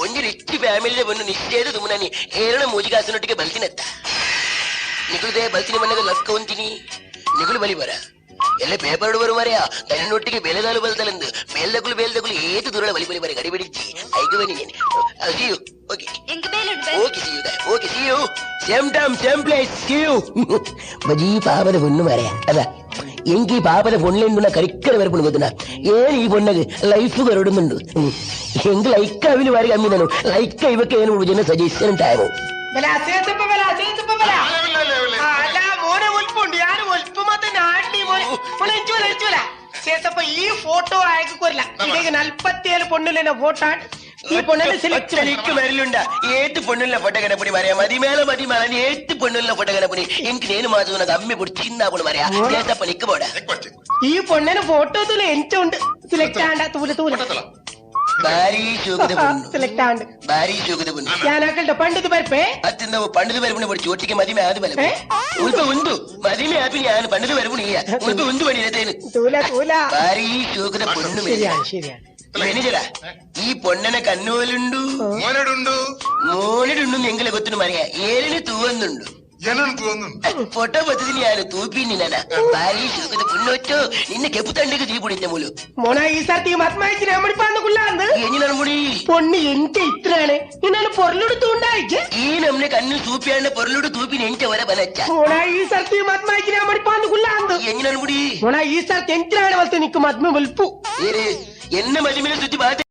ಒಂಜಿ ರಿಚ್ ಫ್ಯಾಮಿಲಿ ಬಂದು ನಿಶ್ಚಯದ ತುಮನನಿ ಏರಣ ಮೂಜಿಗಾಸನೊಟ್ಟಿಗೆ ಬಲ್ತಿನತ್ತ ನಿಗುಳದೆ ಬಲ್ತಿನಿ ಮನೆಗೆ ಲಸ್ಕ ಹೊಂತೀನಿ ನಿಗುಳು ಬಲಿ ಬರ ಎಲ್ಲ ಪೇಪರ್ ಬರು ಮರೆಯ ತನ್ನೊಟ್ಟಿಗೆ ಬೆಲೆದಾಲು ಬಲ್ತಲೆಂದು ಬೇಲ್ದಗುಳು ಏತು ದೂರ ಬಲಿ ಬರೆ ಗಡಿ ಬಿಡಿಚ್ಚಿ ಐದು ಬನ್ನಿ ಸಿಯು ಓಕೆ ಸಿಯು ಸೇಮ್ ಟೈಮ್ ಸೇಮ್ ಪ್ಲೇಸ್ ಸಿಯು ಬಜಿ ಪಾಪದ ಪೊಣ್ಣು ಮರೆಯ ಅದ ಎಂಕಿ ಪಾಪದ ಪೊಣ್ಣಿಂದು ಕರಿಕ್ಕರ ಬರಪುಣ್ಣು ಗೊತ್ತುನ ಏನು ಈ ಪೊಣ್ಣಗೆ ಲೈಫ್ ಗರಡುന്നുണ്ട് ಎಂಕ್ ಲೈಕ್ ಅವಿಲು ಬಾರಿ ಕಮ್ಮಿ ನಾನು ಲೈಕ್ ಇವಕ್ಕೆ ಏನು ಜನ ಸಜೆಷನ್ ಟೈಮು മോനെ ഒൽപ്പുണ്ട് ഞാൻ ഒൽപ്പ് ಮತ್ತೆ ನಾಟಿ ಮೊಳೆ ಹೆಚ್ಚುವಲ್ಲ ಸೇಸಪ್ಪ ಈ ಫೋಟೋ ಆಯ್ಕೊಲ್ಲ ಈಗ 47 ಪೊಣ್ಣುಲಿನ ಫೋಟೋ ഈ പൊണ്ണനെ സെലക്ട് എനിക്ക് വരലുണ്ട ഏത് പൊണ്ണുള്ള ഫോട്ടോ കടപ്പടി പറയാ മതിമേള ഏത് പൊണ്ണുള്ള ഫോട്ടോ കടപ്പടി എനിക്ക് നേര് മാസം അമ്മി കൂടി ചിന്നാ പറയാ പണിക്ക് പോടാ ഈ പൊണ്ണനെ ഫോട്ടോ തൂല എനിക്കുണ്ട് സെലക്ട് ആണ്ട തൂല ഭാరీ ശോകത പൊണ്ണു സെലക്ട് ആണ്ട് ഭാరీ ശോകത പൊണ്ണു ഞാനാക്കണ്ട പണ്ടത് പരിപ്പേ ಅತ್ತಿಂದ ಪಂಡದ ಬರಬುಣಿ ಬಡಿ ಚೋಟಿಗೆ ಮದಿಮೆ ಆದ ಬಲೆ ಉಲ್ಪ ಒಂದು ಮದಿಮೆ ಆಪಿ ನಾನು ಪಂಡದ ಬರಬುಣಿ ಉಲ್ಪ ಒಂದು ಬಡಿ ಇರತೇನು തൂല ಭಾರಿ ಶೋಕದ ಪೊಣ್ಣು ശരിയാണ് ಮೇನೇಜರ ಈ ಪೊಣ್ಣನ ಕಣ್ಣೋಲುಂಡು മോനിടുണ്ടു എങ്കിലെ ಗೊತ್ತು ಮರೆಯ ಏಳಿನ ತೂವೊಂದುಂಡು ಫೋಟೋ ಬರ್ತದಿನಿ ಯಾರು ತೂಪಿನಿ ನನ್ನ ಭಾರಿ ಶೋಕದ ಪುಣ್ಣೊಚ್ಚು ನಿನ್ನ ಕೆಪ್ಪು ತಂಡಿಗೆ തീ പിടിച്ച മൂലു മോന ഈ സർത്തി മത്മായിച്ചിന് അമ്മടി പാന്നുകൊള്ളാന്ന് എങ്ങനെ മുടി പൊണ്ണി എനിക്ക് ഇത്രയാണ് ഇന്നാണ് പൊരലെടുത്ത് ഉണ്ടായിച്ച് ഈ നമ്മുടെ കണ്ണു തൂപ്പിയാണ് പൊരലോട് തൂപ്പിന് എനിക്ക് വരെ ബലച്ച മോന ഈ സർത്തി മത്മായിച്ചിന് അമ്മടി പാന്നുകൊള്ളാന്ന് എങ്ങനെ മുടി മോന ഈ സർത്തി എന്തിനാണ് വളർത്തി നിക്ക് മത്മ വൽപ്പു എന്നെ മതിമിനെ ചുറ്റി